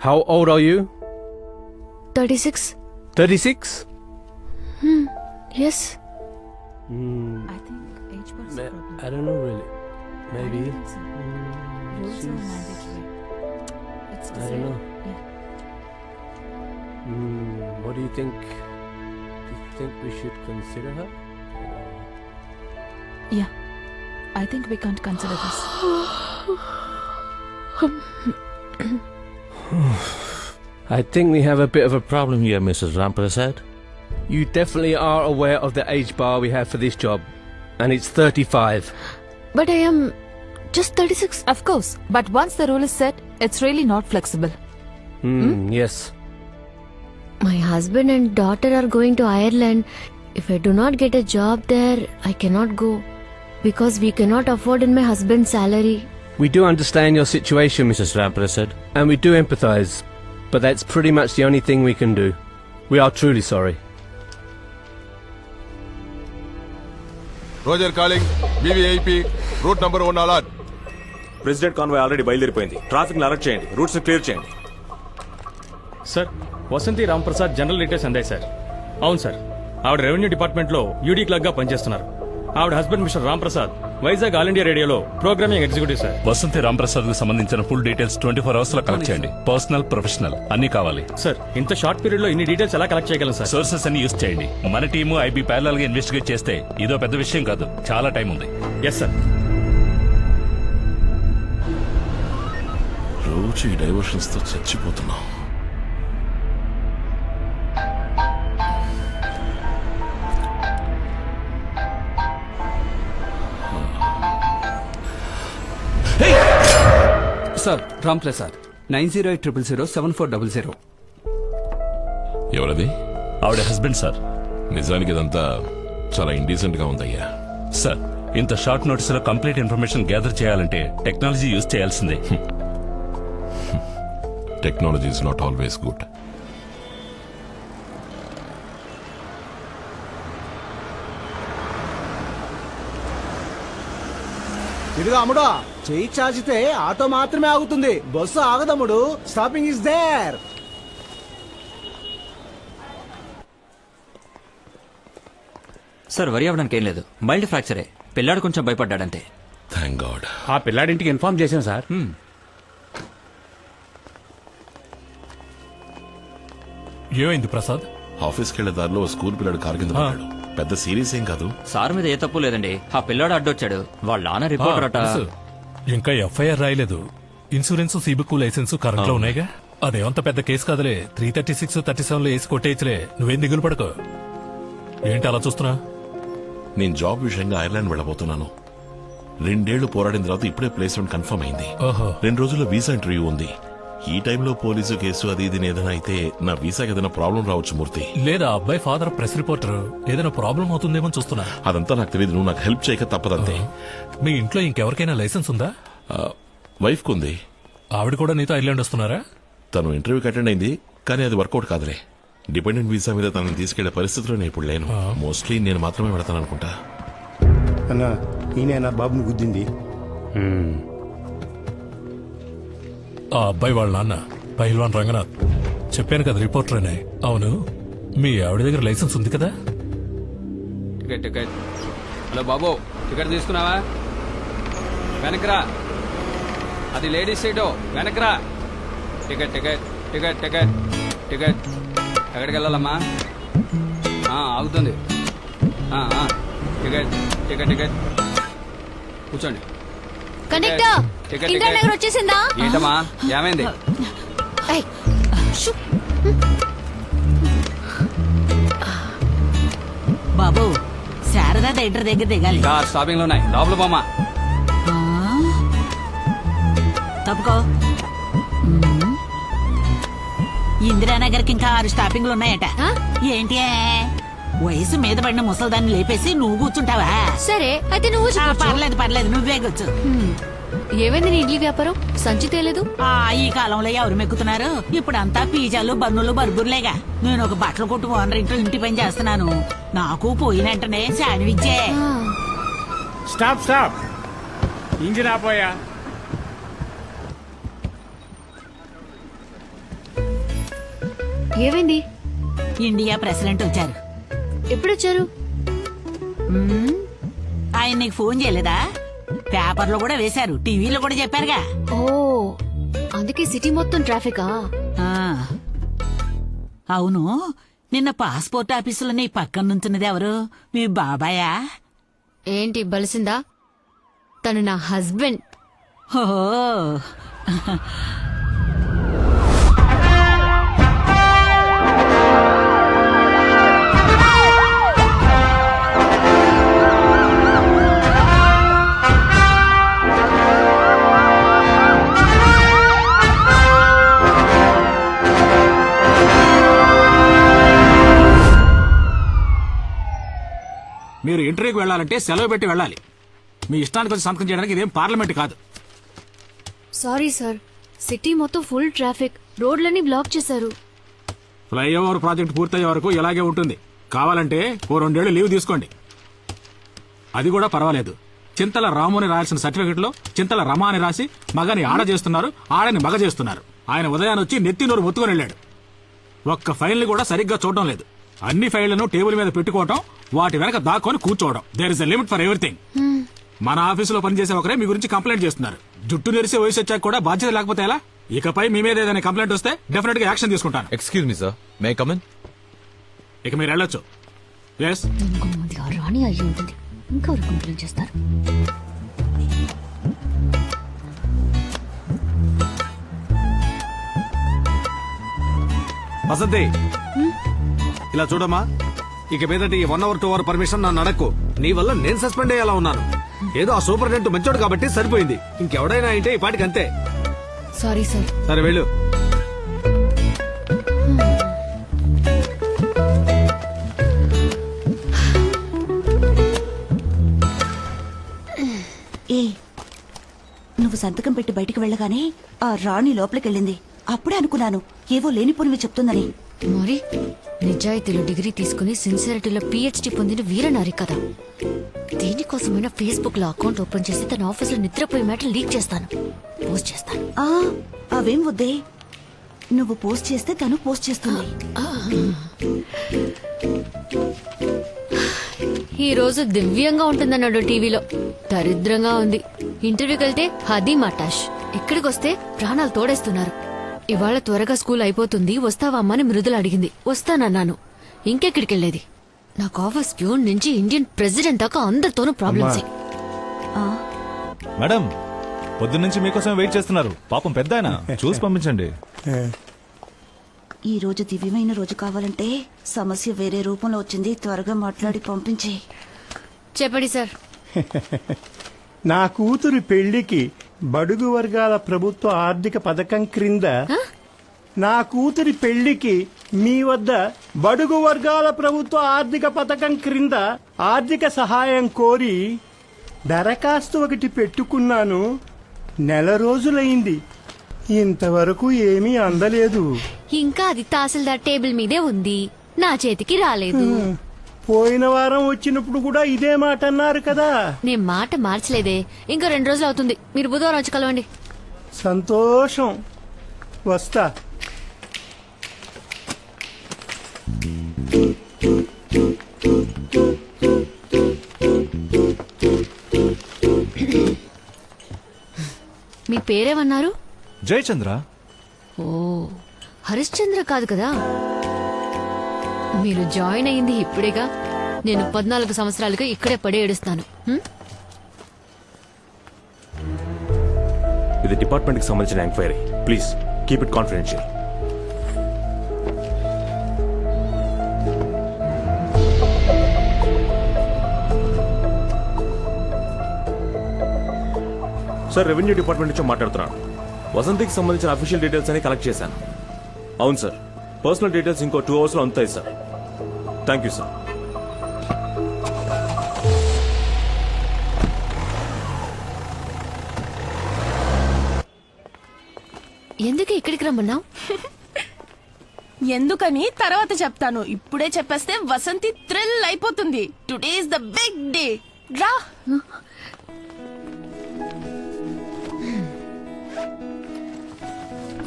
How old are you? 36. 36? Yes. I think age part's the problem. I don't know really. Maybe. I don't think so. Rules are mandatory. It's I don't know. Yeah. What do you think? Do you think we should consider her? Yeah. I think we can't consider this. I think we have a bit of a Problem here, Mrs. Ramprasad. You definitely are aware of the age bar we have for this job, and it's 35. But I am just 36. Of course. But once the rule is set, it's really not flexible. Yes. My husband and daughter are going to Ireland. If I do not get a job there, I cannot go. Because we cannot afford in my husband's salary. We do understand your situation, Mrs. Ramprasad. and we do empathize, but that's pretty much the only thing we can do. We are truly sorry. Roger calling. BVIP. Route number 1 alert. President convoy already బయలుదేరిపోయింది. Traffic alert చేయండి, routes clear చేయండి. Sir Vasanthi Ramprasad general details అందాయి sir. అవును sir, ఆవిడ revenue డిపార్ట్మెంట్లో UD clerk గా పనిచేస్తున్నారు. ఆవిడ husband mister Ramprasad Vizag all India రేడియోలో programming executive sir. Vasanthi Ramprasad కు సంబంధించిన ఫుల్ డీటెయిల్స్ 24 అవర్స్ లో కలెక్ట్ చేయండి. పర్సనల్, ప్రొఫెషనల్ అన్ని కావాలి. సార్ ఇంత షార్ట్ పీరియడ్ లో ఇన్ని డీటెయిల్స్ ఎలా కలెక్ట్ చేయగలం సార్? సోర్సెస్ అన్ని యూజ్ చేయండి. మన టీము ఐబీ ప్యారలల్ గా ఇన్వెస్టిగేట్ చేస్తే ఇదో పెద్ద విషయం కాదు, చాలా టైం ఉంది. Yes sir. రోజు ఈ డైవర్షన్స్ తో చచ్చిపోతున్నాం. సార్ రామ్ ప్రసాద్ 9080007400. ఎవరది? ఆవిడ హస్బెండ్ సార్. నిజానికి ఇదంతా చాలా ఇండీసెంట్ గా ఉందయ్యా. సార్ ఇంత షార్ట్ నోటీస్ లో కంప్లీట్ ఇన్ఫర్మేషన్ గ్యాదర్ చేయాలంటే టెక్నాలజీ యూజ్ చేయాల్సిందే. Technology is not always good. ఇదిగో అమ్ముడు, చెయ్యి చాచితే ఆటో మాత్రమే ఆగుతుంది, బస్సు ఆగదమ్ముడు. Stopping is there. Sir worry అవ్వడానికి ఏం లేదు, మైల్డ్ ఫ్రాక్చరే. పిల్లాడు కొంచెం భయపడ్డాడంతే. Thank God. ఆ పిల్లాడింటికి ఇన్ఫార్మ్ చేశాను సార్. ఏమైంది ప్రసాద్? ఆఫీస్కి వెళ్లే దారిలో ఓ స్కూల్ పిల్లడు కారు కింద పడ్డాడు. పెద్ద సీరియస్ ఏం కాదు. సార్ మీద ఏ తప్పు లేదండి. ఆ పిల్లాడు అడ్డొచ్చాడు. వాళ్ళ నాన్న రిపోర్టర్ అట. ఇంకా ఎఫ్ఐఆర్ రాయలేదు. ఇన్సూరెన్స్, సిబిక్ లైసెన్స్ కరెంట్ లో ఉన్నాయిగా. అదేమంత పెద్ద కేసు కాదులే. 336, 37 లో వేసి కొట్టేయచ్చులే. నువ్వేం దిగులు పడకు. ఏంటి అలా చూస్తున్నా? నేను జాబ్ విషయంగా ఐర్లాండ్ వెళ్ళబోతున్నాను. 2 ఏళ్లు పోరాడిన తర్వాత ఇప్పుడే ప్లేస్మెంట్ కన్ఫర్మ్ అయింది. 2 రోజుల్లో వీసా ఇంటర్వ్యూ ఉంది. ఈ టైంలో పోలీసు కేసు అది ఇది ఏదైనా అయితే నా వీసాకి ఏదైనా ప్రాబ్లం రావచ్చు మూర్తి. లేదా అబ్బాయి ఫాదర్ ప్రెస్ రిపోర్టర్, ఏదైనా ప్రాబ్లం అవుతుందేమో చూస్తున్నా. అదంతా నాకు తెలియదు. నువ్వు నాకు హెల్ప్ చేయక తప్పదంతే. మీ ఇంట్లో ఇంకెవరికైనా లైసెన్స్ ఉందా? వైఫ్ కుంది. ఆవిడ కూడా నీతో ఐర్లాండ్ వస్తున్నారా? తను ఇంటర్వ్యూకి అటెండ్ అయింది, కానీ అది వర్కౌట్ కాదులే. డిపెండెంట్ వీసా మీద తనని తీసుకెళ్లే పరిస్థితిలో నేను ఇప్పుడు లేను. మోస్ట్లీ నేను మాత్రమే పెడతాను అనుకుంటా. అన్నా ఈయన బాబుని గుద్దింది. ఆ అబ్బాయి వాళ్ళ నాన్న పహిల్వాన్ రంగనాథ్. చెప్పాను కదా రిపోర్టర్ అని. అవును, మీ ఆవిడ దగ్గర లైసెన్స్ ఉంది కదా? టికెట్. హలో బాబు, టికెట్ తీసుకున్నావా? వెనకరా, అది లేడీస్ సీటు, వెనకరా. టికెట్. ఎక్కడికి వెళ్ళాలమ్మా? ఆగుతుంది. టికెట్. కూర్చోండి. కండక్టర్, ఇందిరా నగర్ వచ్చేసిందా? ఏంటమ్మా, ఏమైంది? ఏయ్, షూ. బాబు, శారదా థియేటర్ దగ్గర దిగాలి. కార్ స్టాపింగ్ లో ఉన్నాయి, లోపల పోమ్మా. తప్పుకో. ఇందిరానగర్ కి ఇంకా 6 స్టాపింగ్లు ఉన్నాయట. ఏంటి వయసు మీద పడిన ముసల్దాన్ని లేపేసి నువ్వు కూర్చుంటావా? సరే అయితే నువ్వు పర్లేదు నువ్వే కూర్చో. ఏమైంది నీ ఇడ్లీ వ్యాపారం? సంచి తేలేదు. ఈ కాలంలో ఎవరు మెక్కుతున్నారు? ఇప్పుడు అంతా పిజ్జాలు, బన్నులు, బర్గర్లేగా. నేను ఒక బట్టలు కొట్టు ఓనర్ ఇంటి పని చేస్తున్నాను. నాకు పోయిన వెంటనే శాండ్విచ్చే. స్టాప్. ఇంజిన్ ఆపోయా. ఏమైంది? ఇండియా ప్రెసిడెంట్ వచ్చారు. ఎప్పుడొచ్చారు? ఆయన నీకు ఫోన్ చేయలేదా? పేపర్లో కూడా వేశారు, టీవీలో కూడా చెప్పారుగా. ఓ, అందుకే సిటీ మొత్తం ట్రాఫికా? ఆ. అవును, నిన్న పాస్పోర్ట్ ఆఫీసులో నీ పక్కన నుంచున్నది ఎవరు? మీ బాబాయా? ఏంటి బలిసిందా? తను నా హస్బెండ్. ఓహో. మీరు ఇంటర్వ్యూకి వెళ్ళాలంటే సెలవు పెట్టి వెళ్ళాలి. మీ ఇష్టానికి వచ్చి సంతకం చేయడానికి ఇదేం పార్లమెంట్ కాదు. సారీ సార్, సిటీ మొత్తం ఫుల్ ట్రాఫిక్, రోడ్లన్నీ బ్లాక్ చేశారు. ఫ్లైఓవర్ ప్రాజెక్ట్ పూర్తయ్యే వరకు ఇలాగే ఉంటుంది. కావాలంటే ఓ 2 ఏళ్లు లీవ్ తీసుకోండి. అది కూడా పర్వాలేదు. చింతల రాము అని రాయాల్సిన సర్టిఫికెట్ లో చింతల రమ అని రాసి మగని ఆడ చేస్తున్నారు, ఆడని మగ చేస్తున్నారు. ఆయన ఉదయాన్ని వచ్చి నెత్తి నోరు మొత్తుకొని వెళ్ళాడు. ఒక్క ఫైల్ని కూడా సరిగ్గా చూడటం లేదు. అన్ని ఫైళ్లను టేబుల్ మీద పెట్టుకోవటం, వాటి వెనక దాక్కొని కూర్చోవడం. There is a limit for everything. మన ఆఫీసులో పనిచేసే ఒకరే మీ గురించి కంప్లైంట్ చేస్తున్నారు. జుట్టు నెరిసే వయసు వచ్చాక కూడా బాధ్యత లేకపోతే ఎలా? ఇకపై మీ మీద ఏదైనా కంప్లైంట్ వస్తే డెఫినెట్ గా యాక్షన్ తీసుకుంటాను. Excuse me sir, may come in? ఇక మీరు వెళ్ళొచ్చు. ఎస్. ఇంకొంతమంది ఆ రాణి అయ్యి ఉంటుంది, ఇంకా ఎవరు కంప్లైంట్ చేస్తారు? వసంతి, ఇలా చూడమ్మా. ఇక మీదటి 1 hour 2 hour పర్మిషన్ నన్ను అడక్కు. నీ వల్ల నేను సస్పెండ్ అయ్యేలా ఉన్నాను. ఏదో ఆ సూపరింటెండెంట్ మంచోడు కాబట్టి సరిపోయింది. ఇంకెవడైనా అయితే ఈ పాటికి అంతే. Sorry sir. సరే వెళ్ళు. ఏ, నువ్వు సంతకం పెట్టి బయటికి వెళ్ళగానే ఆ రాణి లోపలికెళ్ళింది. అప్పుడే అనుకున్నాను ఏవో లేనిపోనివి చెప్తుందని. మరి నిజాయితీలో డిగ్రీ తీసుకుని సిన్సియరిటీలో పిహెచ్డి పొందిన వీరనారి కదా. దీనికోసమైనా ఫేస్బుక్ లో అకౌంట్ ఓపెన్ చేసి తన ఆఫీసులో నిద్రపోయే మ్యాటర్ లీక్ చేస్తాను, పోస్ట్ చేస్తాను. అవేం వద్దే, నువ్వు పోస్ట్ చేస్తే తను పోస్ట్ చేస్తుంది. ఈ రోజు దివ్యంగా ఉంటుందన్నాడు టీవీలో, దరిద్రంగా ఉంది. ఇంటర్వ్యూకి వెళ్తే హదీ మటాష్, ఇక్కడికి వస్తే ప్రాణాలు తోడేస్తున్నారు. ఇవాళ త్వరగా స్కూల్ అయిపోతుంది, వస్తావా అమ్మని మృదుల అడిగింది. వస్తానన్నాను. ఇంకెక్కడికి వెళ్ళేది? నాకు ఆఫీస్ ప్యూన్ నుంచి ఇండియన్ ప్రెసిడెంట్ దాకా అందరితోనూ ప్రాబ్లమ్సే. మేడం, పొద్దున్నుంచి మీకోసం వెయిట్ చేస్తున్నారు. పాపం పెద్ద ఆయన, చూసి పంపించండి. ఈ రోజు దివ్యమైన రోజు కావాలంటే సమస్య వేరే రూపంలో వచ్చింది. త్వరగా మాట్లాడి పంపించే. చెప్పండి సార్. నా కూతురు పెళ్లికి బడుగు వర్గాల ప్రభుత్వ ఆర్థిక పథకం క్రింద నా కూతురి పెళ్లికి మీ వద్ద బడుగు వర్గాల ప్రభుత్వ ఆర్థిక పథకం క్రింద ఆర్థిక సహాయం కోరి దరఖాస్తు ఒకటి పెట్టుకున్నాను. 1 నెల రోజులైంది, ఇంతవరకు ఏమీ అందలేదు. ఇంకా అది తహసీల్దార్ టేబుల్ మీదే ఉంది, నా చేతికి రాలేదు. పోయిన వారం వచ్చినప్పుడు కూడా ఇదే మాట అన్నారు కదా. నేను మాట మార్చలేదే. ఇంకా 2 రోజులు అవుతుంది. మీరు బుధవారం వచ్చి కలవండి. సంతోషం, వస్తా. మీ పేరేమన్నారు? జయచంద్ర. ఓ, హరిశ్చంద్ర కాదు కదా. మీరు జాయిన్ అయ్యింది ఇప్పుడేగా. నేను 14 సంవత్సరాలుగా ఇక్కడే పడి ఏడుస్తాను. ఇది డిపార్ట్మెంట్ కి సంబంధించిన enquiry. Please keep it confidential. Sir, revenue department నుంచి మాట్లాడుతున్నాను. వసంతికి సంబంధించిన అఫీషియల్ డీటెయిల్స్ అని కలెక్ట్ చేశాను. అవును సార్, పర్సనల్ డీటెయిల్స్ ఇంకో 2 hours లో అందుతాయి సార్. Thank you sir. ఎందుకు ఇక్కడికి రమ్మన్నావు? ఎందుకని తర్వాత చెప్తాను. ఇప్పుడే చెప్పేస్తే వసంతి థ్రిల్ అయిపోతుంది. Today is the big day. రా.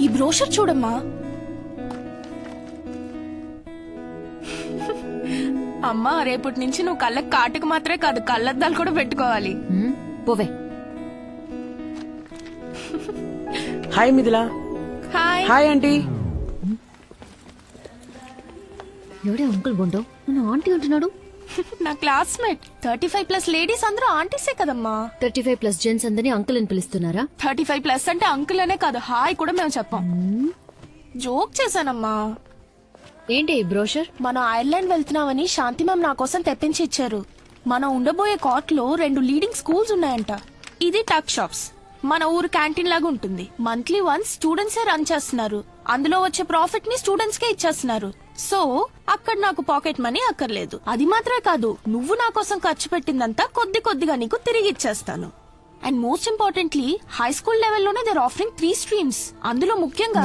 ఈ బ్రోషర్ చూడమ్మా. అమ్మా రేపటి నుంచి నువ్వు కళ్ళకి కాటుకు మాత్రమే కాదు కళ్ళద్దాలు కూడా పెట్టుకోవాలి. పోవే. Hi Mithila. Hi. Hi aunty. ఎవడే అంకుల్ బొండో నన్ను ఆంటీ అంటున్నాడు? నా క్లాస్మేట్. 35+ లేడీస్ అందరూ ఆంటీసే కదమ్మా. 35+ జెంట్స్ అందరినీ అంకుల్ అని పిలుస్తున్నారా? 35+ అంటే అంకుల్ అనే కాదు హాయ్ కూడా మేము చెప్పాం. జోక్ చేశానమ్మా. ఏంటి ఈ బ్రోషర్? మనం ఐర్లాండ్ వెళ్తున్నామని శాంతి మ్యామ్ నా కోసం తెప్పించి ఇచ్చారు. మనం ఉండబోయే కాట్ లో 2 లీడింగ్ స్కూల్స్ ఉన్నాయంట. ఇది టక్ షాప్స్, మన ఊరు క్యాంటీన్ లాగా ఉంటుంది. మంత్లీ వన్స్ స్టూడెంట్సే రన్ చేస్తున్నారు. అందులో వచ్చే ప్రాఫిట్ ని స్టూడెంట్స్ కే ఇచ్చేస్తున్నారు. సో అక్కడ నాకు పాకెట్ మనీ అక్కర్లేదు. అది మాత్రమే కాదు, నువ్వు నా కోసం ఖర్చు పెట్టిందంతా కొద్ది కొద్దిగా నీకు తిరిగి ఇచ్చేస్తాను. And most importantly high school లెవెల్లోనే దేర్ ఆఫరింగ్ 3 స్ట్రీమ్స్. అందులో ముఖ్యంగా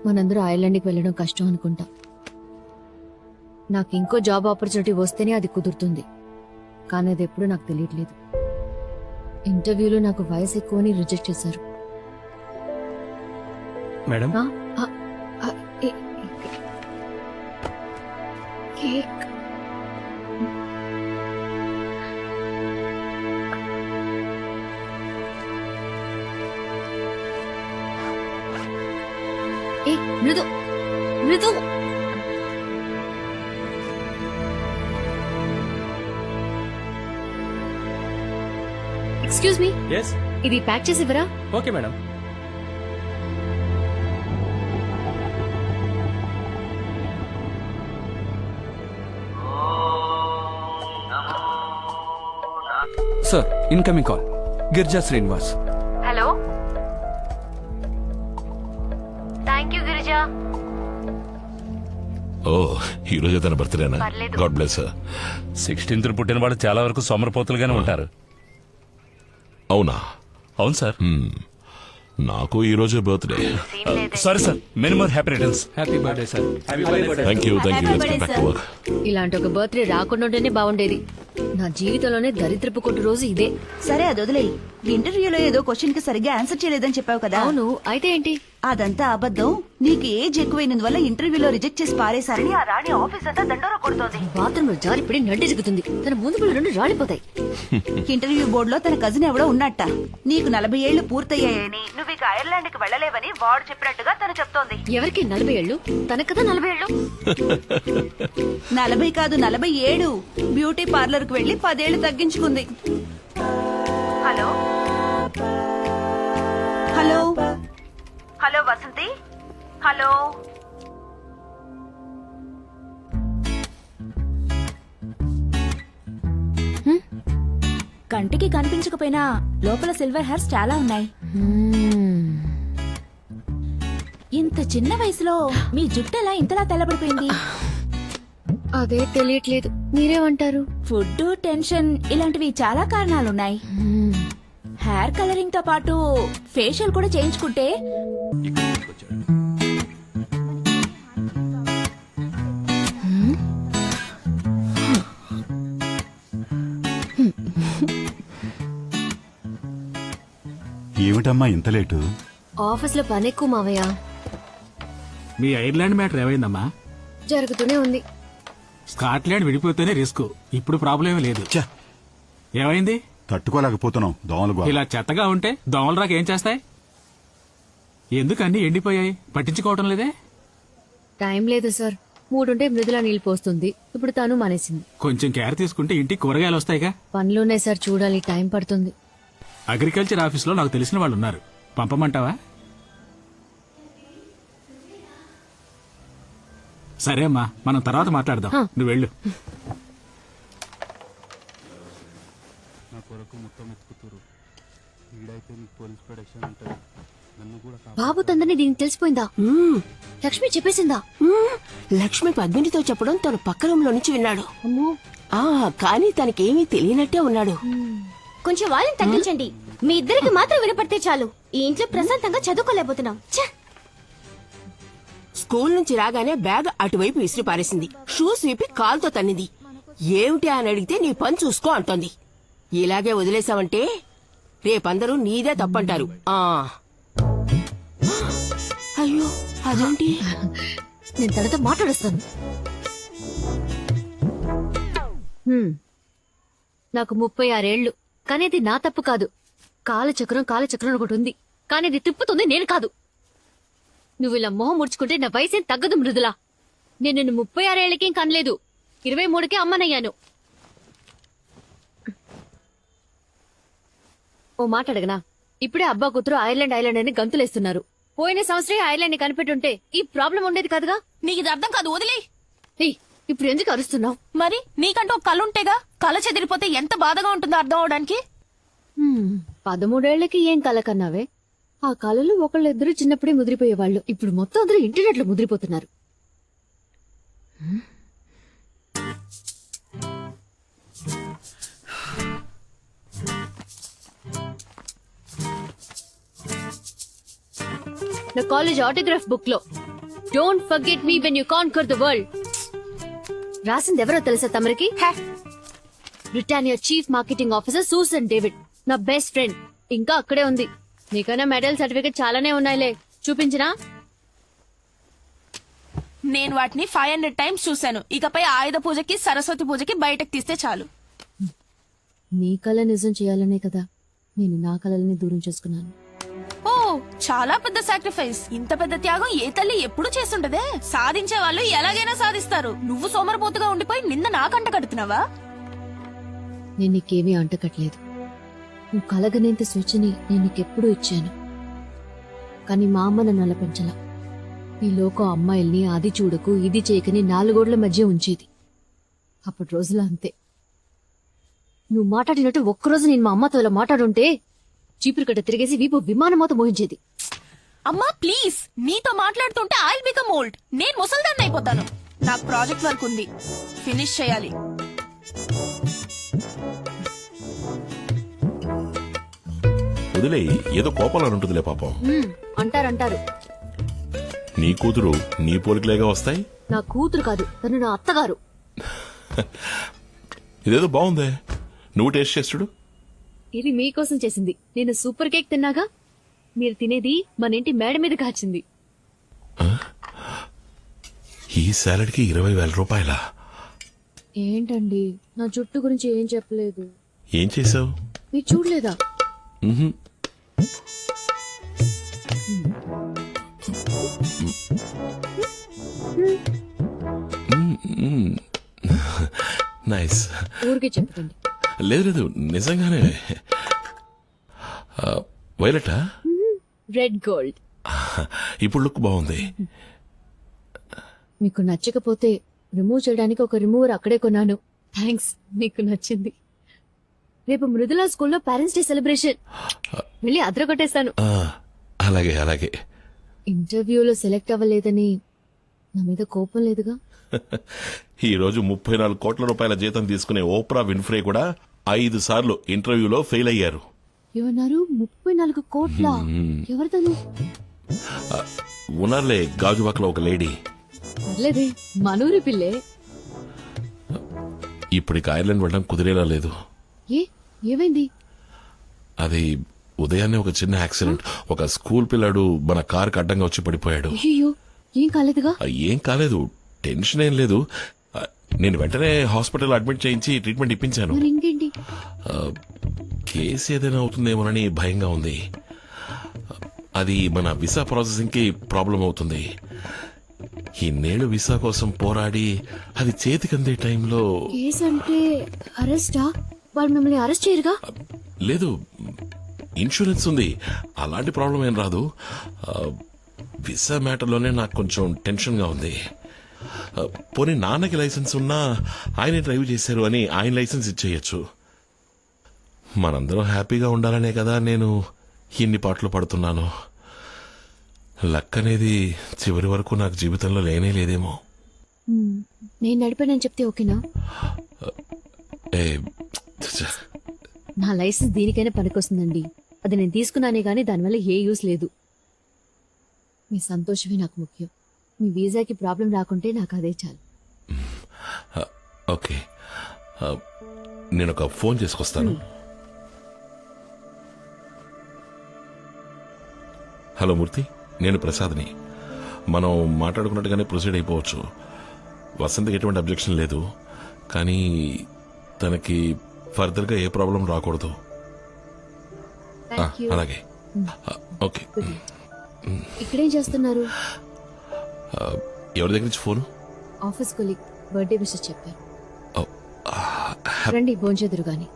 మనందరూ ఐర్లాండ్కి వెళ్ళడం కష్టం అనుకుంటా. నాకు ఇంకో జాబ్ ఆపర్చునిటీ వస్తేనే అది కుదురుతుంది, కానీ అది ఎప్పుడు నాకు తెలియట్లేదు. ఇంటర్వ్యూలో నాకు వయసు ఎక్కువని రిజెక్ట్ చేశారు. మేడం, ఆ, ఆ, ఆ, కేక్. ఏ Mridu Mridu, excuse me, yes. ఇది ప్యాక్ చేసి ఇవ్వరా? Okay madam. Sir incoming call. Girija Srinivas. Hello, thank you Girija. ఓ, ఈ రోజే తన బర్త్డేనా? God bless. 16th పుట్టిన వాళ్ళు చాలా వరకు సోమరపోతులుగానే ఉంటారు. అవునా? అవును సార్. నాకు ఈ రోజే birthday. Sorry sir, many more happy returns. Happy birthday sir. Thank you. Let's get back to work. ఇలాంటి ఒక బర్త్డే రాకుండా ఉంటేనే బాగుండేది. నా జీవితంలోనే దరిద్రపు కొట్టు రోజు ఇదే. సరే అది వదిలేయి. ఇంటర్వ్యూలో ఏదో క్వశ్చన్ కి సరిగ్గా ఆన్సర్ చేయలేదని చెప్పావు కదా. అవును, అయితే ఏంటి? అదంతా అబద్ధం. నీకు ఏజ్ ఎక్కువైనందువల్ల ఇంటర్వ్యూలో రిజెక్ట్ చేసి పారేశారని ఆ రాణి ఆఫీస్ అంతా దండోరా కొడుతోంది. బాత్రూమ్ లో జారిపడి నడ్డి జిగుతుంది. తన ముందు పళ్ళు 2 రాలిపోతాయి. ఇంటర్వ్యూ బోర్డులో తన కజిన్ ఎవడో ఉన్నట్ట. నీకు 40 ఏళ్లు పూర్తయ్యాయని, నువ్వు ఇక ఐర్లాండ్ కి వెళ్లలేవని వాడు చెప్పినట్టుగా తను చెప్తోంది. ఎవరికి 40 ఏళ్ళు? తనకు కదా 40 ఏళ్ళు. 40 కాదు 47. బ్యూటీ పార్లర్ కు వెళ్లి 10 ఏళ్లు తగ్గించుకుంది. Hello hello hello Vasanthi. Hello. కంటికి కనిపించకపోయినా లోపల సిల్వర్ హెయిర్స్ చాలా ఉన్నాయి. ఇంత చిన్న వయసులో మీ జుట్టు ఎలా ఇంతలా తెల్లబడిపోయింది? అదే తెలియట్లేదు. మీరేమంటారు? ఫుడ్, టెన్షన్ ఇలాంటివి చాలా కారణాలున్నాయి. హెయిర్ కలరింగ్ తో పాటు ఫేషియల్ కూడా చేయించుకుంటే ఏమిటమ్మా ఇంత లేటు? ఆఫీస్ లో పని ఎక్కువ మావయ్య. మీ ఐర్లాండ్ మ్యాటర్ ఏమైందమ్మా? జరుగుతూనే ఉంది. స్కాట్లాండ్ విడిపోతేనే రిస్క్. ఇప్పుడు ప్రాబ్లం ఏమీ లేదు. ఏమైంది? తట్టుకోలేకపోతున్నాం దోమలు. ఇలా చెత్తగా ఉంటే దోమలు రాక ఏం చేస్తాయి? ఎందుకు అన్ని ఎండిపోయాయి? పట్టించుకోవటం లేదే? టైం లేదు సార్. మూడుంటే మృదులా నీళ్ళు పోస్తుంది. ఇప్పుడు తను మానేసింది. కొంచెం కేర్ తీసుకుంటే ఇంటికి కూరగాయలు వస్తాయిగా. పనులున్నాయి సార్, చూడాలి. టైం పడుతుంది. అగ్రికల్చర్ ఆఫీస్ లో నాకు తెలిసిన వాళ్ళు ఉన్నారు. పంపమంటావా? సరే అమ్మా, మనం తర్వాత మాట్లాడదాం. నువ్వు వెళ్ళు. బాబు తందని దీనికి తెలిసిపోయిందా? లక్ష్మి చెప్పేసిందా? లక్ష్మి పద్మినితో చెప్పడం తను పక్క రూమ్ లో నుంచి విన్నాడు. కానీ తనకేమీ తెలియనట్టే ఉన్నాడు. కొంచెం వాళ్ళని తగ్గించండి. మీ ఇద్దరికి మాత్రం వినపడితే చాలు. ఈ ఇంట్లో ప్రశాంతంగా చదువుకోలేకపోతున్నాం. స్కూల్ నుంచి రాగానే బ్యాగ్ అటువైపు విసిరి పారేసింది. షూస్ విప్పి కాల్తో తన్నింది. ఏమిటి అని అడిగితే నీ పని చూసుకో అంటోంది. ఇలాగే వదిలేసావంటే రేపందరూ నీదే తప్పంటారు. అయ్యో అదేంటి? నేను తనతో మాట్లాడుస్తాను. నాకు 36 ఏళ్లు, కానీ ఇది నా తప్పు కాదు. కాలచక్రం ఒకటి ఉంది, కానీ ఇది తిప్పుతుంది నేను కాదు. నువ్వు ఇలా మొహం ముడుచుకుంటే నా వయసేం తగ్గదు మృదులా. నేను నిన్ను 36 ఏళ్లకేం కనలేదు, 23కే అమ్మనయ్యాను. ఓ మాట అడగనా? ఇప్పుడే అబ్బా కూతురు ఐర్లాండ్ అని గంతులేస్తున్నారు. పోయిన సంవత్సరం ఐర్లాండ్ ని కనిపెట్టుంటే ఈ ప్రాబ్లం ఉండేది కాదుగా. నీకు ఇది అర్థం కాదు, వదిలే. ఇప్పుడు ఎందుకు అరుస్తున్నావు? మరి నీకంటూ ఒక కళ ఉంటేగా, కళ చెదిరిపోతే ఎంత బాధగా ఉంటుందో అర్థం అవడానికి. 13 ఏళ్లకి ఏం కళ కన్నావే? ఆ కళలు ఒకళ్ళిద్దరు చిన్నప్పుడే ముదిరిపోయేవాళ్ళు. ఇప్పుడు మొత్తం అందరూ ఇంటర్నెట్ లో ముదిరిపోతున్నారు. నా కాలేజ్ ఆటోగ్రాఫ్ బుక్ లో don't forget me when you conquer the world రాసింది ఎవరో తెలుసా తమరికి? Britannia chief marketing officer Susan David, నా బెస్ట్ ఫ్రెండ్. ఇంకా అక్కడే ఉంది. నీకైనా మెడల్ సర్టిఫికెట్ చాలానే ఉన్నాయిలే, చూపించినా? నేను వాటిని 500 టైమ్స్ చూశాను. ఇకపై ఆయుధ పూజకి సరస్వతి పూజకి బయటకు తీస్తే చాలు. నీ కళ నిజం చేయాలనే కదా నేను నా కళల్ని దూరం చేసుకున్నాను. ఓ, చాలా పెద్ద సాక్రిఫైస్. ఇంత పెద్ద త్యాగం ఏ తల్లి ఎప్పుడు చేస్తుంటదే. సాధించే వాళ్ళు ఎలాగైనా సాధిస్తారు. నువ్వు సోమరపోతుగా ఉండిపోయి నింద నాకంట కడుతున్నావా? నేను నీకేమీ అంటకట్లేదు. నువ్వు కలగనేంత స్వేచ్ఛని నేను నీకెప్పుడూ ఇచ్చాను. కానీ మా అమ్మ నన్ను అలా పెంచలా. ఈ లోకం అమ్మాయిల్ని అది చూడకు ఇది చేయకని 4 గోడల మధ్య ఉంచేది. అప్పటి రోజులో అంతే. నువ్వు మాట్లాడినట్టు ఒక్కరోజు నేను మా అమ్మతో ఇలా మాట్లాడుంటే చీపురు కట్ట తిరిగేసి వీపు విమానమోత మోహించేది. అమ్మా ప్లీజ్, నీతో మాట్లాడుతుంటే ఐ విల్ బికమ్ ఓల్డ్. నేను ముసల్దాన్ని అయిపోతాను. నాకు ప్రాజెక్ట్ వర్క్ ఉంది, ఫినిష్ చేయాలి. వదిలే, ఏదో కోపాలని ఉంటుందిలే పాపం. అంటారు. నీ కూతురు నీ పోలికలేగా వస్తాయి. నా కూతురు కాదు, తను నా అత్తగారు. ఇదేదో బాగుందే, నువ్వు టేస్ట్ చేసి చూడు. ఇది మీకోసం చేసింది. నేను సూపర్ కేక్ తిన్నాగా, మీరు తినేది మన ఇంటి మేడ మీద కాచింది. ఈ సాలడ్ కి 20,000 రూపాయలా? ఏంటండి, నా జుట్టు గురించి ఏం చెప్పలేదు. ఏం చేసావు? మీరు చూడలేదా? నైస్. ఊరికే చెప్పండి. లేదు నిజంగానే. వైలెటా? Red gold. ఇప్పుడు లుక్ బాగుంది. మీకు నచ్చకపోతే రిమూవ్ చేయడానికి ఒక రిమూవర్ అక్కడే కొన్నాను. థ్యాంక్స్, మీకు నచ్చింది. రేపు మృదులా స్కూల్లో పేరెంట్స్ డే సెలబ్రేషన్, వెళ్ళి అదరగొట్టేస్తాను. అలాగే. ఇంటర్వ్యూలో సెలెక్ట్ అవ్వలేదని నా మీద కోపం లేదుగా? ఈ రోజు 34 కోట్ల రూపాయల జీతం తీసుకునే ఓప్రా విన్ఫ్రే కూడా 5 సార్లు ఇంటర్వ్యూలో ఫెయిల్ అయ్యారు. ఏమన్నారు? 34 కోట్ల? ఎవరితను? ఉన్నారులే, గాజువాకలో ఒక లేడీ. పర్లేదే, మనూరి పిల్లే. ఇప్పటికి ఐర్లాండ్ వెళ్ళడం కుదిరేలా లేదు. ఏమైంది? అది ఉదయాన్నే ఒక చిన్న యాక్సిడెంట్. ఒక స్కూల్ పిల్లాడు మన కారుకి అడ్డంగా వచ్చి పడిపోయాడు. అయ్యో, ఏం కాలేదుగా? ఏం కాలేదు, టెన్షన్ ఏం లేదు. నేను వెంటనే హాస్పిటల్ అడ్మిట్ చేయించి ట్రీట్మెంట్ ఇప్పించాను. మరి ఇంకేంటి? కేసు ఏదైనా అవుతుందేమోనని భయంగా ఉంది. అది మన వీసా ప్రాసెసింగ్ కి ప్రాబ్లం అవుతుంది. ఇన్నేళ్లు వీసా కోసం పోరాడి అది చేతికి అందే టైంలో. కేసు అంటే అరెస్టా? వాళ్ళు మిమ్మల్ని అరెస్ట్ చేయరుగా? లేదు, ఇన్సూరెన్స్ ఉంది, అలాంటి ప్రాబ్లం ఏం రాదు. వీసా మ్యాటర్లోనే నాకు కొంచెం టెన్షన్ గా ఉంది. పోనీ నాన్నకి లైసెన్స్ ఉన్నా ఆయనే డ్రైవ్ చేశారు అని ఆయన లైసెన్స్ ఇచ్చేయచ్చు. మనందరం హ్యాపీగా ఉండాలనే కదా నేను ఇన్ని పాటలు పడుతున్నాను. లక్ అనేది చివరి వరకు నాకు జీవితంలో లేనే లేదేమో. నేను నడిపానని చెప్తే ఓకేనా? నా లైసెన్స్ దీనికైనా పనికొస్తుందండి. అది నేను తీసుకున్నానే గానీ దానివల్ల ఏ యూస్ లేదు. మీ సంతోషమే నాకు ముఖ్యం. మీ వీసాకి ప్రాబ్లం రాకుంటే నాకు అదే చాలు. ఓకే, నేను ఒక ఫోన్ చేసుకొస్తాను. హలో మూర్తి, నేను ప్రసాద్ని. మనం మాట్లాడుకున్నట్టుగానే ప్రొసీడ్ అయిపోవచ్చు. వసంత్కి ఎటువంటి అబ్జెక్షన్ లేదు, కానీ తనకి ఫర్దర్ గా ఏ ప్రాబ్లం రాకూడదు. అలాగే ఓకే. ఇక్కడేం చేస్తున్నారు? ఎవరి దగ్గర నుంచి phone? Office colleague birthday wishes చెప్పారు. రండి భోంచెదురు గాని.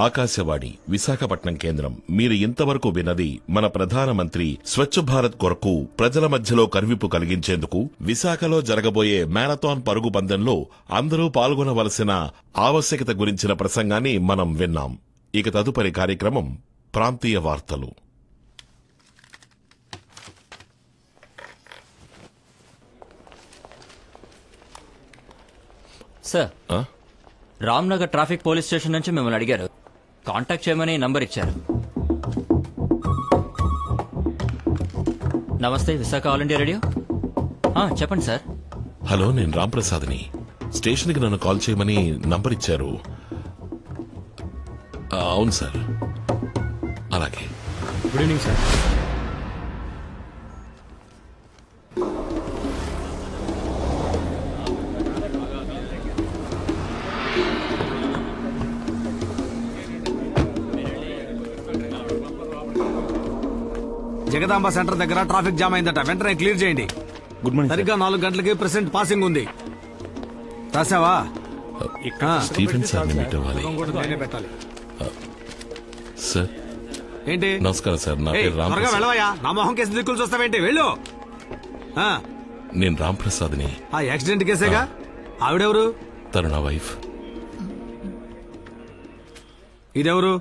ఆకాశవాణి విశాఖపట్నం కేంద్రం. మీరు ఇంతవరకు విన్నది మన ప్రధానమంత్రి స్వచ్ఛ భారత్ కొరకు ప్రజల మధ్యలో కనువిప్పు కలిగించేందుకు విశాఖలో జరగబోయే మ్యారథాన్ పరుగు పందెంలో అందరూ పాల్గొనవలసిన ఆవశ్యకత గురించిన ప్రసంగాన్ని మనం విన్నాం. ఇక తదుపరి కార్యక్రమం ప్రాంతీయ వార్తలు. సార్, ఆ? రామ్నగర్ ట్రాఫిక్ పోలీస్ స్టేషన్ నుంచి మిమ్మల్ని అడిగారు. కాంటాక్ట్ చేయమని నంబర్ ఇచ్చారు. నమస్తే, విశాఖ ఆల్ ఇండియా రేడియో. చెప్పండి సార్. హలో, నేను రాంప్రసాద్ని. స్టేషన్కి నన్ను కాల్ చేయమని నంబర్ ఇచ్చారు. అవును సార్. అలాగే. Good evening sir. Jagadamba centre దగ్గర ట్రాఫిక్ జామ్ అయిందట, వెంటనే క్లియర్ చేయండి. Good morning. సరిగ్గా 4 గంటలకి ప్రెసెంట్ పాసింగ్ ఉంది. రాసావా? స్టీఫెన్ సార్ని మీట్ అవ్వాలి. నేనే పెట్టాలి. సార్ ఏంటి? నమస్కారం సార్. నా ఏయ్, పేరు త్వరగా రాంప్రసాద్. వెళ్ళవయ్యా. నా మొహం కేసు దిక్కులు చూస్తావేంటి? వెళ్ళు. నేను రాంప్రసాద్ని. ఆ యాక్సిడెంట్ కేసేగా. ఆవిడెవరు? తను నా వైఫ్. ఇదెవరు?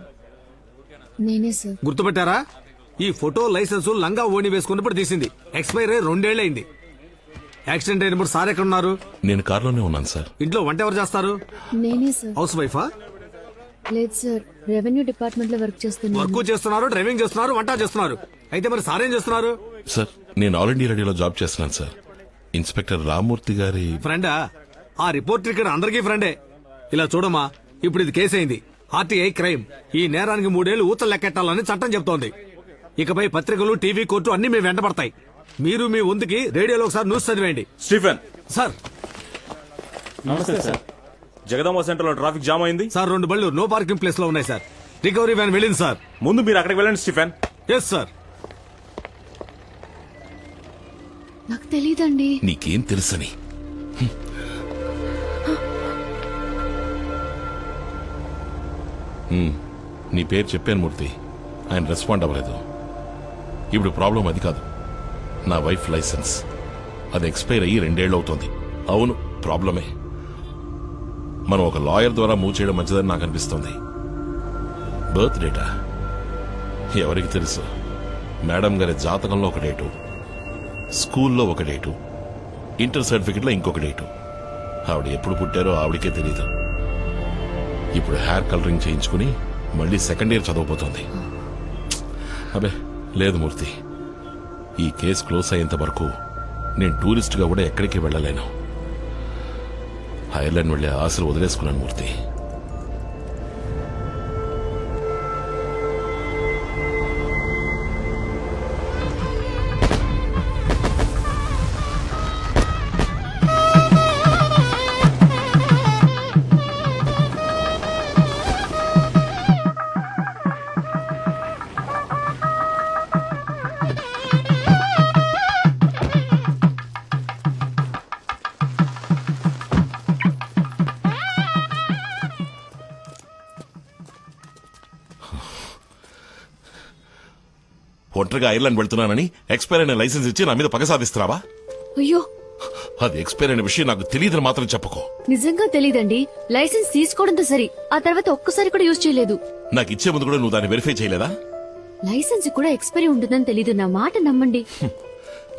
నేనే సార్. గుర్తుపెట్టారా? ఈ ఫోటో లైసెన్స్ లంగా ఓణి వేసుకున్నప్పుడు తీసింది. ఎక్స్పైర్ అయ్యి 2 ఏళ్లైంది. యాక్సిడెంట్ అయినప్పుడు సార్ ఎక్కడున్నారు? నేను కారులోనే ఉన్నాను సార్. ఇంట్లో వంట ఎవరు చేస్తారు? నేనే సార్. హౌస్ వైఫా? లేదు సార్, రెవెన్యూ డిపార్ట్మెంట్ లో వర్క్ చేస్తున్నాను. వర్క్ చేస్తున్నారు, డ్రైవింగ్ చేస్తున్నారు, వంట చేస్తున్నారు. అయితే మరి సార్ ఏం చేస్తున్నారు? సార్, నేను ఆల్ ఇండియా రేడియోలో జాబ్ చేస్తున్నాను సార్. ఇన్స్పెక్టర్ రామ్మూర్తి గారి ఫ్రెండా? ఆ రిపోర్టర్ ఇక్కడ అందరికీ ఫ్రెండే. ఇలా చూడమ్మా, ఇప్పుడు ఇది కేసు అయింది. RTI crime. ఈ నేరానికి 3 ఏళ్లు ఊచలు లెక్కెట్టాలని చట్టం చెప్తోంది. ఇకపై పత్రికలు, టీవీ, కోర్టు అన్ని మీ వెంట పడతాయి. మీరు మీ వంతుకి రేడియోలో ఒకసారి న్యూస్ చదివేయండి. స్టీఫెన్. సార్. నమస్తే సార్. జగదాంబ సెంటర్ లో ట్రాఫిక్ జామ్ అయింది సార్. 2 బళ్ళు నో పార్కింగ్ ప్లేస్ లో ఉన్నాయి సార్. రికవరీ వ్యాన్ వెళ్ళింది సార్. ముందు మీరు అక్కడికి వెళ్ళండి స్టీఫెన్. Yes sir. నాకు తెలీదండి. నీకేం తెలుసని? నీ పేరు చెప్పాను మూర్తి. ఆయన రెస్పాండ్ అవ్వలేదు. ఇప్పుడు ప్రాబ్లం అది కాదు. నా వైఫ్ లైసెన్స్ అది ఎక్స్పైర్ అయ్యి 2 ఏళ్ళు అవుతోంది. అవును, ప్రాబ్లమే. మనం ఒక లాయర్ ద్వారా మూవ్ చేయడం మంచిదని నాకు అనిపిస్తోంది. బర్త్ డేటా ఎవరికి తెలుసు? మేడం గారి జాతకంలో ఒక డేటు, స్కూల్లో ఒక డేటు, ఇంటర్ సర్టిఫికెట్లో ఇంకొక డేటు. ఆవిడ ఎప్పుడు పుట్టారో ఆవిడకే తెలీదు. ఇప్పుడు హెయిర్ కలరింగ్ చేయించుకుని మళ్ళీ 2nd ఇయర్ చదవబోతోంది. అబే లేదు మూర్తి, ఈ కేసు క్లోజ్ అయ్యేంత వరకు నేను టూరిస్ట్ గా కూడా ఎక్కడికి వెళ్ళలేను. ఐర్లాండ్ వెళ్లే ఆశలు వదిలేసుకున్నాను మూర్తి. ఒంటరిగా ఐర్లాండ్ వెళ్తున్నానని ఎక్స్పైర్ అయిన లైసెన్స్ ఇచ్చి నా మీద పగ సాధిస్తున్నావా? అయ్యో, అది ఎక్స్పైర్ అయిన విషయం నాకు తెలియదని మాత్రం చెప్పుకో. నిజంగా తెలీదండి. లైసెన్స్ తీసుకోవడంతో సరి, ఆ తర్వాత ఒక్కసారి కూడా యూజ్ చేయలేదు. నాకు ఇచ్చే ముందు కూడా నువ్వు దాన్ని వెరిఫై చేయలేదా? లైసెన్స్ కూడా ఎక్స్పైరీ ఉంటుందని తెలీదు. నా మాట నమ్మండి.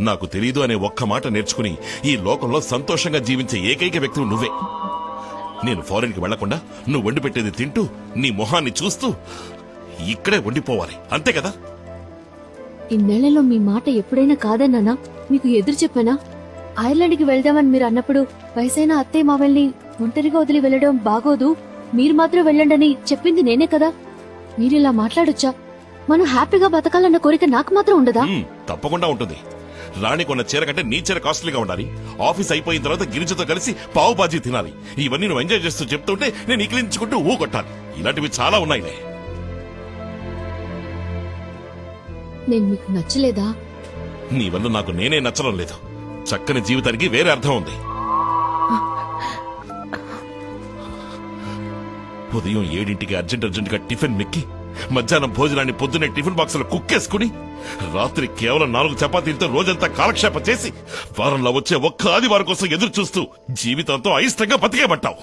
నాకు తెలీదు అనే ఒక్క మాట నేర్చుకుని ఈ లోకంలో సంతోషంగా జీవించే ఏకైక వ్యక్తి నువ్వే. నేను ఫారెన్ కి వెళ్లకుండా నువ్వు వండి పెట్టేది తింటూ నీ మొహాన్ని చూస్తూ ఇక్కడే వండిపోవాలి, అంతే కదా? ఇన్నేళ్లలో మీ మాట ఎప్పుడైనా కాదన్నానా? మీకు ఎదురు చెప్పానా? ఐర్లాండ్కి వెళ్దామని మీరు అన్నప్పుడు వయసైన అత్తయ్య మావల్ని ఒంటరిగా వదిలి వెళ్లడం బాగోదు, మీరు మాత్రం వెళ్ళండని చెప్పింది నేనే కదా. మీరిలా మాట్లాడొచ్చా? మనం హ్యాపీగా బతకాలన్న కోరిక నాకు మాత్రం ఉండదా? తప్పకుండా ఉంటుంది. రాణి కొన్న చీర కంటే నీ చీర కాస్ట్లీగా ఉండాలి. ఆఫీస్ అయిపోయిన తర్వాత గిరిజతో కలిసి పావు బాజీ తినాలి. ఇవన్నీ నువ్వు ఎంజాయ్ చేస్తూ చెప్తుంటే నేను ఇకిలించుకుంటూ ఊ కొట్టాలి. ఇలాంటివి చాలా ఉన్నాయిలే. నేను మీకు నచ్చలేదా? నీ వల్ల నాకు నేనే నచ్చడం లేదు. చక్కని జీవితానికి వేరే అర్థం ఉంది. ఉదయం 7ంటికి అర్జెంటుగా టిఫిన్ మెక్కి, మధ్యాహ్నం భోజనాన్ని పొద్దునే టిఫిన్ బాక్సులో కుక్కేసుకుని, రాత్రి కేవలం 4 చపాతీలతో రోజంతా కాలక్షేపం చేసి, వారంలో వచ్చే ఒక్క ఆదివారం కోసం ఎదురు చూస్తూ జీవితంతో అయిష్టంగా బతికేబట్టావు.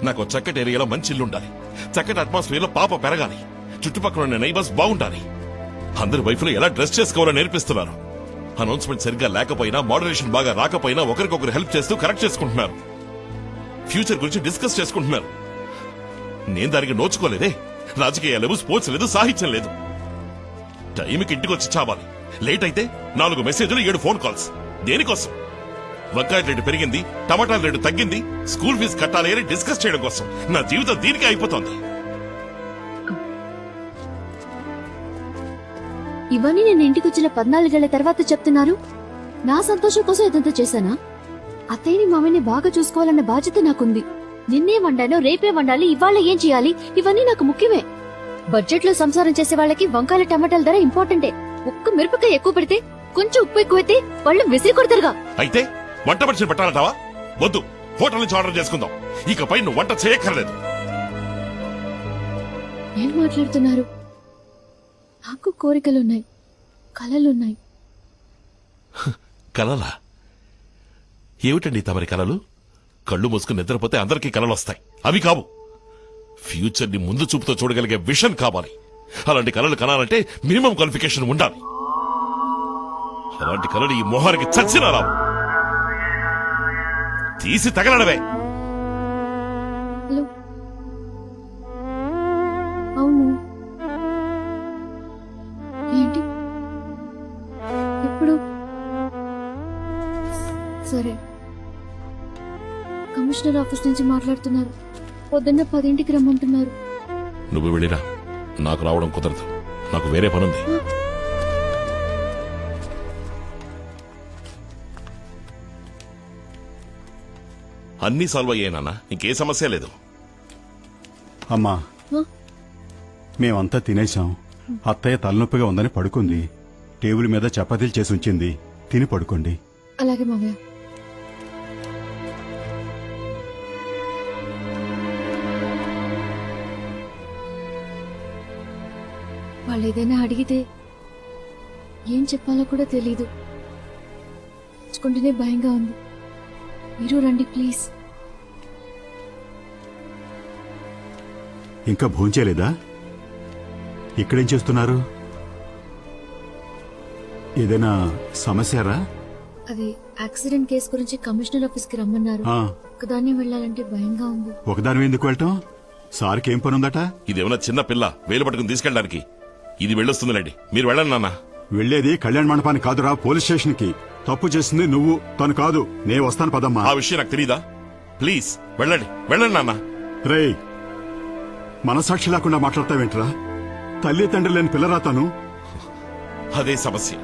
నాకు చక్కటి ఏరియాలో మంచి ఇల్లు ఉండాలి. చక్కటి అట్మాస్ఫియర్ లో పాప పెరగాలి. చుట్టుపక్కల ఉన్న నైబర్స్ బాగుండాలి. అందరి వైఫ్లో ఎలా డ్రెస్ చేసుకోవాలో నేర్పిస్తున్నారు. అనౌన్స్మెంట్ సరిగ్గా లేకపోయినా, మోడరేషన్ బాగా రాకపోయినా ఒకరికొకరు హెల్ప్ చేస్తూ కరెక్ట్ చేసుకుంటున్నారు. ఫ్యూచర్ గురించి డిస్కస్ చేసుకుంటున్నారు. నేను దానికి నోచుకోలేదే. రాజకీయాలు లేవు, స్పోర్ట్స్ లేదు, సాహిత్యం లేదు. టైంకి ఇంటికి వచ్చి చావాలి. లేట్ అయితే 4 మెసేజ్లు, 7 ఫోన్ కాల్స్. దేనికోసం? వంకాయ రేటు పెరిగింది, టమాటాల రేటు తగ్గింది, స్కూల్ ఫీజు కట్టాలి అని డిస్కస్ చేయడం కోసం. నా జీవితం దీనికే అయిపోతుంది. ఇవన్నీ నేను ఇంటికి వచ్చిన 14 ఏళ్ల తర్వాత చెప్తున్నారు. నా సంతోషం కోసం ఇదంతా చేశానా? అత్తయ్యని మామయ్యని బాగా చూసుకోవాలన్న బాధ్యత నాకుంది. నిన్నే వండానో, రేపే వండాలి, ఇవాళ ఏం చేయాలి, ఇవన్నీ నాకు ముఖ్యమే. బడ్జెట్ లో సంసారం చేసే వాళ్ళకి వంకాయల టమాటాల ధర ఇంపార్టెంటే. ఒక్క మిరపకాయ ఎక్కువ పెడితే, కొంచెం ఉప్పు ఎక్కువైతే వాళ్ళు విసిరి కొడతారుగా. అయితే వంట మనిషిని పెట్టాలంటావా? వద్దు, హోటల్ నుంచి ఆర్డర్ చేసుకుందాం. ఇకపై నువ్వు వంట చేయక్కర్లేదు. ఏం మాట్లాడుతున్నారు? నాకు కోరికలున్నాయి, కలలున్నాయి. కలలా? ఏమిటండి తమరి కలలు? కళ్ళు మూసుకుని నిద్రపోతే అందరికీ కలలు వస్తాయి. అవి కావు. ఫ్యూచర్ ని ముందు చూపుతో చూడగలిగే విషన్ కావాలి. అలాంటి కలలు కనాలంటే మినిమం క్వాలిఫికేషన్ ఉండాలి. అలాంటి కలలు ఈ మొహానికి చచ్చినా రావు. తీసి తగలడవే. హలో, అవును, ఏంటి ఎప్పుడు? సరే, కమిషనర్ ఆఫీస్ నుంచి మాట్లాడుతున్నారు. పొద్దున్న 10ంటికి రమ్మంటున్నారు. నువ్వు వెళ్ళిరా. నాకు రావడం కుదరదు. నాకు వేరే పనుంది. అన్నీ సాల్వ్ అయ్యాయి నాన్న. ఇంకే సమస్య లేదు. అమ్మా, మేమంతా తినేశాం. అత్తయ్య తలనొప్పిగా ఉందని పడుకుంది. టేబుల్ మీద చపాతీలు చేసి ఉంచింది. తిని పడుకోండి. అలాగే మామయ్య. వాళ్ళు ఏదైనా అడిగితే ఏం చెప్పాలో కూడా తెలీదు. తెచ్చుకుంటేనే భయంగా ఉంది. మీరు రండి ప్లీజ్. ఇంకా భోంచేలేదా? ఇక్కడేం చేస్తున్నారు? ఏదైనా సమస్యరా? అది యాక్సిడెంట్ కేసు గురించి కమిషనర్ ఆఫీస్ కి రమ్మన్నారు. ఆ. ఒకదాన్ని వెళ్ళాలంటే భయంగా ఉంది. ఒకదాని ఎందుకు వెళ్ళటం? సార్కి ఏం పనుందట? ఇదేమన్నా చిన్న పిల్ల వేలు పట్టుకుని తీసుకెళ్ళడానికి? ఇది వెళ్ళొస్తుందిలేండి. మీరు వెళ్ళండి నాన్న. వెళ్లేది కళ్యాణ మండపానికి కాదురా, పోలీస్ స్టేషన్ కి. తప్పు చేసింది నువ్వు, తను కాదు. నే వస్తాను పదమ్మా. ఆ విషయం నాకు తెలీదా? ప్లీజ్ వెళ్ళండి, వెళ్ళండి నాన్న. రేయ్, మనసాక్షి లేకుండా మాట్లాడతావేంట్రా? తల్లి తండ్రి లేని పిల్లరా తను. అదే సమస్య.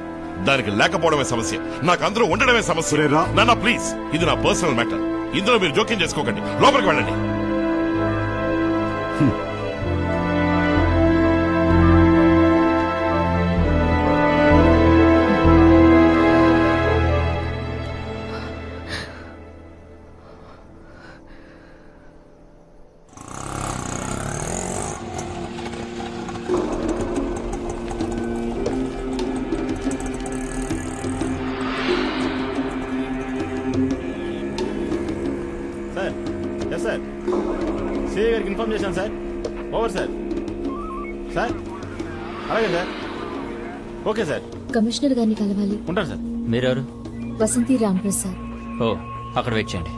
దానికి లేకపోవడమే సమస్య. నాకు అందరూ ఉండడమే సమస్య. నాన్న ప్లీజ్, ఇది నా పర్సనల్ మ్యాటర్. ఇందులో మీరు జోక్యం చేసుకోకండి. లోపలికి వెళ్ళండి. Sir, yes sir. సిఐ గారికి ఇన్ఫార్మ్ చేశాను సార్. Over sir. సార్, అలాగే సార్. Okay sir. కమిషనర్ గారిని కలవాలి. ఉంటాను సార్. మీరెవరు? వసంతి రాంప్రసాద్. ఓ, అక్కడ వెయిట్ చేయండి.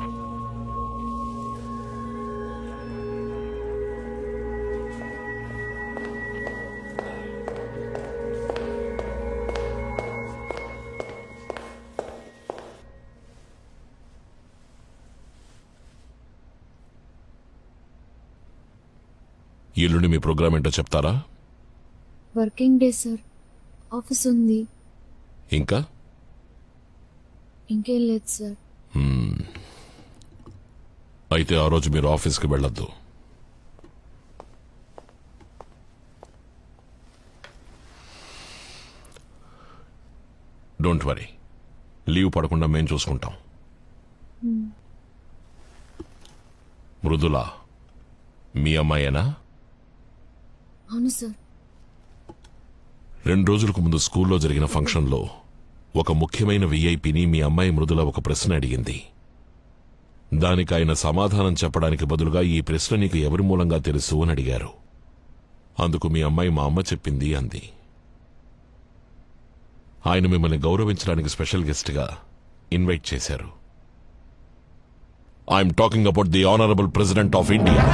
ఎల్లుండి మీ ప్రోగ్రామ్ ఏంటో చెప్తారా? వర్కింగ్ డే సార్, ఆఫీస్ ఉంది. ఇంకా ఇంకేం లేదు సార్. అయితే ఆ రోజు మీరు ఆఫీస్కి వెళ్ళొద్దు. డోంట్ వరీ, లీవ్ పడకుండా మేం చూసుకుంటాం. మృదుల మీ అమ్మాయేనా? అవును సార్. 2 రోజులకు ముందు స్కూల్లో జరిగిన ఫంక్షన్లో ఒక ముఖ్యమైన విఐపిని మీ అమ్మాయి మృదుల ఒక ప్రశ్న అడిగింది. దానికి ఆయన సమాధానం చెప్పడానికి బదులుగా ఈ ప్రశ్న నీకు ఎవరి మూలంగా తెలుసు అని అడిగారు. అందుకు మీ అమ్మాయి మా అమ్మ చెప్పింది అంది. ఆయన మిమ్మల్ని గౌరవించడానికి స్పెషల్ గెస్ట్గా ఇన్వైట్ చేశారు. I'm talking about the honourable president of India.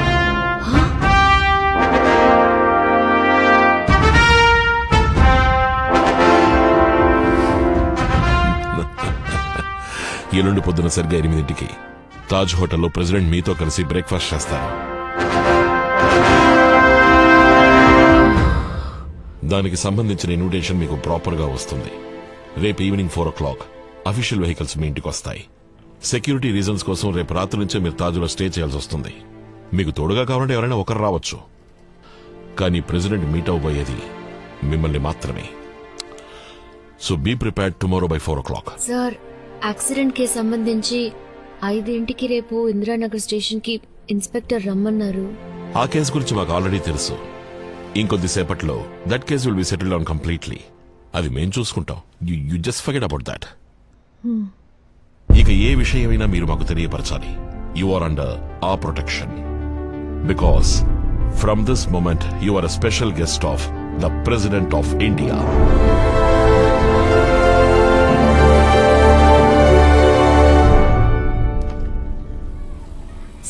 ఎల్లుండి పొద్దున సరిగ్గా 8ంటికి తాజ్ హోటల్లో ప్రెసిడెంట్ మీతో కలిసి బ్రేక్ఫాస్ట్ చేస్తారు. దానికి సంబంధించిన ఇన్విటేషన్ మీకు ప్రాపర్గా వస్తుంది. రేపు ఈవినింగ్ 4 o'clock అఫీషియల్ వెహికల్స్ మీ ఇంటికి వస్తాయి. సెక్యూరిటీ రీజన్స్ కోసం రేపు రాత్రి నుంచే మీరు తాజ్లో స్టే చేయాల్సి వస్తుంది. మీకు తోడుగా కావాలంటే ఎవరైనా ఒకరు రావచ్చు, కానీ ప్రెసిడెంట్ మీట్ అవబోయేది మిమ్మల్ని మాత్రమే. So be prepared tomorrow by 4 o'clock. Sir, accident కి సంబంధించి 5ంటికి రేపు ఇందిరానగర్ స్టేషన్ కి ఇన్స్పెక్టర్ రమ్మన్నారు. ఆ కేసు గురించి మాకు ఆల్రెడీ తెలుసు. ఇంకొద్దిసేపట్లో that case will be settled on completely. అది మేం చూసుకుంటాం. You just forget about that. ఇక ఏ విషయమైనా మీరు మాకు తెలియపరచాలి. You are under a protection. Because from this moment you are a special guest of the president of India.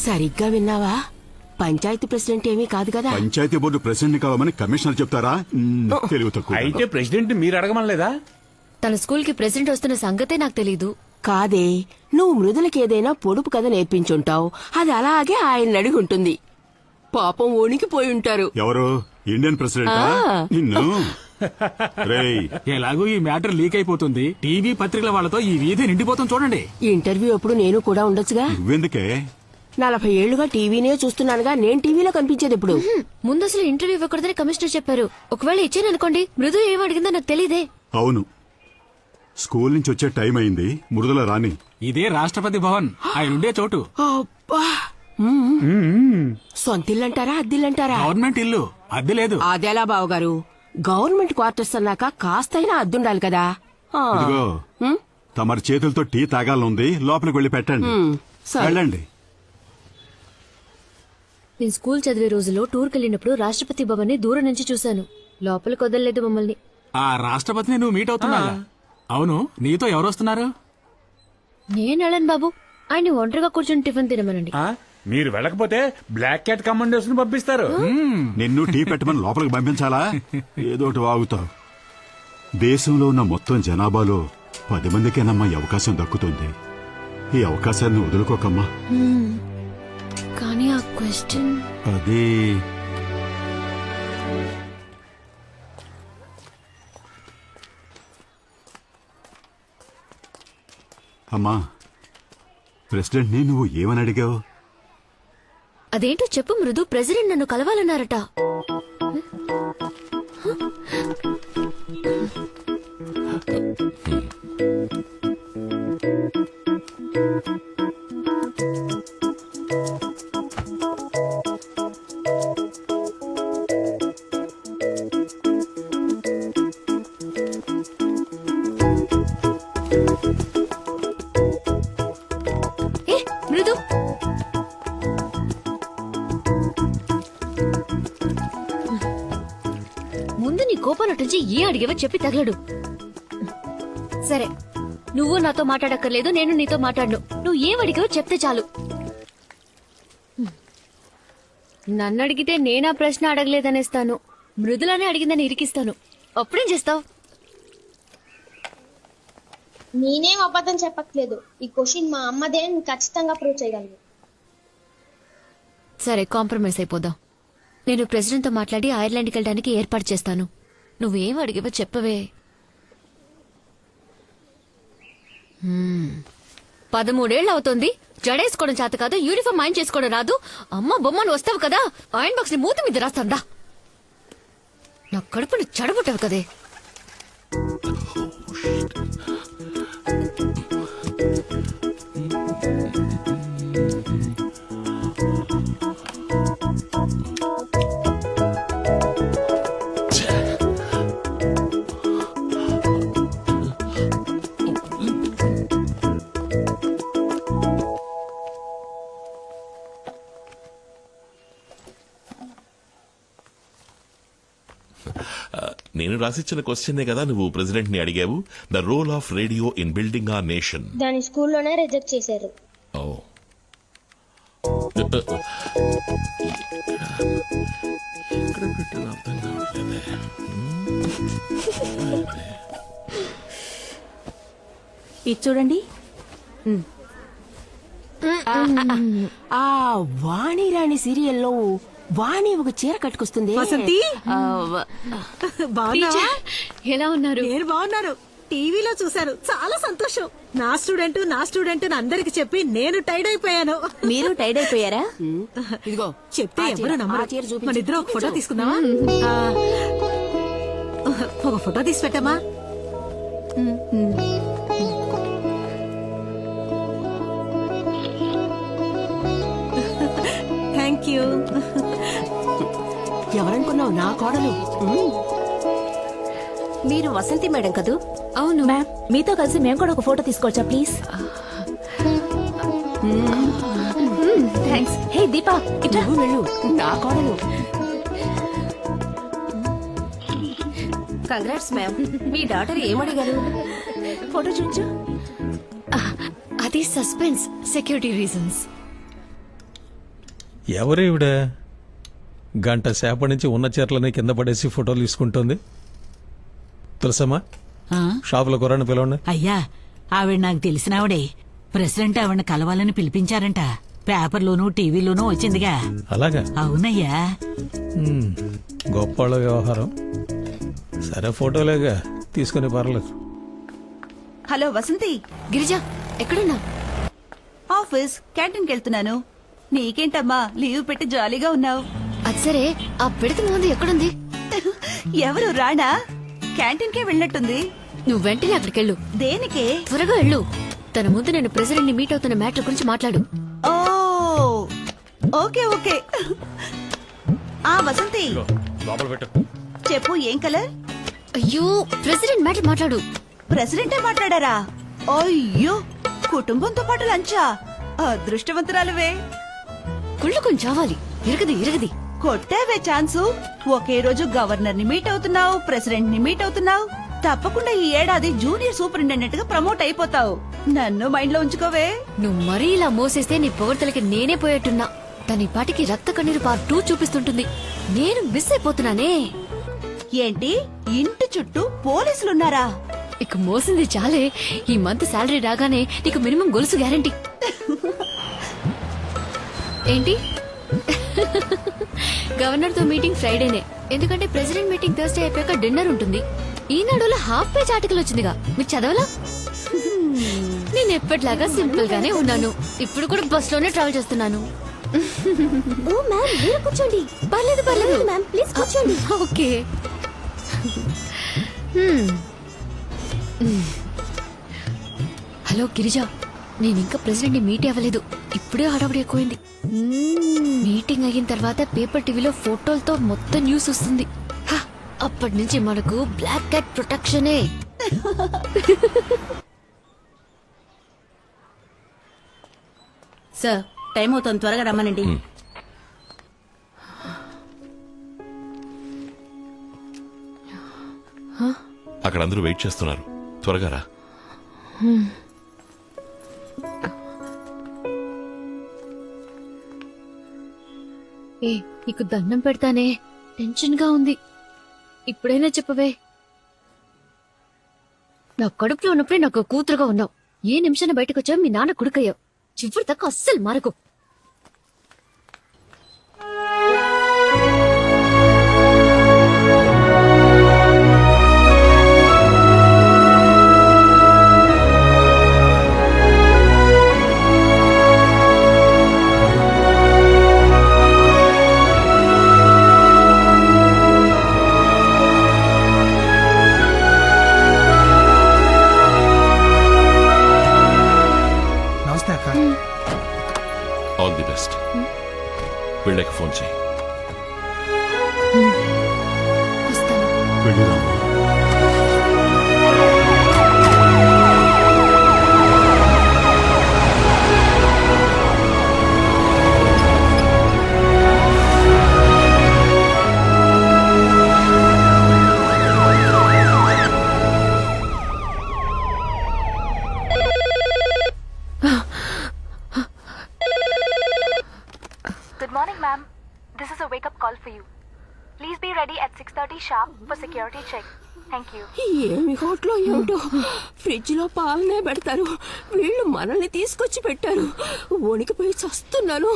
సరిగ్గా విన్నావా? పంచాయతీ ప్రెసిడెంట్ ఏమీ కాదు కదా. పంచాయతీ బోర్డు ప్రెసిడెంట్ కావాలని కమిషనర్ చెప్తారా? తెలివి తక్కువ. అయితే ప్రెసిడెంట్ మీరు అడగమనలేదా? తన స్కూల్ కి ప్రెసిడెంట్ వస్తున్న సంగతే నాకు తెలీదు. కాదే, నువ్వు మృదులకి ఏదైనా పొడుపు కథ నేర్పించుంటావు. అది అలాగే ఆయన అడిగి ఉంటుంది. పాపం వణికిపోయి ఉంటారు. ఎవరు? Indian president? నిన్ను రేయ్, ఎలాగూ ఈ మ్యాటర్ లీక్ అయిపోతుంది. టీవీ పత్రికల వాళ్ళతో ఈ వీధి నిండిపోతుంది చూడండి. ఇంటర్వ్యూ అప్పుడు నేను కూడా ఉండొచ్చుగా. నువ్వెందుకే? 40 ఏళ్లుగా టీవీనే చూస్తున్నానుగా, నేను టీవీలో కనిపించేది ఇప్పుడు. ముందు అసలు ఇంటర్వ్యూ ఇవ్వకూడదని కమిషనర్ చెప్పారు. ఒకవేళ ఇచ్చాను అనుకోండి, మృదు ఏం అడిగిందో నాకు తెలీదే. అవును, స్కూల్ నుంచి వచ్చే టైం అయింది. మృదుల రాని. ఇదే రాష్ట్రపతి భవన్, ఆయన ఉండే చోటు. అబ్బా, సొంతిల్లంటారా అద్దిల్లంటారా? గవర్నమెంట్ ఇల్లు, అద్దె లేదు. అదెలా బావగారు? గవర్నమెంట్ క్వార్టర్స్ అన్నాక కాస్తైనా అద్దుండాలి కదా. ఇదిగో, తమరి చేతులతో టీ తాగాలనుంది. లోపలికి వెళ్ళి పెట్టండి. వెళ్ళండి. నేను స్కూల్ చదివే రోజుల్లో టూర్కి వెళ్ళినప్పుడు రాష్ట్రపతి భవన్ ని దూరం నుంచి చూశాను. లోపలికి వదలలేదు మమ్మల్ని. ఆ రాష్ట్రపతిని నువ్వు మీట్ అవుతున్నా? అవును, నీతో ఎవరు వస్తున్నారు? నేను వెళ్ళను బాబు, ఆయన ఒంటరిగా కూర్చొని టిఫిన్ తినమనండి. మీరు వెళ్ళకపోతే బ్లాక్ క్యాట్ కమాండర్స్ ని పంపిస్తారు. నిన్ను టీ పెట్టమని లోపలికి పంపించాలా? ఏదోటి వాగుతావు. దేశంలో ఉన్న మొత్తం జనాభాలో 10 మందికేనమ్మా ఈ అవకాశం దక్కుతుంది. ఈ అవకాశాన్ని వదులుకోకమ్మా. కానీ ఆ క్వశ్చన్ అది అమ్మా, ప్రెసిడెంట్ ని నువ్వు ఏమని అడిగావు? అదేంటో చెప్పు మృదు. ప్రెసిడెంట్ నన్ను కలవాలన్నారట. మృదు, ముందు నీ కోపం నటించి ఏ అడిగేవో చెప్పి తగలడు. సరే, నువ్వు నాతో మాట్లాడక్కర్లేదు, నేను నీతో మాట్లాడను. నువ్వు ఏం అడిగావో చెప్తే చాలు. నన్ను అడిగితే నేనా ప్రశ్న అడగలేదనేస్తాను. మృదులానే అడిగిందని ఇరికిస్తాను. అప్పుడేం చేస్తావు? నేనేం అబద్ధం చెప్పట్లేదు. ఈ క్వశ్చన్ మా అమ్మదే, ఖచ్చితంగా ప్రూవ్ చేయగలను. సరే, కాంప్రమైజ్ అయిపోదాం. నేను ప్రెసిడెంట్ తో మాట్లాడి ఐర్లాండ్కి వెళ్ళడానికి ఏర్పాటు చేస్తాను. నువ్వేం అడిగావో చెప్పవే. 13 అవుతోంది, జడేసుకోవడం చేత కాదు, యూనిఫామ్ ఆయన చేసుకోవడం రాదు. అమ్మ బొమ్మను వస్తావు కదా, ఆయన బాక్స్ ని మూతి మీద రాస్తాందా. నా కడుపుని చెడబుట్టావు కదే. నేను రాసిచ్చిన క్వశ్చనే కదా నువ్వు ప్రెసిడెంట్ ని అడిగావు. The role of radio in building or nation. దాని స్కూల్లోనే రిజెక్ట్ చేశారు. ఓ ఎక్కడ పెట్టాను అర్థం కావట్లేదే. ఇది చూడండి. ఆ వాణిరాణి సీరియల్లో వాణి ఒక చీర కట్టుకొస్తుంది. వసంతి? టీచర్, ఎలా ఉన్నారు? నేను బాగున్నాను. టీవీలో చూశాను, చాలా సంతోషం. నా స్టూడెంట్ అందరికి చెప్పి నేను టైడ్ అయిపోయాను. మీరు టైడ్ అయిపోయారా? ఇదిగో చెప్తే ఎవరు నమ్మరు. మన ఇద్దరు ఒక ఫోటో తీసుకుందామా? ఒక ఫోటో తీసి పెట్టమ్మా. Thank you. ఎవరనుకున్నావు? నా కోడలు. మీరు వసంతి మేడం కదూ? అవును మ్యామ్, మీతో కలిసి మేము కూడా ఒక ఫోటో తీసుకోవచ్చా ప్లీజ్? థ్యాంక్స్. హే దీపా, ఇట్లా వెళ్ళు. నా కోడలు. Congrats ma'am. మీ డాటర్ ఏమడిగారు? ఫోటో చూపించు. అది సస్పెన్స్, సెక్యూరిటీ రీజన్స్. ఎవరేవిడ గంట సేపటి నుంచి ఉన్న చీరలని కింద పడేసి ఫోటోలు తీసుకుంటోంది? తెలుసమ్మా, షాపులో కుర్రాన్ని పిలవండి. అయ్యా, ఆవిడ నాకు తెలిసినావిడే. ప్రెసిడెంట్ ఆవిడని కలవాలని పిలిపించారంట. పేపర్లోనూ టీవీలోనూ వచ్చిందిగా. అలాగా? అవునయ్యా. గొప్ప వ్యవహారం. సరే, ఫోటోలేగా తీసుకుని పర్లేదు. హలో వసంతి. గిరిజ, ఎక్కడున్నా? ఆఫీస్ క్యాంటీన్కి వెళ్తున్నాను. నీకేంటమ్మా లీవ్ పెట్టి జాలీగా ఉన్నావు? అది సరే, ఆ పిడత ముందు ఎక్కడుంది? ఎవరు రాణా? క్యాంటీన్కే వెళ్ళినట్టుంది. నువ్వు వెంటనే అక్కడికెళ్ళు. దేనికే? త్వరగా వెళ్ళు. తన ముందు నేను ప్రెసిడెంట్ ని మీట్ అవుతున్న మ్యాటర్ గురించి మాట్లాడు. ఓ ఓకే ఓకే. ఆ వసంతి, చెప్పు, ఏం కలర్? అయ్యో, ప్రెసిడెంట్ మ్యాటర్ మాట్లాడు. ప్రెసిడెంటే మాట్లాడారా? అయ్యో, కుటుంబంతో పాటు లంచా? అదృష్టవంతురాలువే. కుళ్ళు కొంచెం చావాలి. ఇరగది కొట్టావే ఛాన్సు. ఒకే రోజు గవర్నర్ ని మీట్ అవుతున్నావు, ప్రెసిడెంట్ ని మీట్ అవుతున్నావు. తప్పకుండా ఈ ఏడాది జూనియర్ సూపరింటెండెంట్ గా ప్రమోట్ అయిపోతావు. నన్ను మైండ్ లో ఉంచుకోవే. నువ్వు మరీ ఇలా మోసేస్తే నీ పొగడ్తలకి నేనే పోయేట్టున్నా. తన పాటికి రక్త కన్నీరు పార్ట్ 2 చూపిస్తుంటుంది. నేను మిస్ అయిపోతున్నానే. ఏంటి, ఇంటి చుట్టూ పోలీసులున్నారా? ఇక మోసింది చాలే. ఈ మంత్ శాలరీ రాగానే నీకు మినిమం గొలుసు గ్యారంటీ. ఏంటి? గవర్నర్ తో మీటింగ్ ఫ్రైడేనే, ఎందుకంటే ప్రెసిడెంట్ మీటింగ్ థర్స్డే అయిపోయాక డిన్నర్ ఉంటుంది. ఈనాడులో హాఫ్ పేజ్ ఆర్టికల్ వచ్చిందిగా, మీకు చదవలా? నేను ఎప్పటిలాగా సింపుల్ గానే ఉన్నాను. ఇప్పుడు కూడా బస్ లోనే ట్రావెల్ చేస్తున్నాను. కూర్చోండి. పర్లేదు మ్యామ్, ప్లీజ్ కూర్చోండి. ఓకే. హలో గిరిజ, నేను ఇంకా ప్రెసిడెంట్ ని మీట్ అవ్వలేదు. ఇప్పుడే హడావుడి ఎక్కువైంది. మీటింగ్ అయిన తర్వాత పేపర్ టీవీలో ఫోటోలతో మొత్తం న్యూస్ వస్తుంది. అప్పటి నుంచి మనకు బ్లాక్ క్యాట్ ప్రొటెక్షనే. సార్, టైం అవుతుంది, త్వరగా రమ్మనండి. అక్కడ అందరూ వెయిట్ చేస్తున్నారు, త్వరగా రా. ఏ, నీకు దండం పెడతానే, టెన్షన్ గా ఉంది. ఇప్పుడైనా చెప్పవే. నా కడుపులో ఉన్నప్పుడే నాకు కూతురుగా ఉన్నావు. ఏ నిమిషాన్ని బయటకు వచ్చావు మీ నాన్న కొడుకయ్యావు. చివరి దాకా అస్సలు మారకు. All the best. వీళ్ళకి ఫోన్ చేయి. వస్తాను. Good morning, ma'am. This is a wake-up call for you. Please be ready at 6:30 sharp for security check. Thank you. ఏమి హోటలో ఏమిటో ఫ్రిడ్జ్ లో పాలనే పెడతారు, వీళ్ళు మనల్ని తీసుకొచ్చి పెట్టారు. వణికిపోయి చస్తున్నాను.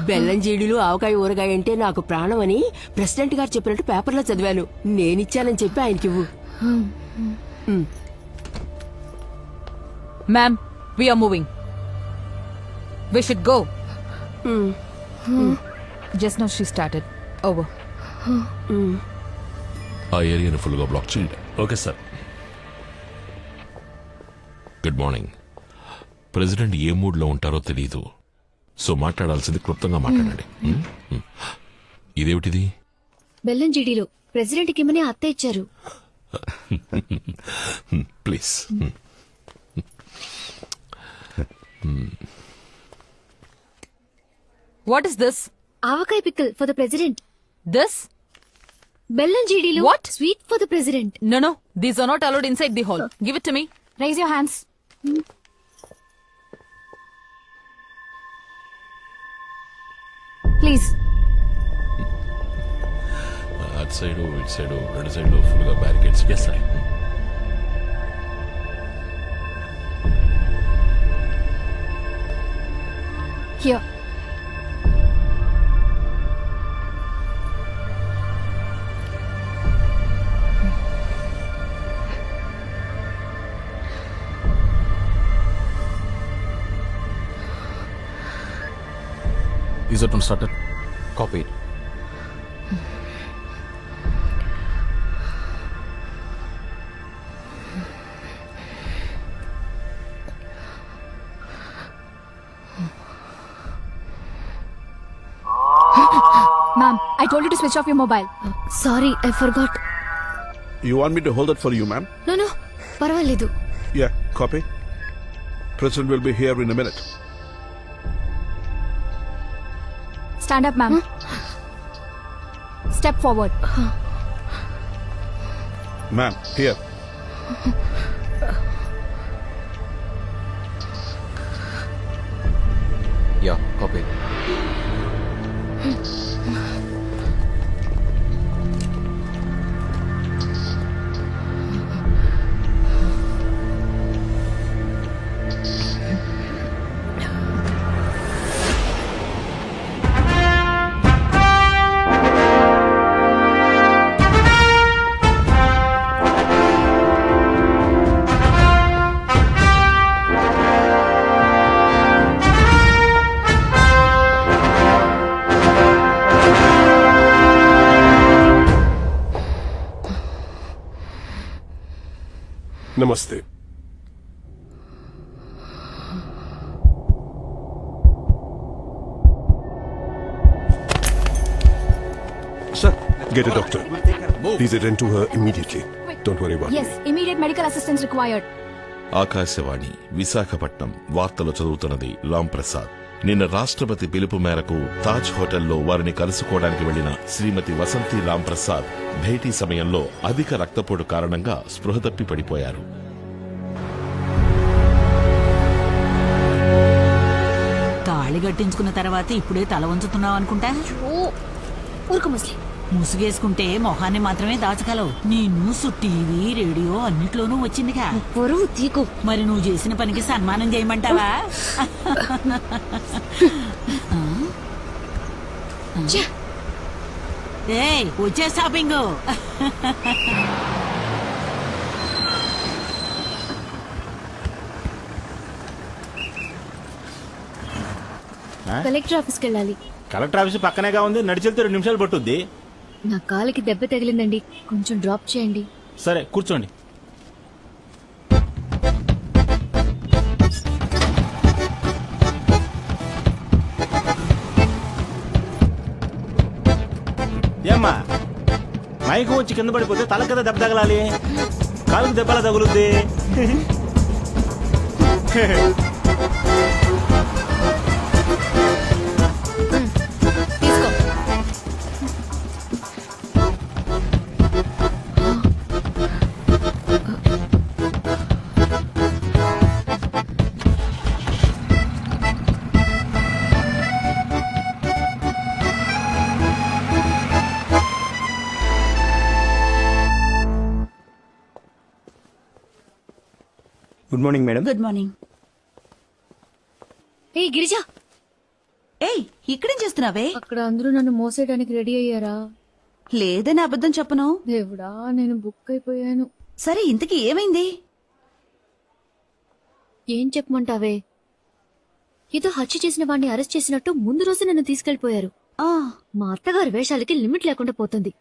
బెల్లం జీడులు ఆవకాయ ఊరగాయ అంటే నాకు ప్రాణం అని ప్రెసిడెంట్ గారు చెప్పినట్టు పేపర్లో చదివాను. నేనిచ్చానని చెప్పి ఆయనకివ్వు. Ma'am, we are moving. We should go. Just now she started. Over. ఆ ఏరియాని ఫుల్గా బ్లాక్ చేయండి. Okay sir. Good morning. President ఏ మూడ్లో ఉంటారో తెలియదు, సో మాట్లాడాల్సింది క్లుప్తంగా మాట్లాడండి. ఇదేమిటిది? బెల్లం జీడీలో ప్రెసిడెంట్కి ఇమ్మని అత్త ఇచ్చారు. Please. What is this? Avakaya pickle for the president. This? బెల్లం జీడీలు What? Sweet for the president. No. These are not allowed inside the hall. Give it to me. Raise your hands. Please. అటు side ఇటు side రెండు సైడ్లో ఫుల్గా barricades. Yes sir. Here. Is it started? Copied. Ma'am, I told you to switch off your mobile. Sorry, I forgot. You want me to hold it for you, ma'am? No పర్వాలేదు. Yeah, copy. President will be here in a minute. Stand up, ma'am. Step forward. Ma'am, here. Yeah, copy. Namaste. Sir, get a doctor. Please attend to her immediately. Don't worry about Yes, me. immediate medical assistance required. Akashvani Visakhapatnam వార్తలు చదువుతున్నది రామ్ ప్రసాద్. నిన్న రాష్ట్రపతి పిలుపు మేరకు తాజ్ హోటల్లో వారిని కలుసుకోవడానికి వెళ్లిన శ్రీమతి వసంతి రామ్ ప్రసాద్ భేటీ సమయంలో అధిక రక్తపోటు కారణంగా స్పృహ తప్పి పడిపోయారు. తాళి కట్టించుకున్న తర్వాత ఇప్పుడే తల వంచుతున్నావు అనుకుంటా. ఊరుకు ముస్లి. ముసుగేసుకుంటే మొహాన్ని మాత్రమే దాచగలవు. నీ న్యూస్ టీవీ రేడియో అన్నిట్లోనూ వచ్చిందిగా. పొరువు తీకు. మరి నువ్వు చేసిన పనికి సన్మానం చేయమంటావా? ఏయ్, వచ్చే షాపింగ్. కలెక్టర్ ఆఫీస్కి వెళ్ళాలి. కలెక్టర్ ఆఫీస్ పక్కనేగా ఉంది, నడిచెళ్తే 2 నిమిషాలు పట్టుద్ది. నా కాలికి దెబ్బ తగిలిందండి, కొంచెం డ్రాప్ చేయండి. సరే కూర్చోండి. ఏమ్మా మైకు వచ్చి కింద పడిపోతే తల కదా దెబ్బ తగలాలి, కాలుకు దెబ్బలా తగులుద్ది. తీసుకో. Good morning madam. Good morning. ఏ గిరిజా, ఏయ్ ఇక్కడేం చేస్తున్నావే? అక్కడ అందరూ నన్ను మోసేయడానికి రెడీ అయ్యారా? లేదని అబద్ధం చెప్పను. దేవుడా, నేను బుక్ అయిపోయాను. సరే ఇంతకీ ఏమైంది? ఏం చెప్పమంటావే? ఏదో హత్య చేసిన వాడిని అరెస్ట్ చేసినట్టు ముందు రోజు నన్ను తీసుకెళ్లిపోయారు. మా అత్తగారి వేషాలకి లిమిట్ లేకుండా పోతుంది.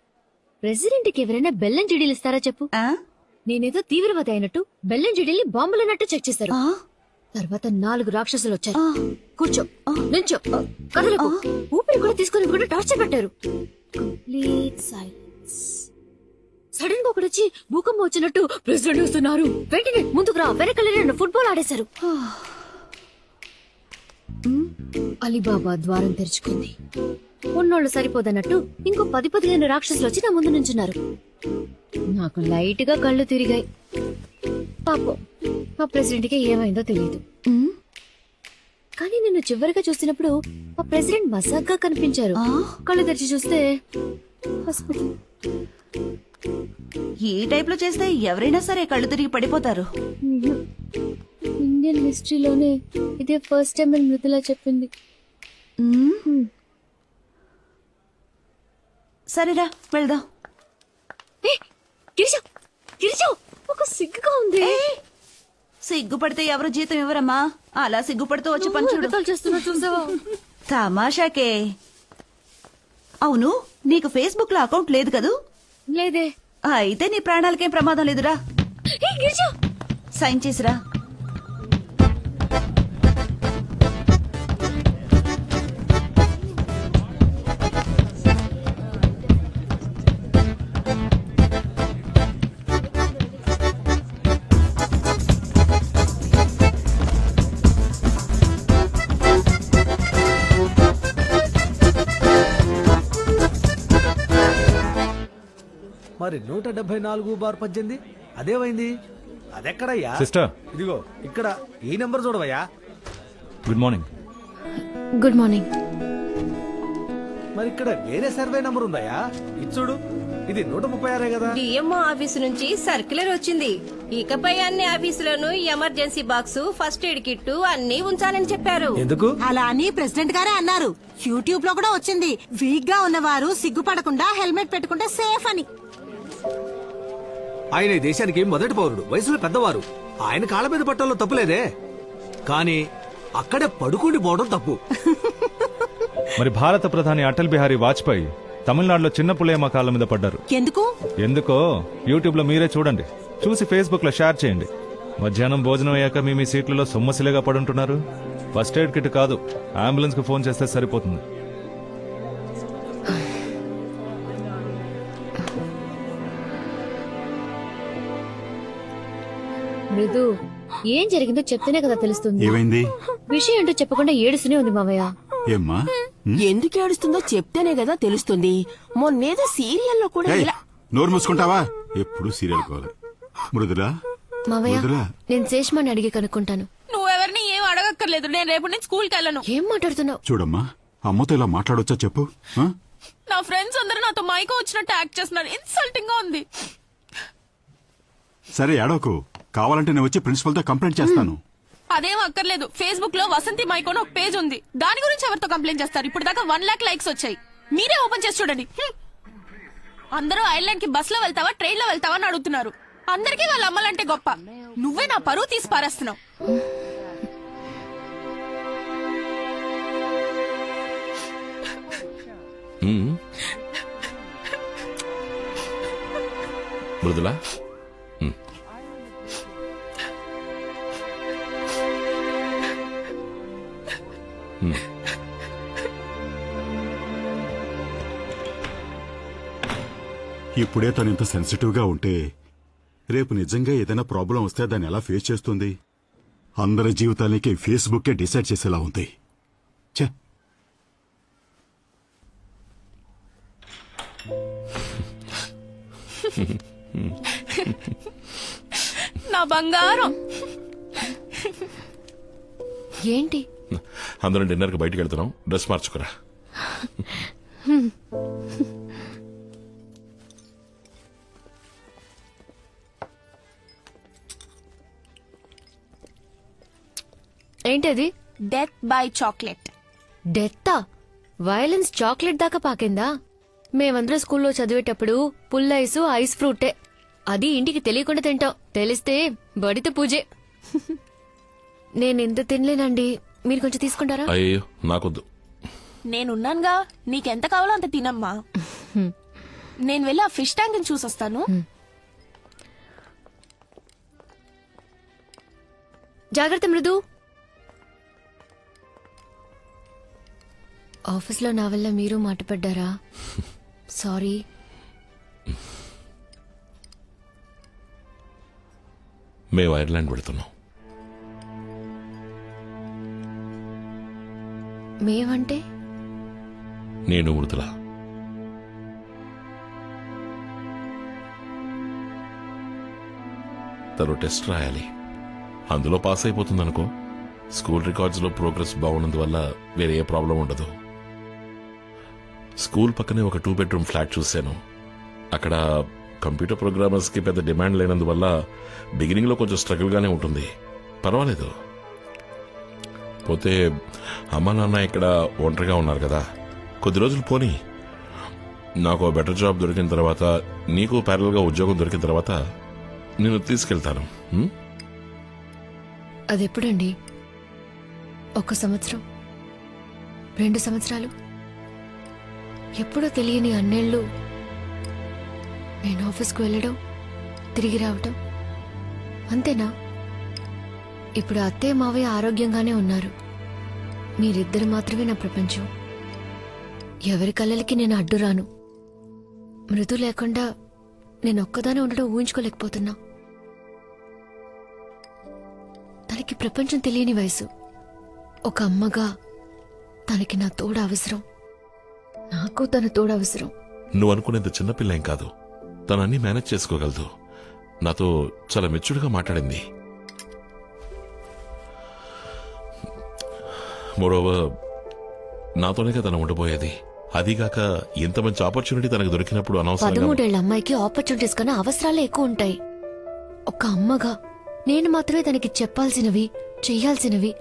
ప్రెసిడెంట్ కి ఎవరైనా బెల్లం చెడీలు ఇస్తారా చెప్పు? నేనేదో తీవ్రవాది అయినట్టు బెల్లం చెడీల్ని బాంబులన్నట్టు చెక్ చేశారు. తర్వాత 4 రాక్షసులు వచ్చారు. కూర్చో, నిల్చో, కదలకు, ఊపిరి కూడా తీసుకుని కూడా టార్చర్ పెట్టారు. Complete silence. సడన్ గా ఒకడొచ్చి భూకంపం వచ్చినట్టు ప్రెసిడెంట్ వస్తున్నారు, వెంటనే ముందుకు రా, వెనకాల నన్ను ఫుట్బాల్ ఆడేశారు. అలీబాబా ద్వారం తెరుచుకుంది. ఉన్నోళ్ళు సరిపోదన్నట్టు ఇంకో 10-15 రాక్షసులు వచ్చి నా ముందు నుంచున్నారు. నాకు లైట్ గా కళ్ళు తిరిగాయి. పాపం మా ప్రెసిడెంట్ కి ఏమైందో తెలియదు. కానీ నిన్ను చివరిగా చూసినప్పుడు మా ప్రెసిడెంట్ మసాగ్గా కనిపించారు. కళ్ళు తెరిచి చూస్తే హాస్పిటల్. ఈ టైప్ లో చేస్తే ఎవరైనా సరే కళ్ళు తిరిగి పడిపోతారు. ఇండియన్ హిస్టరీలోనే ఇదే ఫస్ట్ టైం అని మృదులా చెప్పింది. సరేరా వెళ్దాం. గిరిజా, గిరిజా, ఒక సిగ్గుగా ఉంది. సిగ్గుపడితే ఎవరు జీతం ఇవ్వరమ్మా. అలా సిగ్గుపడుతూ వచ్చి పంచుడు చేస్తున్నా చూసావా? తమాషాకే. అవును, నీకు ఫేస్బుక్ లో అకౌంట్ లేదు కదూ? లేదే. అయితే నీ ప్రాణాలకేం ప్రమాదం లేదురా. సైన్ చేసిరా. మరి 174/18 అదేమైంది? అదెక్కడయ్యా? సిస్టర్, ఇదిగో ఇక్కడ ఈ నెంబర్ చూడవయ్యా. Good morning. Good morning. మరి ఇక్కడ వేరే సర్వే నంబర్ ఉందయ్యా. ఇది చూడు, ఇది 136 కదా. డిఎంఓ ఆఫీసు నుంచి సర్క్యులర్ వచ్చింది. ఇకపై అన్ని ఆఫీసులను emergency box, first aid kit అన్ని ఉంచాలని చెప్పారు. ఎందుకు అలా అని ప్రెసిడెంట్ గారే అన్నారు. యూట్యూబ్ లో కూడా వచ్చింది. వీక్ గా ఉన్నవారు సిగ్గుపడకుండా హెల్మెట్ పెట్టుకుంటే సేఫ్ అని. ఆయన ఈ దేశానికి మొదటి పౌరుడు, వయసులో పెద్దవారు. ఆయన కాళ్ళ మీద పట్టాలో తప్పులేదే, కానీ అక్కడే పడుకుని పోవడం తప్పు. మరి భారత ప్రధాని అటల్ బిహారీ వాజ్పేయి తమిళనాడులో చిన్న పులేమ కాళ్ళ మీద పడ్డారు. ఎందుకో యూట్యూబ్ లో మీరే చూడండి. చూసి ఫేస్బుక్ లో షేర్ చేయండి. మధ్యాహ్నం భోజనం అయ్యాక మీ సీట్లలో సొమ్మసిలేగా పడుంటున్నారు. ఫస్ట్ ఎయిడ్ కిట్ కాదు, అంబులెన్స్ కు ఫోన్ చేస్తే సరిపోతుంది. మృదు, ఏం జరిగిందో చెప్తేనే కదా తెలుస్తుంది. ఏమైంది? విషయం ఏంటో చెప్పకుండా ఏడుస్తూనే ఉంది మావయ్య. ఏమ్మా? ఎందుకు ఏడుస్తుందో చెప్తేనే కదా తెలుస్తుంది. మొన్నేదో సీరియల్లో కూడా ఏయ్, ఇలా నోరు మూసుకుంటావా? ఎప్పుడు సీరియల్ కావాలి. మృదులా, మావయ్య, మృదులా, నేను శేష్మాని అడిగి కనుక్కుంటాను. నువ్వెవరిని ఏం అడగక్కర్లేదు. నేను రేపు నుంచి స్కూల్కి వెళ్ళను. ఏం మాట్లాడుతున్నావు? చూడమ్మా, అమ్మతో ఇలా మాట్లాడొచ్చా చెప్పు. ఆ? నా ఫ్రెండ్స్ అందరూ నాతో మైకో వచ్చినట్టు యాక్ట్ చేస్తున్నారు. ఇన్సల్టింగ్ గా ఉంది. సరే ఏడవకు, కావాలంటే నేను వచ్చి ప్రిన్సిపల్ తో కంప్లైంట్ చేస్తాను. అదేం అక్కర్లేదు. ఫేస్బుక్ లో వసంతి మైకోన్ ఒక పేజ్ ఉంది. దాని గురించి ఎవరితో కంప్లైంట్ చేస్తారు? ఇప్పుడు దాకా 1 lakh లైక్స్ వచ్చాయి. మీరే ఓపెన్ చేసి చూడండి. అందరూ ఐర్లాండ్ కి బస్ లో వెళ్తావా, ట్రైన్ లో వెళ్తావా అని అడుగుతున్నారు. అందరికీ వాళ్ళ అమ్మలంటే గొప్ప. నువ్వే నా పరువు తీసి పారేస్తున్నావు. మృదులా, ఇప్పుడే తను ఇంత సెన్సిటివ్గా ఉంటే రేపు నిజంగా ఏదైనా ప్రాబ్లం వస్తే దాన్ని ఎలా ఫేస్ చేస్తుంది? అందరి జీవితానికి ఫేస్బుక్కే డిసైడ్ చేసేలా ఉంది. ఛే! నా బంగారం. ఏంటి? అందరం డిన్నర్కి బయటికి వెళ్తున్నాం, డ్రెస్ మార్చుకురా. ఏంటది? Death by chocolate. డెత్తా? వైలెన్స్ చాక్లెట్ దాకా పాకిందా? మేమందరం స్కూల్లో చదివేటప్పుడు పుల్ ఐస్ ఫ్రూటే. అది ఇంటికి తెలియకుండా తింటాం, తెలిస్తే బడిత పూజే. నేనెంత తినలేనండి, మీరు కొంచెం తీసుకుంటారా? అయ్యో నాకొద్దు. నేనున్నానుగా, నీకెంత కావాలో అంత తినమ్మా. నేను వెళ్ళి ఆ ఫిష్ ట్యాంక్ చూసొస్తాను. జాగ్రత్త మృదు. ఆఫీస్లో నా వల్ల మీరు మాటపడ్డారా? సారీ. మేము ఐర్లాండ్ వెళుతున్నాం. మేమంటే? నేను మృదుల. తను టెస్ట్ రాయాలి, అందులో పాస్ అయిపోతుందనుకో. స్కూల్ రికార్డ్స్లో ప్రోగ్రెస్ బాగున్నందువల్ల వేరే ఏ ప్రాబ్లం ఉండదు. స్కూల్ పక్కనే ఒక 2 బెడ్రూమ్ ఫ్లాట్ చూశాను. అక్కడ కంప్యూటర్ ప్రోగ్రామర్స్కి పెద్ద డిమాండ్ లేనందువల్ల బిగినింగ్లో కొంచెం స్ట్రగుల్గానే ఉంటుంది. పర్వాలేదు. పోతే అమ్మ నాన్న ఇక్కడ ఒంటరిగా ఉన్నారు కదా, కొద్ది రోజులు పోనీ. నాకు బెటర్ జాబ్ దొరికిన తర్వాత, నీకు ప్యారల్గా ఉద్యోగం దొరికిన తర్వాత నేను తీసుకెళ్తాను. అదెప్పుడండి? 1 సంవత్సరం, 2 సంవత్సరాలు? ఎప్పుడో తెలియని అన్నేళ్ళు నేను ఆఫీస్కు వెళ్ళడం, తిరిగి రావటం, అంతేనా? ఇప్పుడు అత్తయ్య మావయ్య ఆరోగ్యంగానే ఉన్నారు. మీరిద్దరు మాత్రమే నా ప్రపంచం. ఎవరి కళ్ళకి నేను అడ్డు రాను. మృదు లేకుండా నేను ఒక్కదానే ఉండడం ఊహించుకోలేకపోతున్నా. తనకి ప్రపంచం తెలియని వయసు. ఒక అమ్మగా తనకి నా తోడు అవసరం, నాకు తన తోడు అవసరం. నువ్వు అనుకునేంత చిన్నపిల్ల ఏం కాదు. తను అన్ని మేనేజ్ చేసుకోగలదు. నాతో చాలా మెచ్యూర్డ్గా మాట్లాడింది. మోరోవర్, నాతోనే కదా తను ఉండబోయేది. అదిగాక ఎంత మంచి ఆపర్చునిటీ తనకు దొరికినప్పుడు అనవసరంగా 13 ఏళ్ల అమ్మాయికి ఆపర్చునిటీస్ కన్నా అవసరాలే ఎక్కువ ఉంటాయి. ఒక అమ్మగా నేను మాత్రమే తనకి చెప్పాల్సినవి, చెయ్యాల్సినవి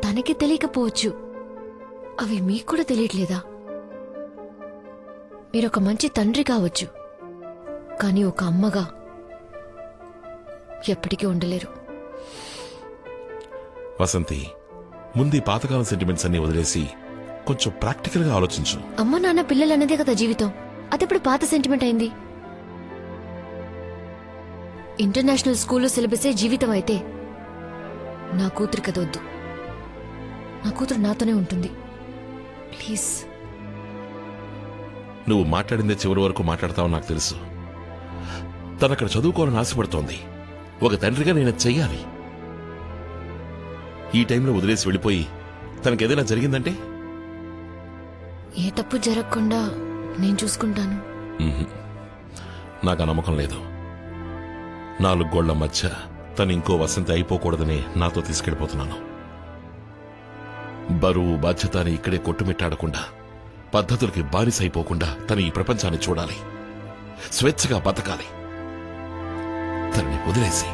తనకి తెలియకపోవచ్చు. అవి మీకు కూడా తెలియట్లేదా? మీరొక మంచి తండ్రి కావచ్చు, కానీ ఒక అమ్మగా ఎప్పటికీ ఉండలేరు. వసంతి, ముందు పాతకాలం సెంటిమెంట్స్ అన్ని వదిలేసి కొంచెం ప్రాక్టికల్ గా ఆలోచించు. అమ్మ నాన్న పిల్లలు అన్నదే కదా జీవితం. అదెప్పుడు పాత సెంటిమెంట్ అయింది? ఇంటర్నేషనల్ స్కూల్లో సిలబసే జీవితం అయితే నా కూతురు కదొద్దు. నా కూతురు నాతోనే ఉంటుంది. ప్లీజ్. నువ్వు మాట్లాడిందే చివరి వరకు మాట్లాడతావు నాకు తెలుసు. తనక్కడ చదువుకోవాలని ఆశపడుతోంది. ఒక తండ్రిగా నేను చెయ్యాలి. ఈ టైంలో వదిలేసి వెళ్ళిపోయి తనకేదైనా జరిగిందంటే? ఏ తప్పు జరగకుండా నేను చూసుకుంటాను. నాకు ఆ నమ్మకం లేదు. 4 గోళ్ల మధ్య తను ఇంకో వసంతి అయిపోకూడదని నాతో తీసుకెళ్ళిపోతున్నాను. బరువు బాధ్యత అని ఇక్కడే కొట్టుమిట్టాడకుండా, పద్ధతులకి బానిస అయిపోకుండా తను ఈ ప్రపంచాన్ని చూడాలి, స్వేచ్ఛగా బతకాలి. తనని వదిలేసి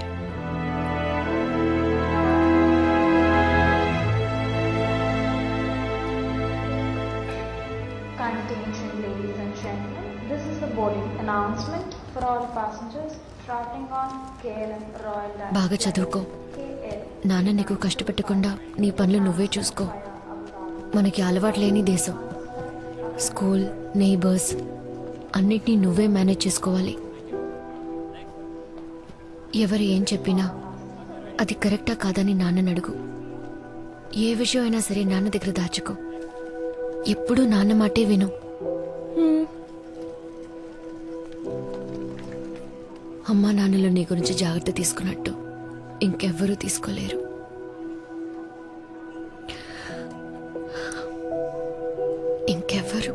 Ladies and gentlemen, this is the boarding announcement for all passengers traveling on KLM Royal Dynamic. బాగా చదువుకో. నాన్న నీకు కష్టపెట్టకుండా నీ పనులు నువ్వే చూసుకో. మనకి అలవాటు లేని దేశం. స్కూల్, నైబర్స్ అన్నిటినీ నువ్వే మేనేజ్ చేసుకోవాలి. ఎవరు ఏం చెప్పినా అది కరెక్టా కాదని నాన్నని అడుగు. ఏ విషయం అయినా సరే నాన్న దగ్గర దాచుకో. ఎప్పుడూ నాన్న మాటే విను. అమ్మా నాన్నలు నీ గురించి జాగ్రత్త తీసుకున్నట్టు ఇంకెవ్వరూ తీసుకోలేరు. ఇంకెవ్వరు.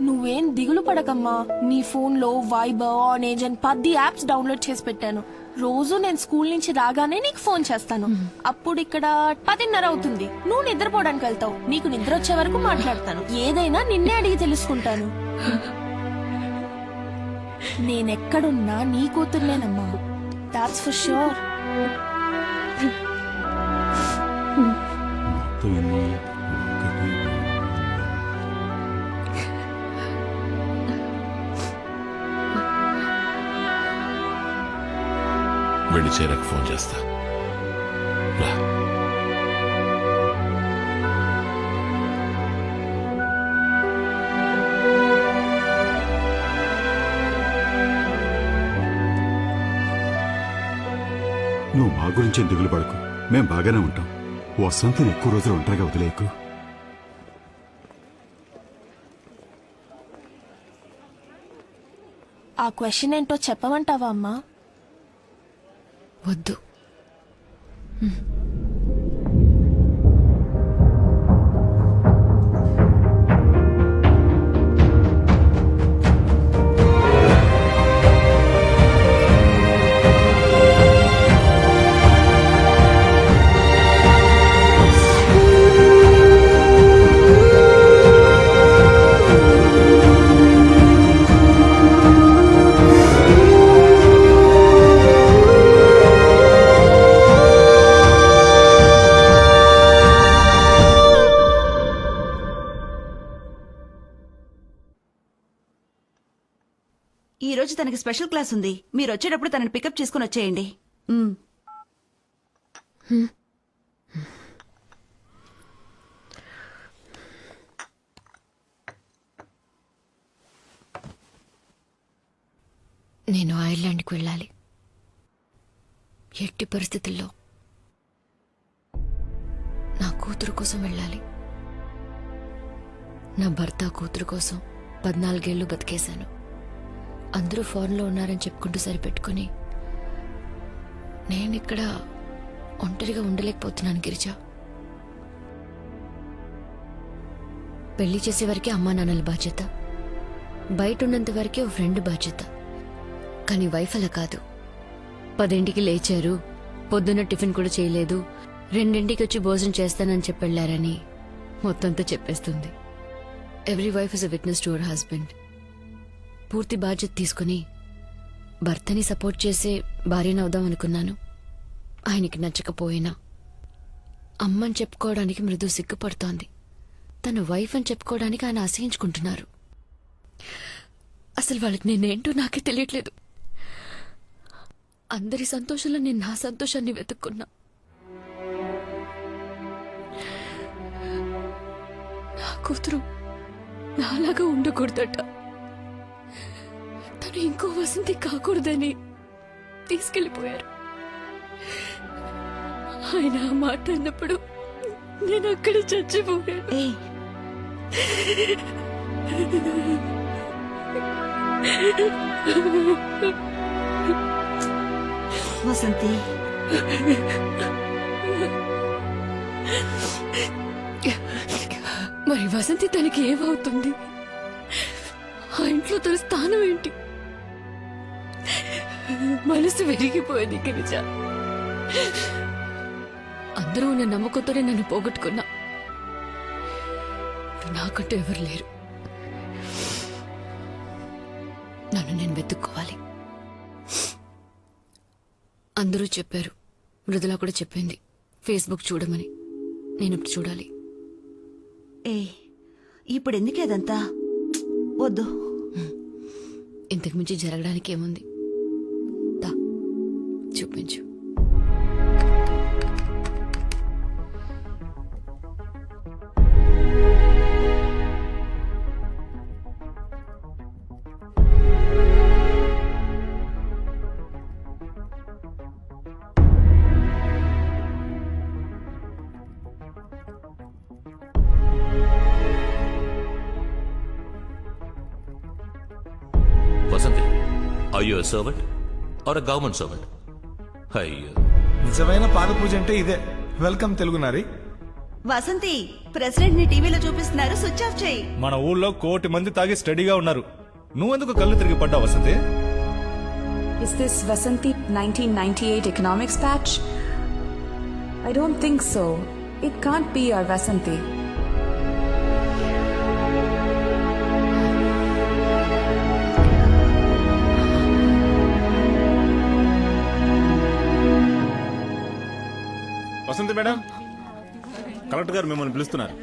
నువ్వేం దిగులు పడకమ్మా. నీ ఫోన్ లో వైబర్, ఆనేజ్ అని 10 యాప్స్ డౌన్లోడ్ చేసి పెట్టాను. రోజు నేను స్కూల్ నుంచి రాగానే నీకు ఫోన్ చేస్తాను. అప్పుడు ఇక్కడ 10:30 అవుతుంది. నువ్వు నిద్రపోవడానికి వెళ్తావు. నీకు నిద్ర వచ్చే వరకు మాట్లాడతాను. ఏదైనా నిన్నే అడిగి తెలుసుకుంటాను. నేనెక్కడున్నా నీ కూతుర్నేనమ్మా. That's for sure. వెళ్ళి చేరకు ఫోన్ చేస్తా. రా. నువ్వు మా గురించి దిగులు పడకు, మేం బాగానే ఉంటాం. వసంతిని ఎక్కువ రోజులు ఒంటరిగా వదిలేయకు. ఆ క్వశ్చన్ ఏంటో చెప్పమంటావా అమ్మా? వద్దు. ఈ రోజు తనకి స్పెషల్ క్లాస్ ఉంది. మీరు వచ్చేటప్పుడు తనని పికప్ చేసుకుని వచ్చేయండి. నేను ఐర్లాండ్కి వెళ్ళాలి. ఎట్టి పరిస్థితుల్లో నా కూతురు కోసం వెళ్ళాలి. నా భర్త కూతురు కోసం 14 ఏళ్ళు బతికేశాను. అందరూ ఫారెన్లో ఉన్నారని చెప్పుకుంటూ సరిపెట్టుకుని నేనిక్కడ ఒంటరిగా ఉండలేకపోతున్నాను గిరిజ. పెళ్లి చేసేవరకే అమ్మా నాన్నల బాధ్యత, బయట ఉన్నంత వరకే ఓ ఫ్రెండ్ బాధ్యత. కానీ వైఫ్ అలా కాదు. 10ంటికి లేచారు, పొద్దున్న టిఫిన్ కూడా చేయలేదు, 2ంటికి వచ్చి భోజనం చేస్తానని చెప్పెళ్లారని మొత్తంతో చెప్పేస్తుంది. Every wife is a witness to our husband. పూర్తి బాధ్యత తీసుకుని భర్తని సపోర్ట్ చేసే భార్యనవుదాం అనుకున్నాను. ఆయనకి నచ్చకపోయినా అమ్మని చెప్పుకోవడానికి మృదు సిగ్గుపడుతోంది. తన వైఫ్ అని చెప్పుకోవడానికి ఆయన అసహించుకుంటున్నారు. అసలు వాళ్ళకి నేనేంటో నాకే తెలియట్లేదు. అందరి సంతోషంలో నేను నా సంతోషాన్ని వెతుక్కున్నా. నా కూతురు నాలాగా ఉండకూడదట. తను ఇంకో వసంతి కాకూడదని తీసుకెళ్లిపోయారు. ఆయన ఆ మాట అన్నప్పుడు నేను అక్కడ చచ్చిపోయాను. వసంతి, మరి వసంతి తనకి ఏమవుతుంది? ఆ ఇంట్లో తన స్థానం ఏంటి? మనసు విరిగిపోయింది గిరిజ. అందరూ ఉన్న నమ్మకంతోనే నన్ను పోగొట్టుకున్నా. నాకంటూ ఎవరు లేరు. నన్ను నేను వెతుక్కోవాలి. అందరూ చెప్పారు, మృదుల కూడా చెప్పింది ఫేస్బుక్ చూడమని. నేను ఇప్పుడు చూడాలి. ఇప్పుడు ఎందుకు అదంతా? వద్దు. ఇంతకు మించి జరగడానికి ఏముంది? దా చూపించు. Are you a servant or a government servant? అయ్యో, నిజమైన పాద పూజ అంటే ఇదే. వెల్కమ్ తెలుగు నారి. వసంతి, ప్రెసిడెంట్ ని టీవీలో చూపిస్తున్నారు, స్విచ్ ఆఫ్ చేయి. మన ఊళ్ళో 1 కోటి మంది తాగి స్టడీగా ఉన్నారు. నువ్వెందుకు కళ్ళు తిరిగి పడ్డావు Vasanthi? Is this Vasanthi 1998 economics patch? I don't think so. It can't be our Vasanthi. Vasanthi madam, collector గారు మిమ్మల్ని పిలుస్తున్నారు.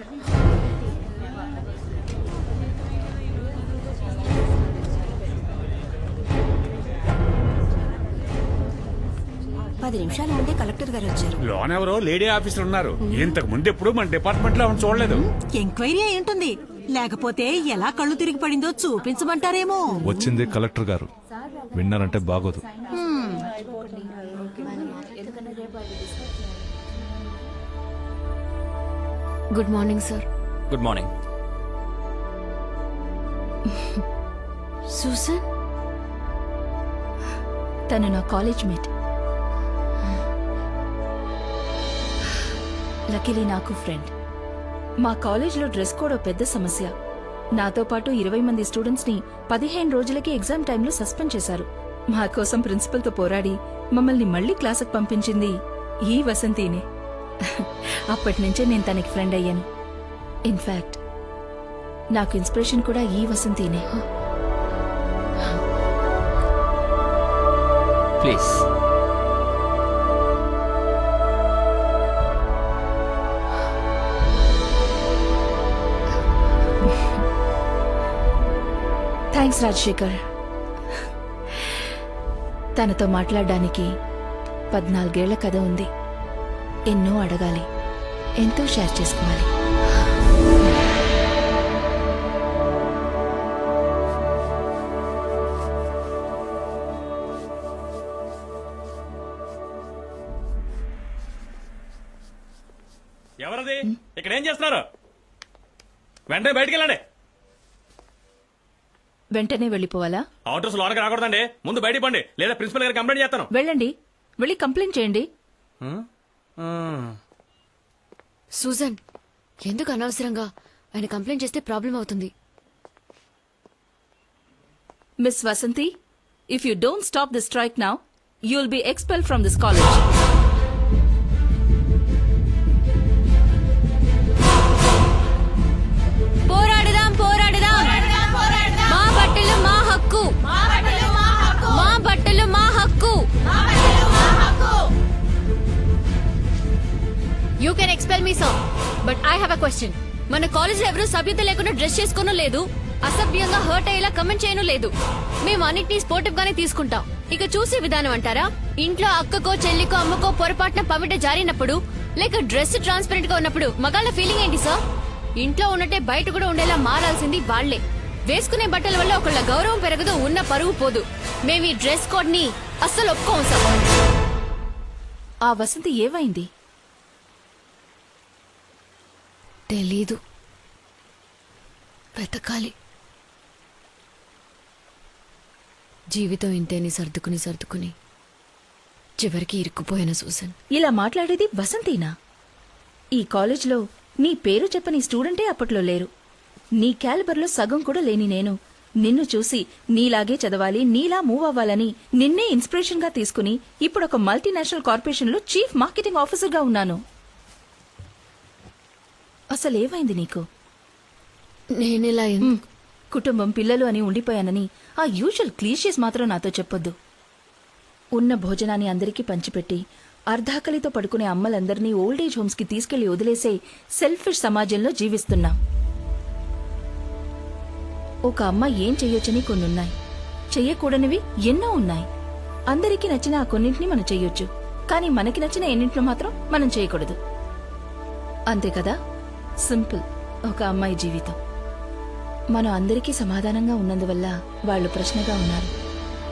నిమిషాల ముందే కలెక్టర్ గారు వచ్చారు. లోన్ ఎవరో లేడీ ఆఫీసర్ ఉన్నారు. ఇంతకు ముందు ఎప్పుడు మన డిపార్ట్మెంట్ లో చూడలేదు. ఎంక్వైరీ అయి ఉంటుంది, లేకపోతే ఎలా కళ్ళు తిరిగి పడిందో చూపించమంటారేమో. వచ్చింది కలెక్టర్ గారు, విన్నారంటే బాగోదు. Good morning sir. Good morning. Susan, తను నా కాలేజ్ మేట్. లక్కీలీ నాకు ఫ్రెండ్. మా కాలేజ్లో డ్రెస్ కోడ్ పెద్ద సమస్య. నాతో పాటు 20 మంది స్టూడెంట్స్ ని 15 రోజులకి ఎగ్జామ్ టైంలో సస్పెండ్ చేశారు. మా కోసం ప్రిన్సిపల్ తో పోరాడి మమ్మల్ని మళ్లీ క్లాసుకు పంపించింది ఈ వసంతినే. అప్పటి నుంచే నేను తనకి ఫ్రెండ్ అయ్యాను. ఇన్ఫాక్ట్ నాకు ఇన్స్పిరేషన్ కూడా ఈ వసంతినే. ప్లీజ్. థ్యాంక్స్ రాజశేఖర్. తనతో మాట్లాడడానికి 14 ఏళ్ల కథ ఉంది. ఎన్నో అడగాలి, ఎంతో షేర్ చేసుకోవాలి. ఎవరది? ఇక్కడ ఏం చేస్తున్నారు? వెంటనే బయటికి వెళ్ళండి. వెంటనే వెళ్ళిపోవాలా? అవుటర్స్ లోనకి రాకూడదండి. ముందు బయటికి పండి, లేదా ప్రిన్సిపల్ గారికి కంప్లైంట్ చేస్తాను. వెళ్ళండి, వెళ్ళి కంప్లైంట్ చేయండి. సూజన్, ఎందుకు అనవసరంగా ఆయన కంప్లైంట్ చేస్తే ప్రాబ్లం అవుతుంది. Miss Vasanthi, if you don't stop the strike now, you will be expel from this college. పోరాడదాం, పోరాడదాం. మా బట్టలు మా హక్కు, మా బట్టలు మా హక్కు. You can expel me sir, but I have a question. మన కాలేజ్ ఎవరు సభ్యత లేకుండా డ్రెస్ చేసుకోనూ లేదు, అసభ్యంగా హర్ట్ అయ్యేలా కమెంట్ చేయను లేదు. మేము అన్నిటినీ స్పోర్టివ్ గానే తీసుకుంటాం. ఇక చూసే విధానం అంటారా? ఇంట్లో అక్కకో చెల్లికో అమ్మకో పొరపాటున పవిట జారినప్పుడు, లేక డ్రెస్ ట్రాన్స్పరెంట్ గా ఉన్నప్పుడు మగాళ్ళ ఫీలింగ్ ఏంటి సార్? ఇంట్లో ఉన్నట్టే బయట కూడా ఉండేలా మారాల్సింది వాళ్లే. వేసుకునే బట్టల వల్ల ఒకళ్ళ గౌరవం పెరగదు, ఉన్న పరువు పోదు. మేము ఈ డ్రెస్ కోడ్ ని అస్సలు ఒప్పుకోం సార్. ఆ వసంతి ఏమైంది? తెలీదు, వెతకాలి. జీవితం ఇంతేని సర్దుకుని సర్దుకుని చివరికి ఇరుక్కుపోయిన సూసన్. ఇలా మాట్లాడేది వసంతినా? ఈ కాలేజ్లో నీ పేరు చెప్పని స్టూడెంటే అప్పట్లో లేరు. నీ క్యాలిబర్లో సగం కూడా లేని నేను నిన్ను చూసి నీలాగే చదవాలి, నీలా మూవ్ అవ్వాలని నిన్నే ఇన్స్పిరేషన్ గా తీసుకుని ఇప్పుడు ఒక మల్టీనేషనల్ కార్పొరేషన్ లో చీఫ్ మార్కెటింగ్ ఆఫీసర్ గా ఉన్నాను. అసలేమైంది నీకు? నేనెలా కుటుంబం పిల్లలు అని ఉండిపోయానని ఆ యూజువల్ క్లీషీస్ మాత్రం నాతో చెప్పొద్దు. ఉన్న భోజనాన్ని అందరికీ పంచిపెట్టి అర్ధాకలితో పడుకునే అమ్మలందరినీ ఓల్డేజ్ హోమ్స్ కి తీసుకెళ్లి వదిలేసే సెల్ఫిష్ సమాజంలో జీవిస్తున్నాం. ఒక అమ్మ ఏం చెయ్యొచ్చని కొన్నున్నాయి, చెయ్యకూడనివి ఎన్నో ఉన్నాయి. అందరికీ నచ్చిన ఆ కొన్నింటిని మనం చెయ్యొచ్చు, కానీ మనకి నచ్చిన ఎన్నింటిలో మాత్రం మనం చేయకూడదు. అంతే కదా? సింపుల్ ఒక అమ్మాయి జీవితం. మనం అందరికీ సమాధానంగా ఉన్నందువల్ల వాళ్ళు ప్రశ్నగా ఉన్నారు.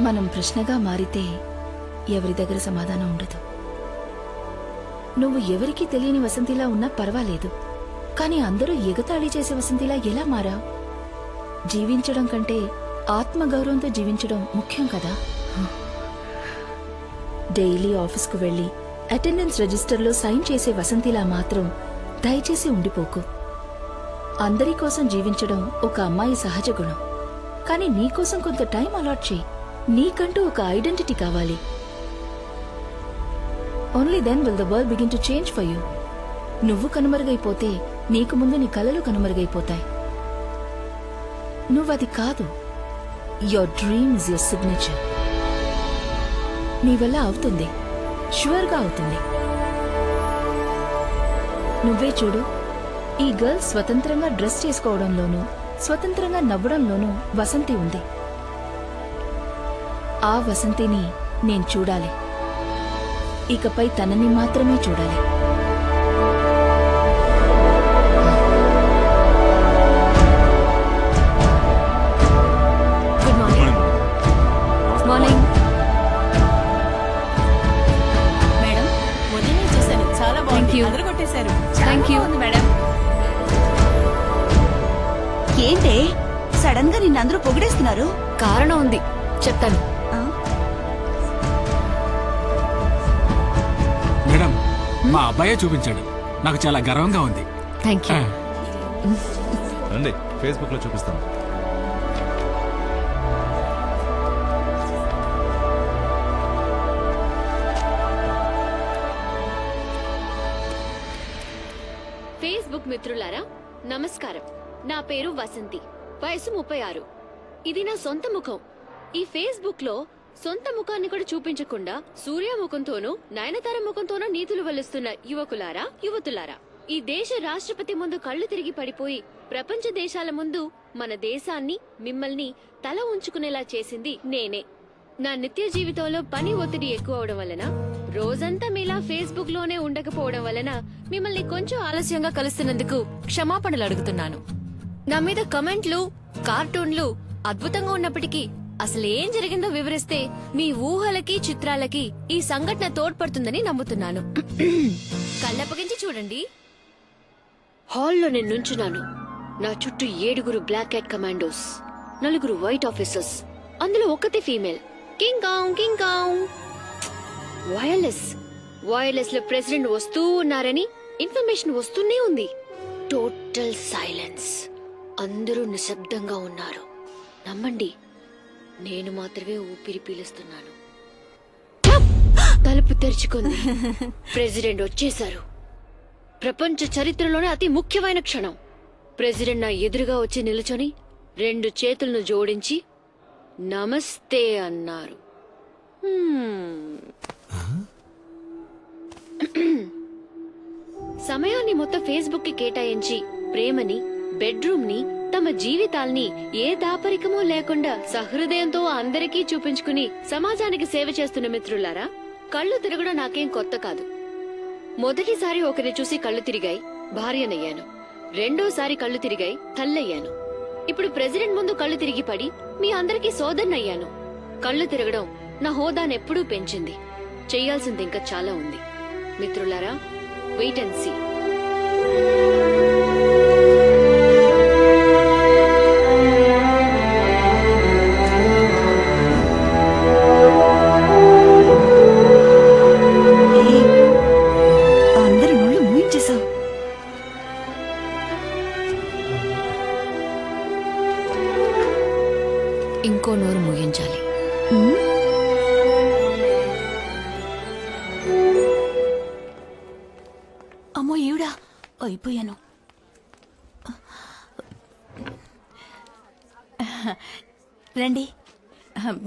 మనం ప్రశ్నగా మారితే ఎవరి దగ్గర సమాధానం ఉండదు. నువ్వు ఎవరికీ తెలియని వసంతిలా ఉన్నా పర్వాలేదు, కానీ అందరూ ఎగతాళి చేసే వసంతిలా ఎలా మారా? జీవించడం కంటే ఆత్మగౌరవంతో జీవించడం ముఖ్యం కదా. డైలీ ఆఫీస్కు వెళ్ళి అటెండెన్స్ రిజిస్టర్లో సైన్ చేసే వసంతిలా మాత్రం దయచేసి ఉండిపోకు. అందరి కోసం జీవించడం ఒక అమ్మాయి సహజ గుణం. కానీ నీకోసం కొంత టైం అలాట్ చేయి. నీకంటూ ఒక ఐడెంటిటీ కావాలి. Only then will the world begin to change for you. నువ్వు కనుమరుగైపోతే నీకు ముందు నీ కలలు కనుమరుగైపోతాయి. నువ్వది కాదు. Your dream is your signature. నీ వల్ల అవుతుంది, ష్యూర్గా అవుతుంది. నువ్వే చూడు, ఈ గర్ల్ స్వతంత్రంగా డ్రెస్ చేసుకోవడంలోనూ స్వతంత్రంగా నవ్వడంలోనూ వసంతి ఉంది. ఆ వసంతిని నేను చూడాలి. ఇకపై తనని మాత్రమే చూడాలి. Good morning. మార్నింగ్ మేడం ఉదయం చూశాను, చాలా Thank బాగుంది, you. అదరగొట్టేశారు. Thank you. బాగుంది మేడం. ఏంటే సడన్ గా నిన్నందరూ పొగిడేస్తున్నారు? కారణం ఉంది, చెప్తాను. మేడం మా అబ్బాయే చూపించాడు, నాకు చాలా గర్వంగా ఉంది. Thank you. రండి, ఫేస్బుక్ లో చూపిస్తాను. ఫేస్బుక్ మిత్రులారా నమస్కారం. నా పేరు వసంతి, వయసు 36. ఇది నా సొంత ముఖం. ఈ ఫేస్బుక్ లో సొంత ముఖాన్ని కూడా చూపించకుండా సూర్య ముఖంతోనూ నయనతార ముఖంతోనూ నీతులు వల్లిస్తున్న యువకులారా, యువతులారా, ఈ దేశ రాష్ట్రపతి ముందు కళ్ళు తిరిగి పడిపోయి ప్రపంచ దేశాల ముందు మన దేశాన్ని, మిమ్మల్ని తల ఉంచుకునేలా చేసింది నేనే. నా నిత్య జీవితంలో పని ఒత్తిడి ఎక్కువ అవడం వలన, రోజంతా మీలా ఫేస్బుక్ లోనే ఉండకపోవడం వలన మిమ్మల్ని కొంచెం ఆలస్యంగా కలుస్తున్నందుకు క్షమాపణలు అడుగుతున్నాను. నా మీద కమెంట్లు, కార్టూన్లు అద్భుతంగా ఉన్నప్పటికీ అసలు ఏం జరిగిందో వివరిస్తే మీ ఊహలకి, చిత్రాలకి ఈ సంఘటన తోడ్పడుతుందని నమ్ముతున్నాను. కళ్ళప్పగించి చూడండి. హాల్లో నేను నుంచున్నాను. నా చుట్టూ 7 black cat commandos, 4 white officers, అందులో ఒకటి female. King Kong King Kong. Wireless లో ప్రెసిడెంట్ వస్తూ ఉన్నారని ఇన్ఫర్మేషన్ వస్తూనే ఉంది. Total silence. అందరూ నిశ్శబ్దంగా ఉన్నారు. నమ్మండి, నేను మాత్రమే ఊపిరి పీలుస్తున్నాను. తలుపు తెరుచుకుంది. ప్రెసిడెంట్ వచ్చేశారు. ప్రపంచ చరిత్రలోనే అతి ముఖ్యమైన క్షణం. ప్రెసిడెంట్ నా ఎదురుగా వచ్చి నిలుచొని 2 చేతులను జోడించి నమస్తే అన్నారు. సమయాన్ని మొత్తం ఫేస్బుక్ కి కేటాయించి ప్రేమని, బెడ్రూమ్ ని, తమ జీవితాల్ని ఏ దాపరికమూ లేకుండా సహృదయంతో అందరికీ చూపించుకుని సమాజానికి సేవ చేస్తున్న మిత్రులారా, కళ్ళు తిరగడం నాకేం కొత్త కాదు. మొదటిసారి ఒకరిని చూసి కళ్ళు తిరిగాయి, భార్యనయ్యాను. రెండోసారి కళ్ళు తిరిగాయి, తల్లయ్యాను. ఇప్పుడు ప్రెసిడెంట్ ముందు కళ్ళు తిరిగి పడి మీ అందరికీ సోదరునయ్యాను. కళ్ళు తిరగడం నా హోదానెప్పుడూ పెంచింది. చెయ్యాల్సింది ఇంకా చాలా ఉంది. మిత్రులారా, వెయిట్ అండ్ సీ. అందరి నోళ్ళు మూయించేశావు. ఇంకో నోరు ముగించాలి. అమ్మో ఈవిడా, అయిపోయాను. రండి,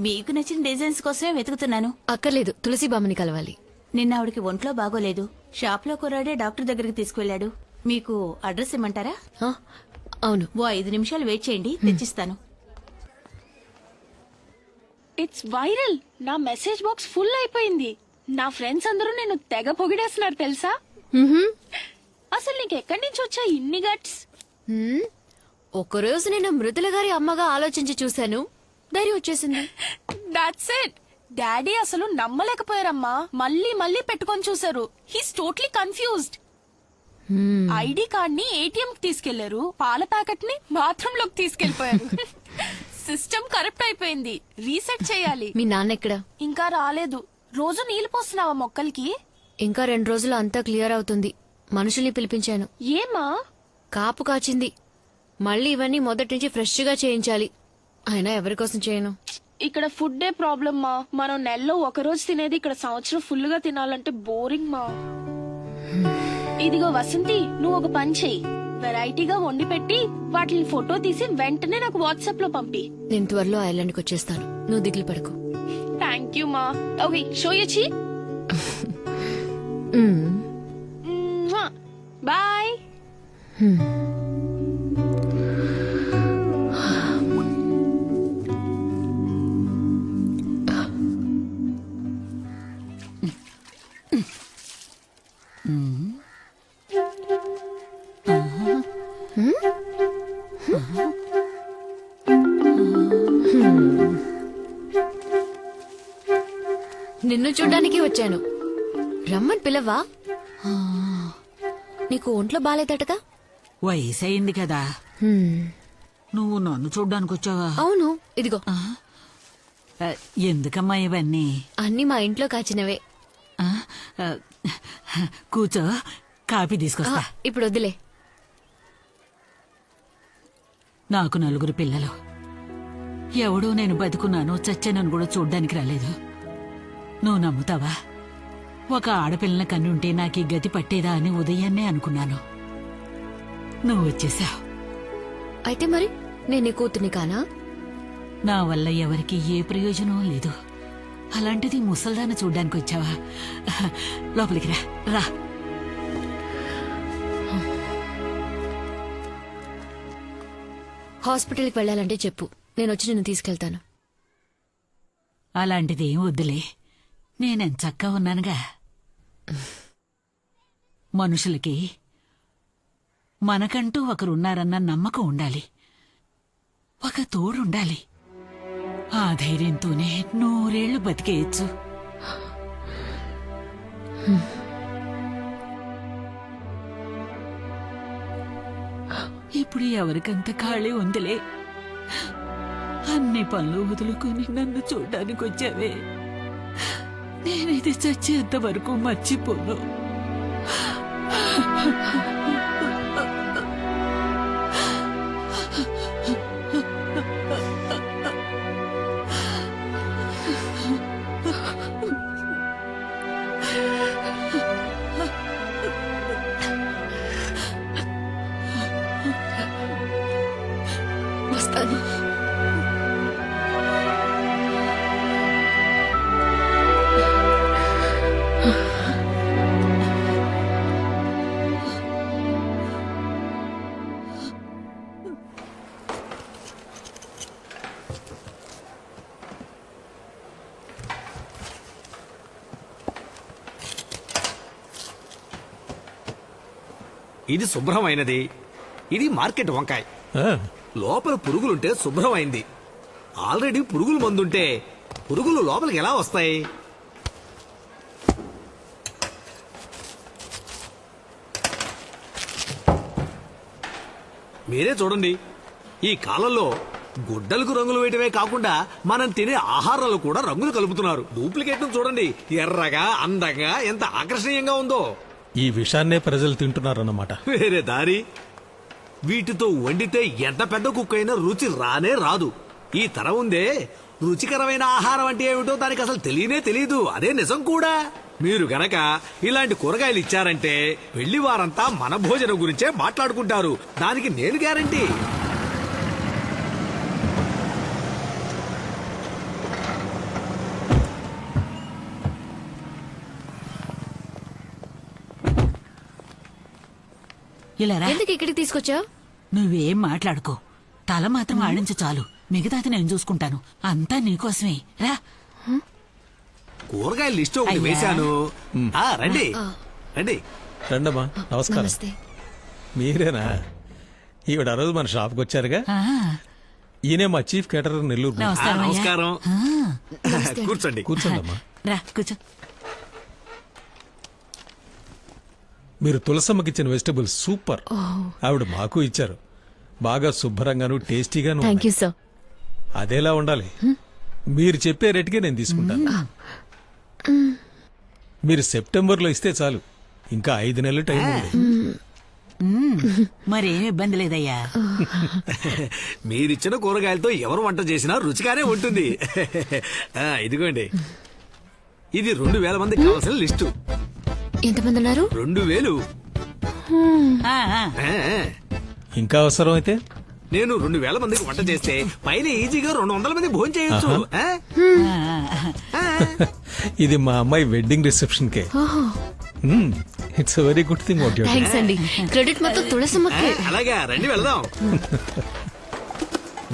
మీకు నచ్చిన డిజైన్స్ కోసమే వెతుకుతున్నాను. అక్కర్లేదు, తులసి బామ్మని కలవాలి. నిన్న ఆవిడకి ఒంట్లో బాగోలేదు. షాప్ లో కుర్రాడే డాక్టర్ దగ్గరికి తీసుకువెళ్ళాడు. మీకు అడ్రస్ ఇమ్మంటారా? అవును. ఓ 5 నిమిషాలు వెయిట్ చేయండి, తెచ్చిస్తాను. It's viral. నా మెసేజ్ బాక్స్ ఫుల్ అయిపోయింది. నా ఫ్రెండ్స్ అందరూ నేను తెగ పొగిడేస్తున్నారు తెలుసా. అసలు నీకు ఎక్కడి నుంచి వచ్చా ఇన్ని గట్స్? ఒకరోజు నేను మృదుల గారి అమ్మగా ఆలోచించి చూశాను, ధైర్యం వచ్చేసింది. That's it. డాడీ అసలు నమ్మలేకపోయారమ్మా. మళ్ళీ మళ్ళీ పెట్టుకొని చూసారు. He's totally confused. ID card ని ఏటీఎం కి తీసుకెళ్లారు, పాల ప్యాకెట్ ని బాత్రూమ్ లోకి తీసుకెళ్లిపోయారు. సిస్టమ్ కరెక్ట్ అయిపోయింది, రీసెట్ చేయాలి. మీ నాన్న ఎక్కడ? ఇంకా రాలేదు. రోజు నీళ్లు పోస్తున్నావా మొక్కలకి? ఇంకా 2 రోజులు అంతా క్లియర్ అవుతుంది. మనుషుల్ని పిలిపించాను. ఏమా? కాపు కాచింది. మళ్ళీ ఇవన్నీ మొదటి నుంచి ఫ్రెష్ గా చేయించాలి. అయినా ఎవరి కోసం చేయను? ఇక్కడ ఫుడ్ ప్రాబ్లమ్ మా. మనం నెలలో ఒక రోజు తినేది ఇక్కడ సంవత్సరం ఫుల్ గా తినాలంటే బోరింగ్ మా. ఇదిగో వసంతి, నువ్వు ఒక పని చెయ్యి. వెరైటీగా వండి పెట్టి వాటిని ఫోటో తీసి వెంటనే నాకు వాట్సాప్ లో పంపి. నేను త్వరలో ఐలాండ్కి వచ్చేస్తాను. నువ్వు దిగులు పడకు. థ్యాంక్ యూ మా. ఓకే, షో యూ చీ. బాయ్. నిన్ను చూడ్డానికి వచ్చాను. రమ్మని పిలవా? నీకు ఒంట్లో బాలేదటగా? వయసు అయింది కదా. నువ్వు నన్ను చూడ్డానికి వచ్చావా? అవును. ఇదిగో. ఎందుకమ్మా ఇవన్నీ? అన్ని మా ఇంట్లో కాచినవే. కూర్చో, కాఫీ తీసుకొస్తా. ఇప్పుడు వద్దులే. నాకు 4 పిల్లలు. ఎవడో నేను బతుకున్నాను చచ్చానని కూడా చూడ్డానికి రాలేదు. నువ్వు నమ్ముతావా? ఒక ఆడపిల్లల కన్నుంటే నాకు ఈ గతి పట్టేదా అని ఉదయాన్నే అనుకున్నాను. నువ్వు వచ్చేసావు. అయితే మరి నేను నీ కూతుర్ని కానా? నా వల్ల ఎవరికి ఏ ప్రయోజనం లేదు. అలాంటిది ముసల్దాన్ని చూడ్డానికి వచ్చావా? లోపలికి రా. రా. హాస్పిటల్కి వెళ్ళాలంటే చెప్పు, నేను వచ్చి నిన్ను తీసుకెళ్తాను. అలాంటిది ఏం వద్దులే, నేనెంచక్కా ఉన్నానుగా. మనుషులకి మనకంటూ ఒకరున్నారన్న నమ్మకం ఉండాలి, ఒక తోడుండాలి. ఆ ధైర్యంతోనే 100 ఏళ్లు బతికేయచ్చు. ఇప్పుడు ఎవరికంత ఖాళీ ఉందిలే. అన్ని పనులు వదులుకొని నన్ను చూడ్డానికి వచ్చావే. నేనైతే చచ్చేంత వరకు మర్చిపోను. వస్తాను. ఇది శుభ్రమైనది, ఇది మార్కెట్ వంకాయ. లోపల పురుగులుంటే శుభ్రమైంది. ఆల్రెడీ పురుగుల మందుంటే పురుగులు లోపలికి ఎలా వస్తాయి? మీరే చూడండి, ఈ కాలంలో గుడ్డలకు రంగులు వేయటమే కాకుండా మనం తినే ఆహారంలో కూడా రంగులు కలుపుతున్నారు. డూప్లికేట్ చూడండి, ఎర్రగా అందంగా ఎంత ఆకర్షణీయంగా ఉందో. ఈ విషాన్నే ప్రజలు తింటున్నారన్నమాట. వేరే దారి. వీటితో వండితే ఎంత పెద్ద కుక్క అయినా రుచి రానే రాదు. ఈ తరం ఉందే, రుచికరమైన ఆహారం అంటే ఏమిటో దానికి అసలు తెలియనే తెలియదు. అదే నిజం కూడా. మీరు గనక ఇలాంటి కూరగాయలు ఇచ్చారంటే వెళ్లి వారంతా మన భోజనం గురించే మాట్లాడుకుంటారు. దానికి నేను గ్యారంటీ. ఎందుకు ఇక్కడికి తీసుకొచ్చావు? నువ్వేం మాట్లాడుకో, తల మాత్రం ఆడించు చాలు. మిగతాది నేను చూసుకుంటాను. అంతా నీకోసమే. రా. కూరగాయల లిస్ట్ ఒకటి వేశాను. రండి రండి. రండమ్మా. నమస్కారం. మీరేనా? ఈవిడ ఆ రోజు మన షాప్కి వచ్చారుగా. ఈయనే మా చీఫ్ కేటరర్ నెల్లూరు. నమస్కారం. కూర్చోండి. కూర్చోండమ్మా. రా కూర్చో. మీరు తులసమ్మకి ఇచ్చిన వెజిటబుల్స్ సూపర్. ఆవిడ మాకు ఇచ్చారు. బాగా శుభ్రంగాను టేస్టీగాను. Thank you sir. అదేలా ఉండాలి. మీరు చెప్పే రేటుకే నేను తీసుకుంటాను. మీరు సెప్టెంబర్లో ఇస్తే చాలు, ఇంకా 5 నెలలు టైం ఉంది. మరేం ఇబ్బంది లేదయ్యా. మీరిచ్చిన కూరగాయలతో ఎవరు వంట చేసినా రుచిగానే ఉంటుంది. ఇదిగోండి, ఇది 2000 మందికి కావాల్సిన లిస్టు. ఎంతమంది ఉన్నారు? 2000. ఇంకా అవసరం అయితే నేను 2000 మందికి వంట చేస్తే పైన ఈజీగా 200 మంది భోజనం చేయొచ్చు. ఇది మా అమ్మాయి wedding reception K. It's very good thing. Thanks అండి. క్రెడిట్ మొత్తం తులసమ్మకే. అలాగా, రండి వెళ్దాం.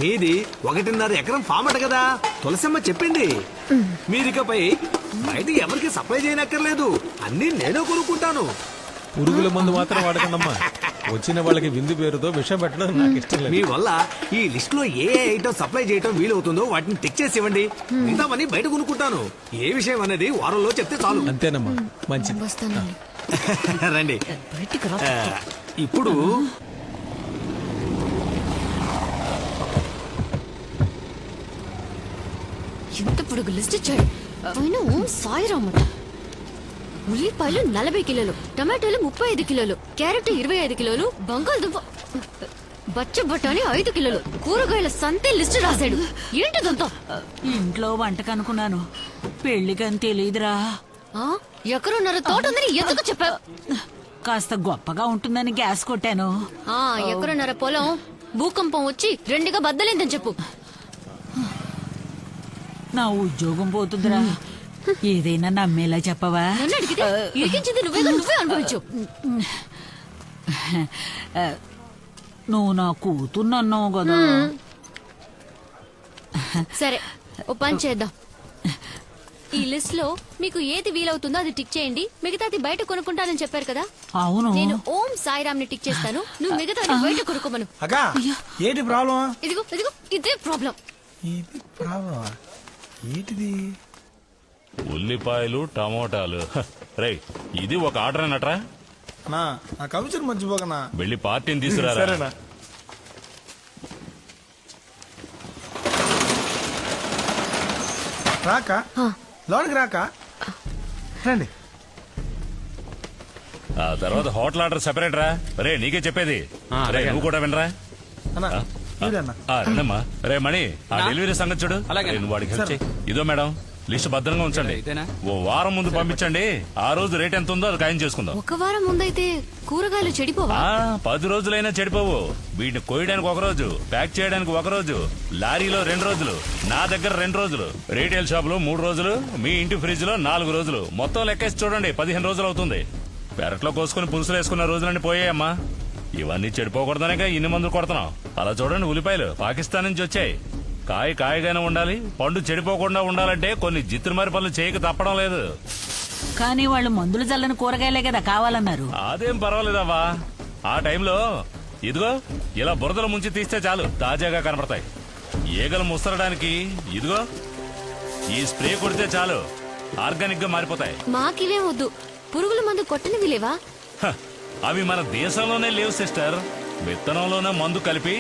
మీది 1.5 ఎకరం ఫామ్ అట కదా, తులసమ్మ చెప్పింది. మీరికపై బయట ఎవరికి సప్లై చేయనక్కర్లేదు, అన్ని నేనే కొనుక్కుంటాను. పురుగుల మందు మాత్రం వాడకండమ్మా. వచ్చిన వాళ్ళకి విందు పేరుతో విషం పెట్టడం నాకు ఇష్టం లేదు. మీ వల్ల ఈ లిస్ట్ లో ఏ ఐటమ్ సప్లై చేయటం వీలవుతుందో వాటిని టిక్ చేసి ఇవ్వండి. మిగతావన్నీ బయట కొనుక్కుంటాను. ఏ విషయం అనేది వారంలో చెప్తే చాలు. అంతేనమ్మా, మంచిది. రండి. ఇప్పుడు ఎంత పొడుగు లిస్ట్ ఇచ్చాడు. ఆయన ఓం సాయిరామ్. ఉల్లిపాయలు 40 కిలోలు, టమాటాలు 35 కిలోలు, క్యారెట్ 25 కిలోలు, బంగాళదుంప బచ్చ బఠానీ 5 కిలోలు, కూరగాయల సంతే లిస్ట్ రాశాడు. ఏంటిదంతా? ఇంట్లో వంటకనుకున్నాను, పెళ్లికని తెలియదురా. ఎకరున్నర తోట ఉందని ఎందుకు చెప్పావు? కాస్త గొప్పగా ఉంటుందని గ్యాస్ కొట్టాను. ఎకరున్నర పొలం భూకంపం వచ్చి 2గా బద్దలేందని చెప్పు. నా ఉద్యోగం పోతుందిరా. ఏదైనా నమ్మేలా చెప్పవా? నన్ను అడిగితే ఇరికించింది నువ్వే అనుభవించు. నువ్వు నా కూతున్నన్నావు కదా. సరే, ఓ పని చేద్దాం. ఈ లిస్ట్ లో మీకు ఏది వీలవుతుందో అది టిక్ చేయండి. మిగతాది బయట కొనుక్కుంటానని చెప్పారు కదా. అవును. నేను ఓం సాయిరామ్ ని టిక్ చేస్తాను, నువ్వు మిగతాది బయట కొనుక్కోమను. ఏంటి ప్రాబ్లం? ఇదిగో ఇదే ప్రాబ్లం. ఏంటిది? ఉల్లిపాయలు, టమోటాలు. రే, ఇది ఒక ఆర్డర్ అన్నట్రా. నా కమిషన్ మర్చిపోకనా. వెళ్ళి పార్టీని తీసుకురారా. రాక లోనికి రాక రండి. ఆ తర్వాత హోటల్ ఆర్డర్ సెపరేట్ రా. రే, నీకే చెప్పేది. రే, నువ్వు కూడా వినరా. రండమ్మా. రే మణి, ఆ డెలివరీ సంగతి చూడు. నువ్వు వాడికి హెల్ప్ చేయి. ఇదో మేడం, లిస్ట్ భద్రంగా ఉంచండి. ఓ వారం ముందు పంపించండి. ఆ రోజు రేట్ ఎంత ఉందో అది ఖాయం చేసుకుందాం. ఒక వారం ముందైతే కూరగాయలు చెడిపోవా? 10 రోజులైనా చెడిపోవు. వీటిని కోయడానికి 1 రోజు, ప్యాక్ చేయడానికి 1 రోజు, లారీలో 2 రోజులు, నా దగ్గర 2 రోజులు, రీటైల్ షాప్ లో 3 రోజులు, మీ ఇంటి ఫ్రిడ్జ్ లో 4 రోజులు. మొత్తం లెక్కేసి చూడండి, 15 రోజులు అవుతుంది. పెరట్లో కోసుకుని పులుసులు వేసుకున్న రోజులన్నీ పోయాయమ్మా. ఇవన్నీ చెడిపోకూడదనేగా ఇన్ని మందులు కొడుతున్నాం. అలా చూడండి, ఉల్లిపాయలు పాకిస్తాన్ నుంచి వచ్చాయి. కాయగానే ఉండాలి, పండు చెడిపోకుండా ఉండాలంటే కొన్ని జిత్తుమారి పనులు చేయక తప్పడం లేదు. కానీ వాళ్ళు మందులు జల్లని కూరగాయలే కదా కావాలన్నారు. అదేం పర్వాలేదవ్వా. ఆ టైంలో ఇదిగో ఇలా బురదలు ముంచి తీస్తే చాలు, తాజాగా కనపడతాయి. ఈగలు ముసరడానికి ఇదిగో ఈ స్ప్రే కొడితే చాలు, ఆర్గానిక్ గా మారిపోతాయి. మాకివే వద్దు, పురుగుల మందు కొట్టనివి లేవా? అవి మన దేశంలోనే లేవు సిస్టర్. విత్తనంలోనే మందు కలిపి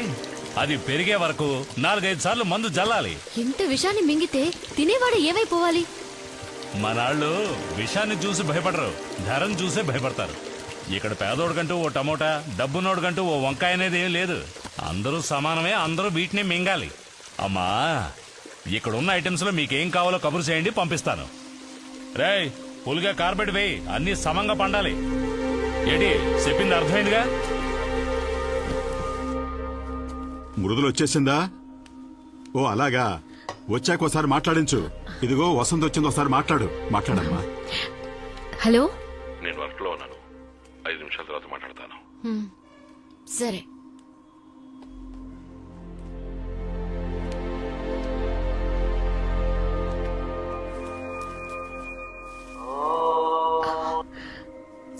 అది పెరిగే వరకు 4-5 సార్లు మందు జల్లాలి. ఇంత విషాన్ని మింగితే తినేవాడు ఏమైపోవాలి? మనాళ్ళు విషాన్ని చూసి భయపడరు, ధరను చూసే భయపడతారు. ఇక్కడ పేదోడికంటూ ఓ టమోటా, డబ్బునోడికంటూ ఓ వంకాయ అనేది ఏం లేదు. అందరూ సమానమే, అందరూ వీటిని మింగాలి. అమ్మా, ఇక్కడున్న ఐటమ్స్ లో మీకేం కావాలో కబురు చేయండి, పంపిస్తాను. రేయ్, పులిగా కార్పెట్ వేయి, అన్ని సమంగా పండాలి. ఏంటి చెప్పింది అర్థమైందిగా? మృదులు వచ్చేసిందా? ఓ అలాగా, వచ్చాక ఒకసారి మాట్లాడించు. ఇదిగో వసంత్ వచ్చింది, ఒకసారి మాట్లాడమ్మా. హలో, నేను వర్క్ లో ఉన్నాను, 5 నిమిషాల తర్వాత మాట్లాడతాను. సరే.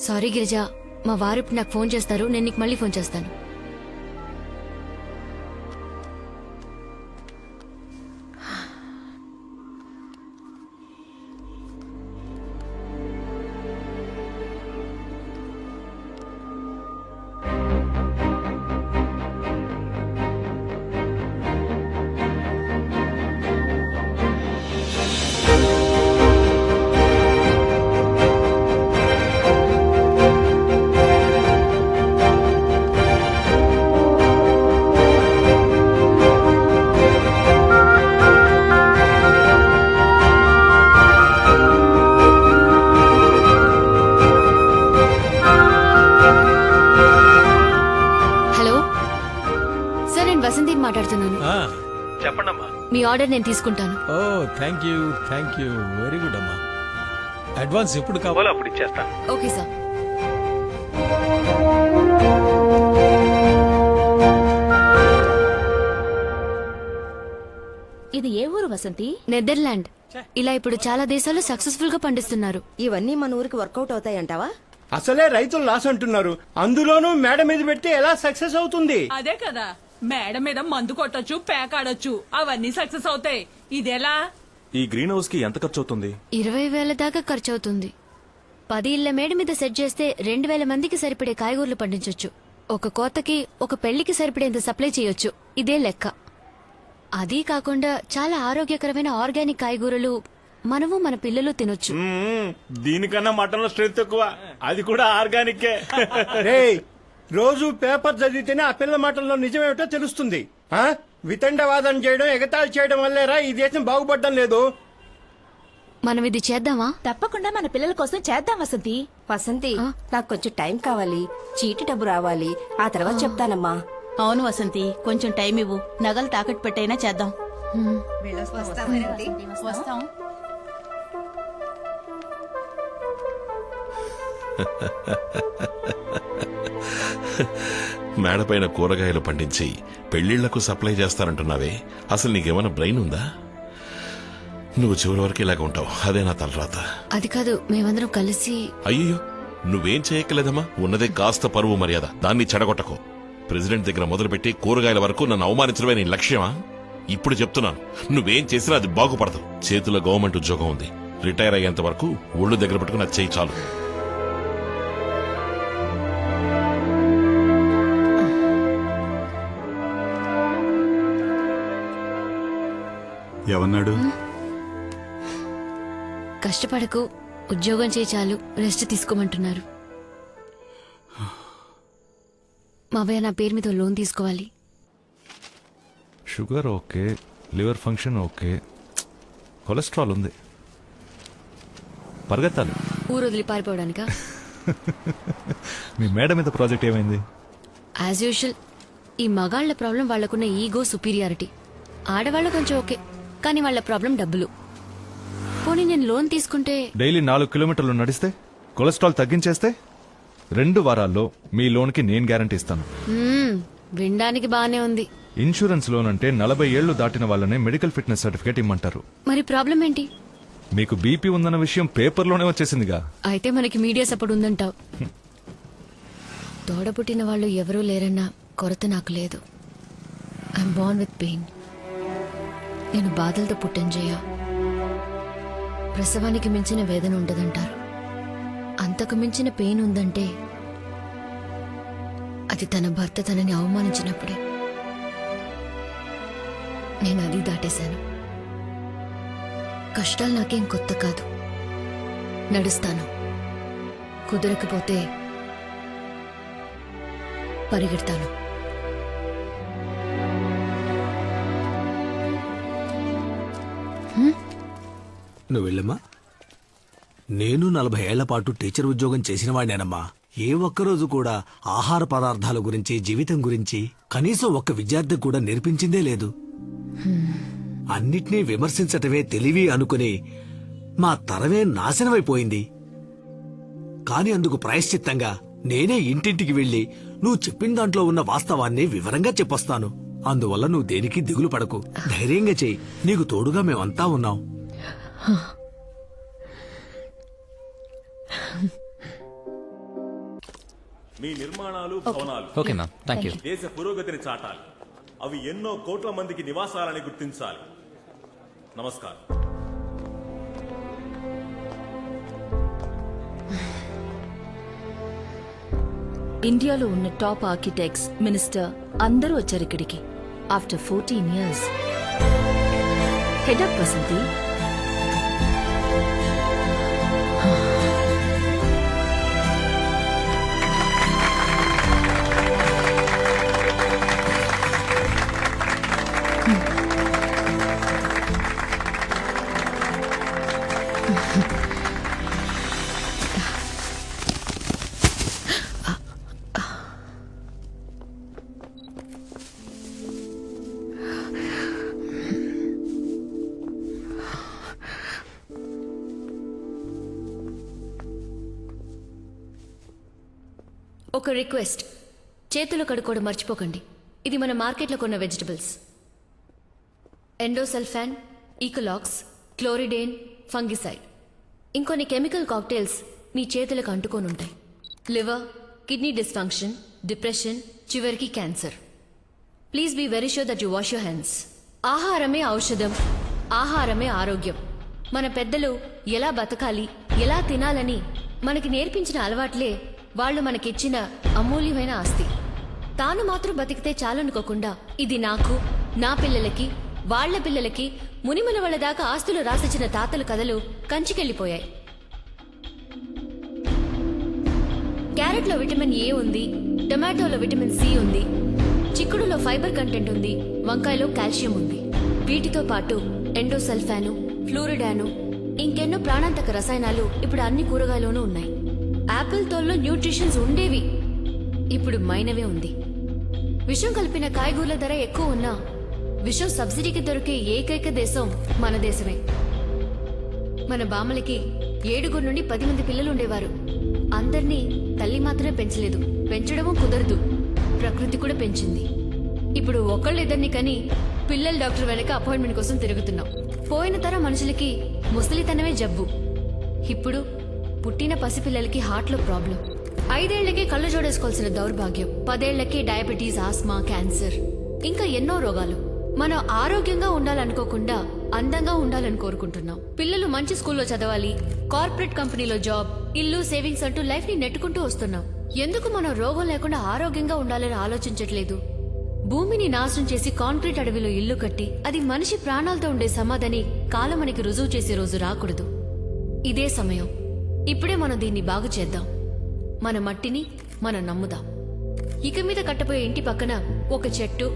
సారీ గిరిజ, మా వారు ఇప్పుడు నాకు ఫోన్ చేస్తారు, నేను నీకు మళ్ళీ ఫోన్ చేస్తాను. మీ ఆర్డర్ నేను తీసుకుంటాను. ఓ థ్యాంక్ యూ వెరీ గుడ్ అమ్మా. అడ్వాన్స్ ఎప్పుడు కావాలో అప్పుడు ఇచ్చేస్తాను. Okay sir. ఇది ఏ ఊరు వసంతి? నెదర్లాండ్. ఇలా ఇప్పుడు చాలా దేశాలు సక్సెస్ఫుల్ గా పండిస్తున్నారు. ఇవన్నీ మన ఊరికి వర్కౌట్ అవుతాయంటావా? అసలే రైతులు లాస్ అంటున్నారు, అందులోనూ మేడ మీద పెట్టి ఎలా సక్సెస్ అవుతుంది? అదే కదా, మేడ మీద మందు కొట్టొచ్చు, పేకాడొచ్చు, అవన్నీ సక్సెస్ అవుతాయి. ఇదెలా? ఈ గ్రీన్ హౌస్ కి ఎంత ఖర్చు అవుతుంది? 20,000 దాకా ఖర్చు అవుతుంది. 10 ఇళ్ల మేడ మీద సెట్ చేస్తే 2,000 మందికి సరిపడే కాయగూరలు పండించొచ్చు. ఒక కోతకి, ఒక పెళ్లికి సరిపడేంత సప్లై చేయొచ్చు. ఇదే లెక్క. అదీ కాకుండా చాలా ఆరోగ్యకరమైన ఆర్గానిక్ కాయగూరలు మనము మన పిల్లలు తినొచ్చు. దీనికన్నా మటన్ లో స్ట్రెంత్ ఎక్కువ, అది కూడా ఆర్గానిక్. రోజు పేపర్ చదివితేనే ఆ పిల్ల మాటల్లో నిజమేమిటో తెలుస్తుంది. వితండవాదం చేయడం, ఎగతాళి చేయడం వల్లేరా ఈ దేశం బాగుపడడం లేదు. మనం ఇది చేద్దామా? తప్పకుండా మన పిల్లల కోసం చేద్దాం వసంతి. వసంతి, నాకు కొంచెం టైం కావాలి. చీటి డబ్బు రావాలి, ఆ తర్వాత చెప్తానమ్మా. అవును వసంతి, కొంచెం టైం ఇవ్వు. నగలు తాకట్టు పెట్టైనా చేద్దాం. వస్తాం. మేడపైన కూరగాయలు పండించి పెళ్లిళ్లకు సప్లై చేస్తానంటున్నావే, అసలు నీకేమైనా బ్రెయిన్ ఉందా? నువ్వు చివరి వరకు ఇలాగ ఉంటావు, అదే నా తలరాత. అది కాదు, మేమందరం కలిసి. అయ్యో, నువ్వేం చేయక్కలేదమ్మా. ఉన్నదే కాస్త పరువు మర్యాద, దాన్ని చెడగొట్టకు. ప్రెసిడెంట్ దగ్గర మొదలుపెట్టి కూరగాయల వరకు నన్ను అవమానించడమే నీ లక్ష్యమా? ఇప్పుడు చెప్తున్నాను, నువ్వేం చేసినా అది బాగుపడదు. చేతిలో గవర్నమెంట్ ఉద్యోగం ఉంది, రిటైర్ అయ్యేంత వరకు ఒళ్ళు దగ్గర పెట్టుకుని అది చేయి చాలు. ఏమన్నాడు? కష్టపడకు, ఉద్యోగం చేయి చాలు, రెస్ట్ తీసుకోమంటున్నారు. మావయ్య నా పేరు మీద లోన్ తీసుకోవాలి. Sugar okay, liver function okay, cholesterol ఉంది. పరిగెత్తాలి. ఊరు వదిలి పారిపోవడానికా? మీ మేడం మీద ప్రాజెక్ట్ ఏమైంది? యాజ్ యూజువల్, ఈ మగాళ్ల ప్రాబ్లం వాళ్లకున్న ఈగో, సుపీరియారిటీ. ఆడవాళ్ళు కొంచెం ఓకే, కానీ వాళ్ళ ప్రాబ్లం డబ్బులు. పోనీ నేను లోన్ తీసుకుంటే డైలీ 4 కిలోమీటర్లు నడిస్తే, కొలెస్ట్రాల్ తగ్గించేస్తే 2 వారాల్లో మీ లోన్కి నేను గ్యారంటీ ఇస్తాను. వినడానికి బానే ఉంది. ఇన్సూరెన్స్ లోన్ అంటే 40 ఏళ్లు దాటిన వాళ్ళనే మెడికల్ ఫిట్నెస్ సర్టిఫికేట్ ఇమ్మంటారు. మరి ప్రాబ్లం ఏంటి? మీకు బీపీ ఉందన్న విషయం పేపర్లోనే వచ్చేసిందిగా. అయితే మనకి మీడియా సపోర్ట్ ఉందంటావు. తోడపుట్టిన వాళ్ళు ఎవరూ లేరన్న కొరత నాకు లేదు. I'm Born with pain. నేను బాధలతో పుట్టంజేయ. ప్రసవానికి మించిన వేదన ఉండదంటారు. అంతకు మించిన పెయిన్ ఉందంటే అది తన భర్త తనని అవమానించినప్పుడే. నేను అది దాటేశాను. కష్టాలు నాకేం కొత్త కాదు. నడుస్తాను, కుదరకపోతే పరిగెడతాను. నువ్వు వెళ్ళమ్మా. నేను 40 ఏళ్ల పాటు టీచర్ ఉద్యోగం చేసిన వాడినేనమ్మా. ఏ ఒక్కరోజు కూడా ఆహార పదార్థాల గురించి, జీవితం గురించి కనీసం ఒక్క విద్యార్థి కూడా నేర్పించిందే లేదు. అన్నిటినీ విమర్శించటమే తెలివి అనుకుని మా తరమే నాశనమైపోయింది. కాని అందుకు ప్రాయశ్చిత్తంగా నేనే ఇంటింటికి వెళ్లి నువ్వు చెప్పిన దాంట్లో ఉన్న వాస్తవాన్ని వివరంగా చెప్పొస్తాను. అందువల్ల నువ్వు దేనికి దిగులు పడకు, ధైర్యంగా చెయ్యి. నీకు తోడుగా మేమంతా ఉన్నాం. మీ నిర్మాణాలు, భవనాలు ఓకే మ్యామ్, థ్యాంక్ యూ. దేశ పురోగతిని చాటాలి. అవి ఎన్నో కోట్ల మందికి నివాసాలని గుర్తించాలి. నమస్కారం. ఇండియాలో ఉన్న టాప్ ఆర్కిటెక్ట్స్, మినిస్టర్ అందరూ వచ్చారు ఇక్కడికి. After 14 years. హెడప్ వసంతి. ఒక రిక్వెస్ట్, చేతులు కడుక్కోవడం మర్చిపోకండి. ఇది మన మార్కెట్లో కొన్న వెజిటబుల్స్. ఎండోసల్ఫాన్, ఈకోలాక్స్, క్లోరిడేన్, ఫంగిసైడ్, ఇంకొన్ని కెమికల్ కాక్టైల్స్ మీ చేతులకు అంటుకోనుంటాయి. లివర్, కిడ్నీ డిస్ఫంక్షన్, డిప్రెషన్, చివరికి cancer. Please be very sure that you wash your hands. ఆహారమే ఔషధం, ఆహారమే ఆరోగ్యం. మన పెద్దలు ఎలా బతకాలి, ఎలా తినాలని మనకి నేర్పించిన అలవాట్లే వాళ్ళు మనకిచ్చిన అమూల్యమైన ఆస్తి. తాను మాత్రం బతికితే చాలనుకోకుండా ఇది నాకు, నా పిల్లలకి, వాళ్ల పిల్లలకి, మునిముల వాళ్ళ దాకా ఆస్తులు రాసిచ్చిన తాతల కథలు కంచికెళ్లిపోయాయి. క్యారెట్లో విటమిన్ ఏ ఉంది, టొమాటోలో విటమిన్ సి ఉంది, చిక్కుడులో ఫైబర్ కంటెంట్ ఉంది, వంకాయలో కాల్షియం ఉంది. వీటితో పాటు ఎండోసల్ఫాను, ఫ్లూరిడాను, ఇంకెన్నో ప్రాణాంతక రసాయనాలు ఇప్పుడు అన్ని కూరగాయల్లోనూ ఉన్నాయి. యాపిల్ తోల్లో న్యూట్రిషన్స్ ఉండేవి, ఇప్పుడు మైనవే ఉంది. విషం కలిపిన కాయగూరల ధర ఎక్కువ ఉన్నా విషం సబ్సిడీకి దొరికే ఏకైక దేశం మన దేశమే. మన బామ్మలకి 7 నుండి 10 మంది పిల్లలు ఉండేవారు. అందర్నీ తల్లి మాత్రమే పెంచలేదు, పెంచడమూ కుదరదు, ప్రకృతి కూడా పెంచింది. ఇప్పుడు ఒకళ్ళిద్దరిని కని పిల్లల డాక్టర్ వెనక అపాయింట్మెంట్ కోసం తిరుగుతున్నాం. పోయిన తరం మనుషులకి ముసలితనమే జబ్బు, ఇప్పుడు పుట్టిన పసిపిల్లలకి హార్ట్లో ప్రాబ్లం. 5 ఏళ్లకే కళ్ళు జోడేసుకోవాల్సిన దౌర్భాగ్యం, 10 ఏళ్లకే డయాబెటీస్, ఆస్మా, క్యాన్సర్, ఇంకా ఎన్నో రోగాలు. మనం ఆరోగ్యంగా ఉండాలనుకోకుండా అందంగా ఉండాలని కోరుకుంటున్నాం. పిల్లలు మంచి స్కూల్లో చదవాలి, కార్పొరేట్ కంపెనీలో జాబ్, ఇల్లు, సేవింగ్స్ అంటూ లైఫ్ ని నెట్టుకుంటూ వస్తున్నాం. ఎందుకు మనం రోగం లేకుండా ఆరోగ్యంగా ఉండాలని ఆలోచించట్లేదు? భూమిని నాశనం చేసి కాంక్రీట్ అడవిలో ఇల్లు కట్టి అది మనిషి ప్రాణాలతో ఉండే సమాధిని కాలం మనకి రుజువు చేసే రోజు రాకూడదు. ఇదే సమయం. ఇప్పుడే మనం దీన్ని బాగు చేద్దాం. మన మట్టిని మనం నమ్ముదాం. ఇక మీద కట్టబోయే ఇంటి పక్కన ఒక చెట్టు,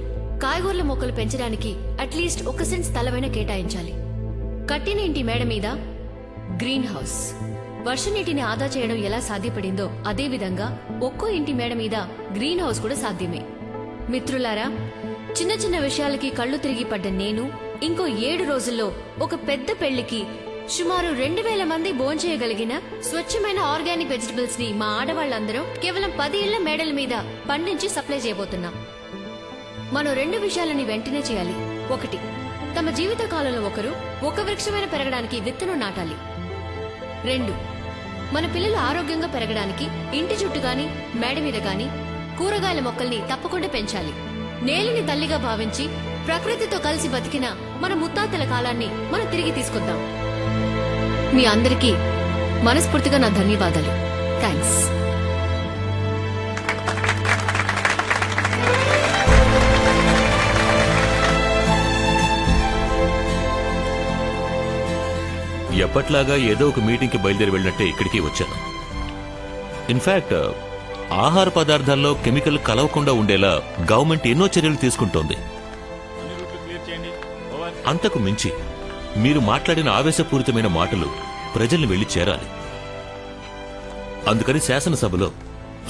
కాయగూరల మొక్కలు పెంచడానికి అట్లీస్ట్ 1 సెంట్ స్థలమైనా కేటాయించాలి. కట్టిన ఇంటి మేడ మీద గ్రీన్ హౌస్. వర్ష నీటిని ఆదా చేయడం ఎలా సాధ్యపడిందో అదే విధంగా ఒక్కో ఇంటి మేడ మీద గ్రీన్ హౌస్ కూడా సాధ్యమే. మిత్రులారా, చిన్న చిన్న విషయాలకి కళ్ళు తిరిగి పడ్డ నేను ఇంకో 7 రోజుల్లో ఒక పెద్ద పెళ్లికి సుమారు 2000 మంది భోంచేయగలిగిన స్వచ్ఛమైన ఆర్గానిక్ వెజిటబుల్స్ ని మా ఆడవాళ్లందరం కేవలం 10 ఇళ్ల మేడల మీద పండించి సప్లై చేయబోతున్నాం. మనం 2 విషయాలని వెంటనే చేయాలి. 1, తమ జీవిత కాలంలో ఒకరు ఒక వృక్షమైన పెరగడానికి విత్తనం నాటాలి. 2, మన పిల్లలు ఆరోగ్యంగా పెరగడానికి ఇంటి చుట్టూ గాని మేడ మీద గాని కూరగాయల మొక్కల్ని తప్పకుండా పెంచాలి. నేలని తల్లిగా భావించి ప్రకృతితో కలిసి బతికిన మన ముత్తాతల కాలాన్ని మనం తిరిగి తీసుకొద్దాం. మీ అందరికీ మనస్ఫూర్తిగా నా ధన్యవాదాలు. థ్యాంక్స్. ఎప్పట్లాగా ఏదో ఒక మీటింగ్కి బయలుదేరి వెళ్ళినట్టే ఇక్కడికి వచ్చాను. ఇన్ఫాక్ట్ ఆహార పదార్థాల్లో కెమికల్ కలవకుండా ఉండేలా గవర్నమెంట్ ఎన్నో చర్యలు తీసుకుంటోంది. అంతకు మించి మీరు మాట్లాడిన ఆవేశపూరితమైన మాటలు ప్రజల్ని వెళ్లి చేరాలి. అందుకని శాసనసభలో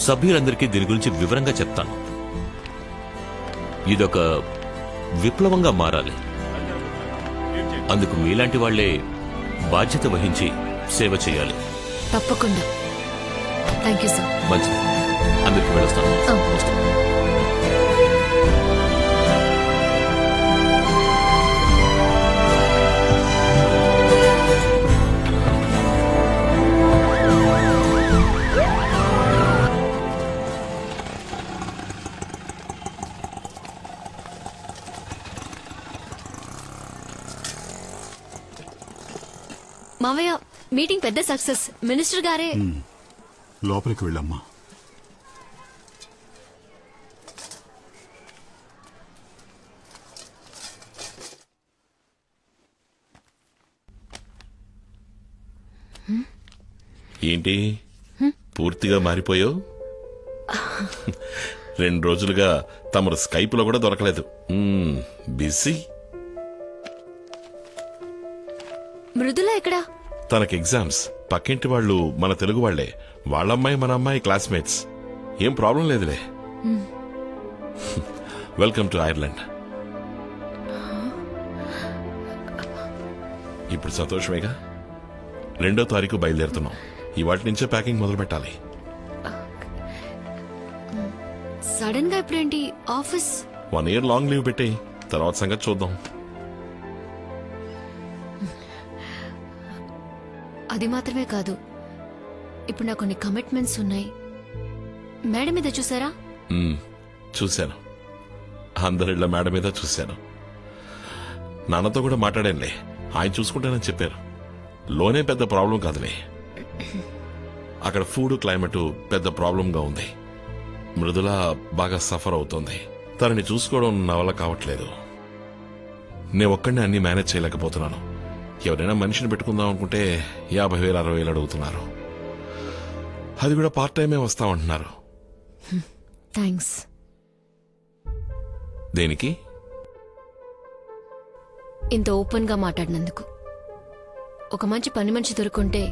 సభ్యులందరికీ దీని గురించి వివరంగా చెప్తాను. ఇదొక విప్లవంగా మారాలి. అందుకు మీలాంటి వాళ్లే బాధ్యత వహించి సేవ చేయాలి. తప్పకుండా. Thank you sir. మంచిది, అందరికీ వెళ్ళొస్తాను. మావయ్య, మీటింగ్ పెద్ద సక్సెస్. మినిస్టర్ గారే లోపలికి వెళ్ళమ్మా. ఏంటి పూర్తిగా మారిపోయావు? 2 రోజులుగా తమరు స్కైప్ లో కూడా దొరకలేదు. బిజీ. మృదుల ఎక్కడా? తనకి ఎగ్జామ్స్. పక్కింటి వాళ్ళు మన తెలుగు వాళ్లే. వాళ్ళమ్మాయి మన అమ్మాయి క్లాస్మేట్స్. ఏం ప్రాబ్లం లేదులే. Welcome to Ireland. ఇప్పుడు సంతోషమేగా? 2వ తారీఖు బయలుదేరుతున్నాం. ఇవాటి నుంచే ప్యాకింగ్ మొదలు పెట్టాలి. సడన్ గా ఇప్పుడేంటి ఆఫీస్? 1 year లాంగ్ లీవ్ పెట్టి తర్వాత సంగతి చూద్దాం. అది మాత్రమే కాదు, ఇప్పుడు నాకు కొన్ని కమిట్మెంట్స్ ఉన్నాయి. మేడం మీద చూసారా? చూశాను, అందరిళ్ళ మేడ మీద చూశాను. నాన్నతో కూడా మాట్లాడానులే, ఆయన చూసుకుంటానని చెప్పారు. లోనే పెద్ద ప్రాబ్లం కాదులే, అక్కడ ఫుడ్ క్లైమేట్ పెద్ద ప్రాబ్లంగా ఉంది. మృదుల బాగా సఫర్ అవుతోంది. తనని చూసుకోవడం నా వల్ల కావట్లేదు. నేను ఒక్కడిని అన్ని మేనేజ్ చేయలేకపోతున్నాను. ఎవరైనా మనిషిని పెట్టుకుందాం అనుకుంటే 50,000 60,000 అడుగుతున్నారు. అది కూడా పార్ట్ టైమే వస్తామంటున్నారు. థ్యాంక్స్. దేనికి? ఇంత ఓపెన్ గా మాట్లాడినందుకు. ఒక మంచి పని మనిషి దొరుకుంటే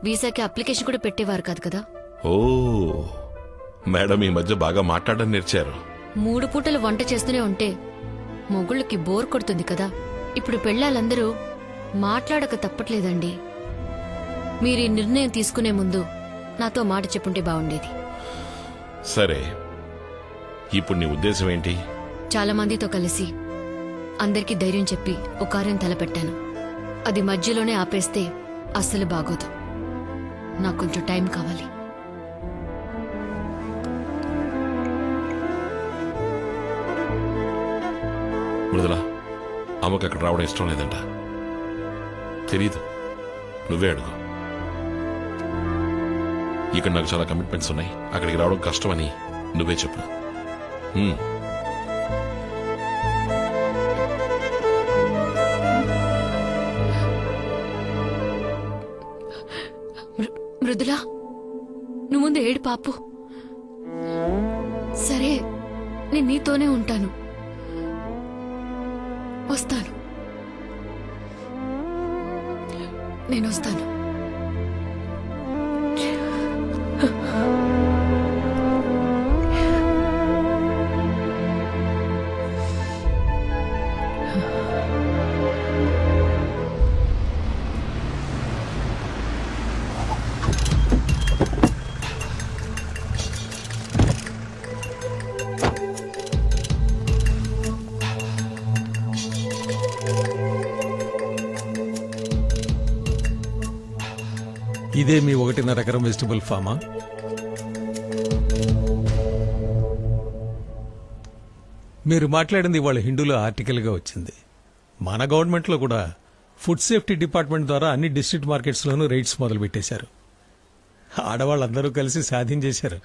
వీసాకి అప్లికేషన్ కూడా పెట్టేవారు కాదు కదా. ఓ మేడం ఈ మధ్య బాగా మాట్లాడడం నేర్చారు. 3 పూటలు వంట చేస్తూనే ఉంటే మొగుళ్ళకి బోర్ కొడుతుంది కదా. ఇప్పుడు పెళ్ళాలందరూ మాట్లాడక తప్పట్లేదండి. మీరు ఈ నిర్ణయం తీసుకునే ముందు నాతో మాట చెప్పుంటే బాగుండేది. సరే, ఇప్పుడు నీ ఉద్దేశం ఏంటి? చాలా మందితో కలిసి అందరికీ ధైర్యం చెప్పి ఒక కార్యం తలపెట్టాను. అది మధ్యలోనే ఆపేస్తే అస్సలు బాగోదు. నాకు కొంచెం టైం కావాలి. మృదుల, అమ్మకి అక్కడ రావడం ఇష్టం లేదంట. తెలీదు, నువ్వే అడుగు. ఇక్కడ నాకు చాలా కమిట్మెంట్స్ ఉన్నాయి, అక్కడికి రావడం కష్టమని నువ్వే చెప్పు. మృదులా, నువ్వు ముందు ఏడు పాపు. సరే, నేను నీతోనే ఉంటాను. వస్తాను, నేను వస్తాను. ఇదే మీ 1.5 ఎకరం వెజిటబుల్ ఫామా? మీరు మాట్లాడింది ఇవాళ హిందూలో ఆర్టికల్గా వచ్చింది. మన గవర్నమెంట్లో కూడా ఫుడ్ సేఫ్టీ డిపార్ట్మెంట్ ద్వారా అన్ని డిస్ట్రిక్ట్ మార్కెట్స్లోనూ రైడ్స్ మొదలు పెట్టేశారు. ఆడవాళ్ళందరూ కలిసి సాధించేశారు.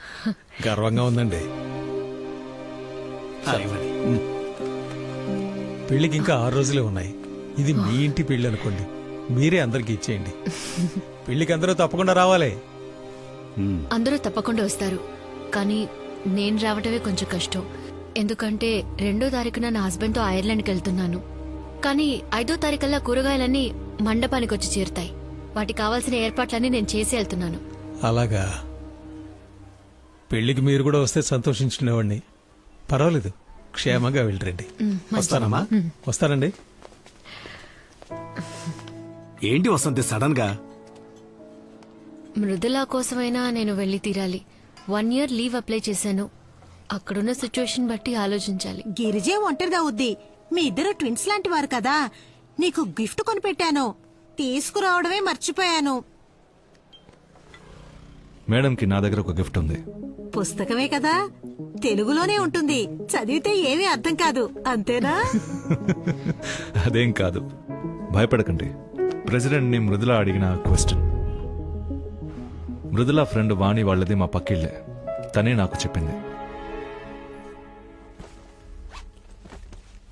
గర్వంగా ఉందండి. పెళ్లికి ఇంకా 6 రోజులే ఉన్నాయి. ఇది మీ ఇంటి పెళ్లి అనుకోండి, మీరే అందరికి ఇచ్చేయండి. పెళ్లికి అందరూ తప్పకుండా రావాలి. అందరూ తప్పకుండా వస్తారు, కానీ నేను రావటమే కొంచెం కష్టం. ఎందుకంటే 2వ తారీఖున నా హస్బెండ్తో ఐర్లాండ్కి వెళ్తున్నాను. కానీ 5వ తారీఖల్లా కూరగాయలన్నీ మండపానికి వచ్చి చేరుతాయి. వాటికి కావాల్సిన ఏర్పాట్లన్నీ నేను చేసి వెళ్తున్నాను. అలాగా? పెళ్లికి మీరు కూడా వస్తే సంతోషించుకునేవాడిని. పర్వాలేదు, క్షేమంగా వెళ్ళరండి. వస్తానమ్మా. వస్తానండి. ఏంటి వసంతి సడన్ గా? మృదులా కోసమైనా నేను వెళ్లి తీరాలి. 1 year లీవ్ అప్లై చేశాను. అక్కడున్న సిచ్యువేషన్ బట్టి ఆలోచించాలి. గిరిజే ఒంటరిగా వద్ది. మీ ఇద్దరు ట్విన్స్ లాంటి వారు కదా. నీకు గిఫ్ట్ కొనిపెట్టాను, తీసుకురావడమే మర్చిపోయాను. మేడంకి నా దగ్గర ఒక గిఫ్ట్ ఉంది. పుస్తకమే కదా, తెలుగులోనే ఉంటుంది. చదివితే ఏమీ అర్థం కాదు, అంతేనా? అదేం కాదు, భయపడకండి. ప్రెసిడెంట్ని మృదుల అడిగిన క్వశ్చన్. మృదుల ఫ్రెండ్ వాణి వాళ్ళది మా పక్కిళ్ళే. తనే నాకు చెప్పింది.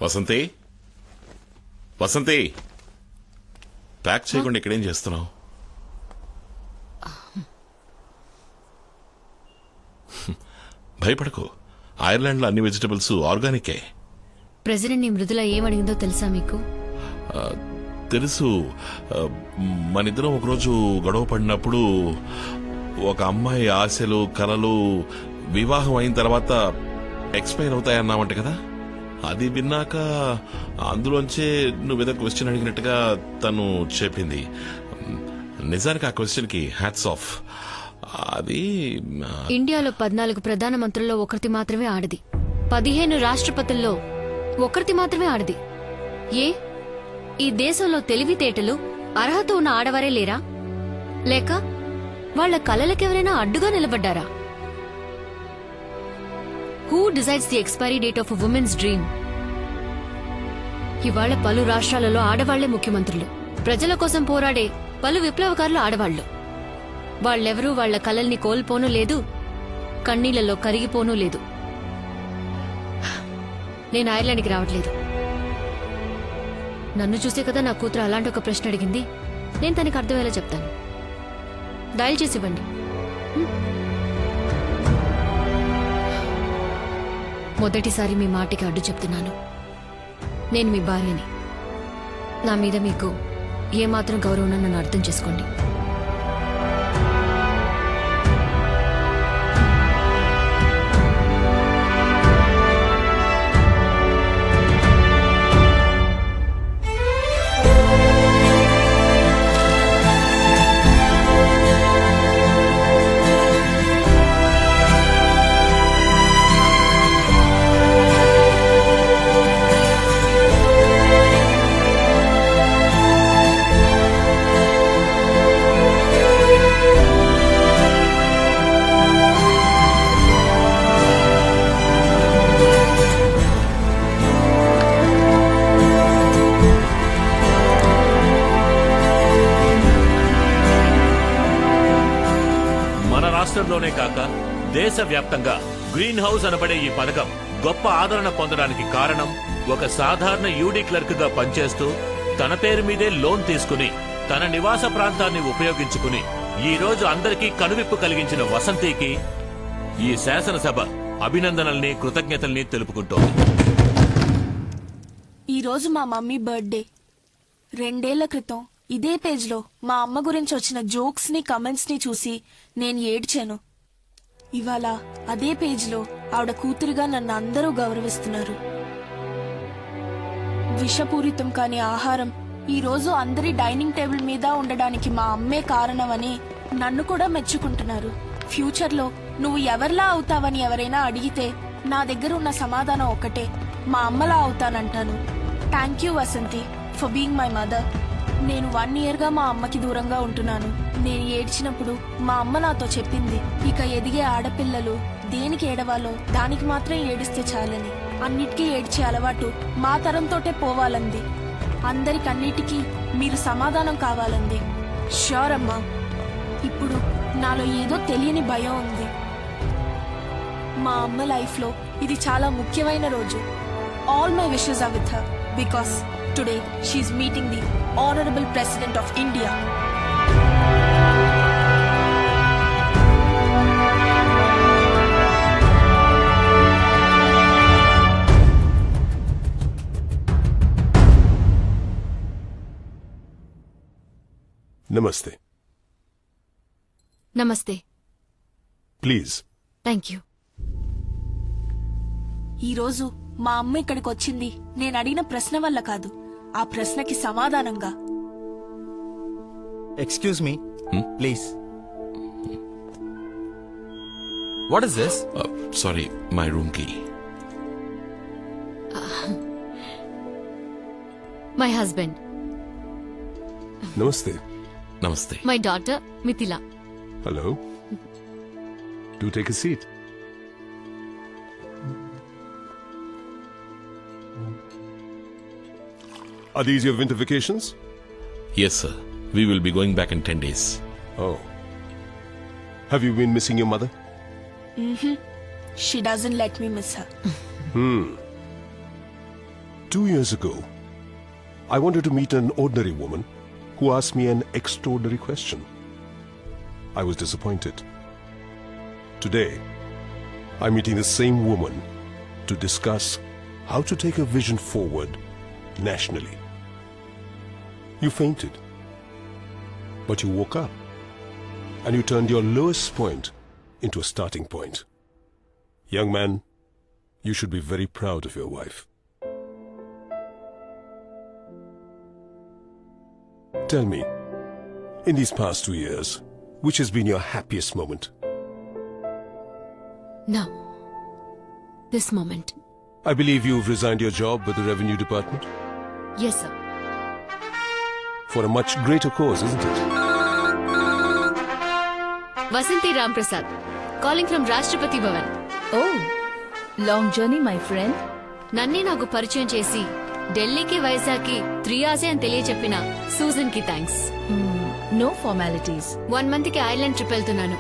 వసంతి, వసంతి, ప్యాక్ చేయకుండా ఇక్కడేం చేస్తున్నావు? భయపడకు, ఐర్లాండ్లో అన్ని వెజిటబుల్స్ ఆర్గానికే. ప్రెసిడెంట్ ని మృదుల ఏమడిగిందో తెలుసా మీకు? తెలుసు. మనిద్దరం ఒకరోజు గొడవ పడినప్పుడు ఒక అమ్మాయి ఆశలు కలలు వివాహం అయిన తర్వాత ఎక్స్పైర్ అవుతాయన్నావంట కదా. అది విన్నాక అందులోంచే నువ్వేదో క్వశ్చన్ అడిగినట్టుగా తను చెప్పింది. నిజానికి ఆ క్వశ్చన్కి హ్యాట్స్ ఆఫ్. అది ఇండియాలో 14 ప్రధానమంత్రుల్లో ఒకరిది మాత్రమే ఆడది, 15 రాష్ట్రపతుల్లో ఒకరిది మాత్రమే ఆడది. ఏ ఈ దేశంలో తెలివితేటలు అర్హత ఉన్న ఆడవారే లేరా? లేక వాళ్ల కలలకెవరైనా అడ్డుగా నిలబడ్డారా? Who decides the expiry date of women's dream? ఇవాళ పలు రాష్ట్రాలలో ఆడవాళ్లే ముఖ్యమంత్రులు, ప్రజల కోసం పోరాడే పలు విప్లవకారులు ఆడవాళ్లు. వాళ్ళెవరూ వాళ్ల కలల్ని కోల్పోనూ లేదు, కన్నీళ్లలో కరిగిపోనూ లేదు. నేను ఐర్లాండ్కి రావట్లేదు. నన్ను చూసే కదా నా కూతురు అలాంటి ఒక ప్రశ్న అడిగింది. నేను తనకి అర్థమయ్యేలా చెప్తాను. డయల్ చేసి ఇవ్వండి. మొదటిసారి మీ మాటకి అడ్డు చెప్తున్నాను. నేను మీ భార్యని. నా మీద మీకు ఏమాత్రం గౌరవం నన్ను అర్థం చేసుకోండి. రాష్ట్రంలోనే కాక దేశవ్యాప్తంగా గ్రీన్ హౌస్ అనబడే ఈ పథకం గొప్ప ఆదరణ పొందడానికి కారణం, ఒక సాధారణ యూడీ క్లర్క్ గా పనిచేస్తూ తన పేరు మీదే లోన్ తీసుకుని తన నివాస ప్రాంతాన్ని ఉపయోగించుకుని ఈ రోజు అందరికీ కనువిప్పు కలిగించిన వసంతికి ఈ శాసనసభ అభినందనల్ని, కృతజ్ఞతల్ని తెలుపుకుంటోంది. ఈ రోజు మా మమ్మీ బర్త్డే. 2 ఏళ్ల క్రితం ఇదే పేజ్లో మా అమ్మ గురించి వచ్చిన జోక్స్ ని, కమెంట్స్ ని చూసి నేను ఏడ్చాను. ఇవాళ అదే పేజ్లో ఆవిడ కూతురుగా నన్ను అందరూ గౌరవిస్తున్నారు. విషపూరితం కాని ఆహారం ఈ రోజు అందరి డైనింగ్ టేబుల్ మీద ఉండడానికి మా అమ్మే కారణమని నన్ను కూడా మెచ్చుకుంటున్నారు. ఫ్యూచర్ లో నువ్వు ఎవరిలా అవుతావని ఎవరైనా అడిగితే నా దగ్గర ఉన్న సమాధానం ఒకటే, మా అమ్మలా అవుతానంటాను. Thank you Vasanthi for being my mother. నేను 1 year గా మా అమ్మకి దూరంగా ఉంటున్నాను. నేను ఏడ్చినప్పుడు మా అమ్మ నాతో చెప్పింది, ఇక ఎదిగే ఆడపిల్లలు దేనికి ఏడవాలో దానికి మాత్రం ఏడిస్తే చాలని. అన్నిటికీ ఏడ్చే అలవాటు మా తరంతోటే పోవాలంది. అందరికన్నిటికీ మీరు సమాధానం కావాలంది. ష్యూర్ అమ్మా. ఇప్పుడు నాలో ఏదో తెలియని భయం ఉంది. మా అమ్మ లైఫ్ లో ఇది చాలా ముఖ్యమైన రోజు. All my wishes are with her because today she is meeting the honourable president of India. Namaste. నమస్తే. Please. Thank you. ఈ రోజు మా అమ్మ ఇక్కడికి వచ్చింది నేను అడిగిన ప్రశ్న వల్ల కాదు, ఆ ప్రశ్నకి సమాధానంగా. Excuse me please. What is this? Sorry, my room key. My husband. Namaste. నమస్తే. My daughter Mithila. Hello. Do take a seat. Are these your winter vacations? Yes, sir. We will be going back in 10 days. Oh. Have you been missing your mother? She doesn't let me miss her. 2 years ago, I wanted to meet an ordinary woman who asked me an extraordinary question. I was disappointed. Today, I'm meeting the same woman to discuss how to take a vision forward nationally. You fainted, but you woke up and you turned your lowest point into a starting point. Young man, you should be very proud of your wife. Tell me, in these past 2 years, which has been your happiest moment? Now, this moment. I believe you've resigned your job with the Revenue Department Yes, sir. for a much greater cause, isn't it? Vasanti Ramprasad, calling from Rashtrapati Bhavan. Oh long journey my friend. నన్నే నాకు పరిచయం చేసి ఢిల్లీకి వైజాగ్కి 3 hours అని తెలియచెప్పిన Susan కి thanks. No formalities. 1 month కి ఐర్లాండ్ ట్రిప్ వెళ్తున్నాను.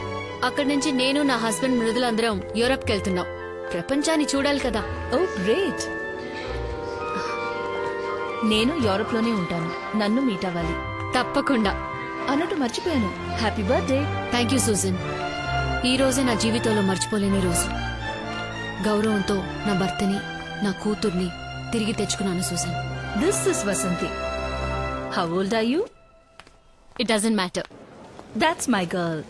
అక్కడి నుంచి నేను నా హస్బెండ్ మృదుల అందరం యూరప్ కి వెళ్తున్నాం. ప్రపంచాన్ని చూడాలి కదా. ఓ గ్రేట్. నేను యూరోప్ లోనే ఉంటాను. నన్ను మీట్ అవ్వాలి. తప్పకుండా. అన్నట్టు మర్చిపోయాను. Happy birthday. Thank you Susan. ఈ రోజే నా జీవితంలో మర్చిపోలేని రోజు. గౌరవంతో నా భర్తని నా కూతుర్ని తిరిగి తెచ్చుకున్నాను Susan. This is Vasanthi. How old are you? It doesn't matter. That's my girl.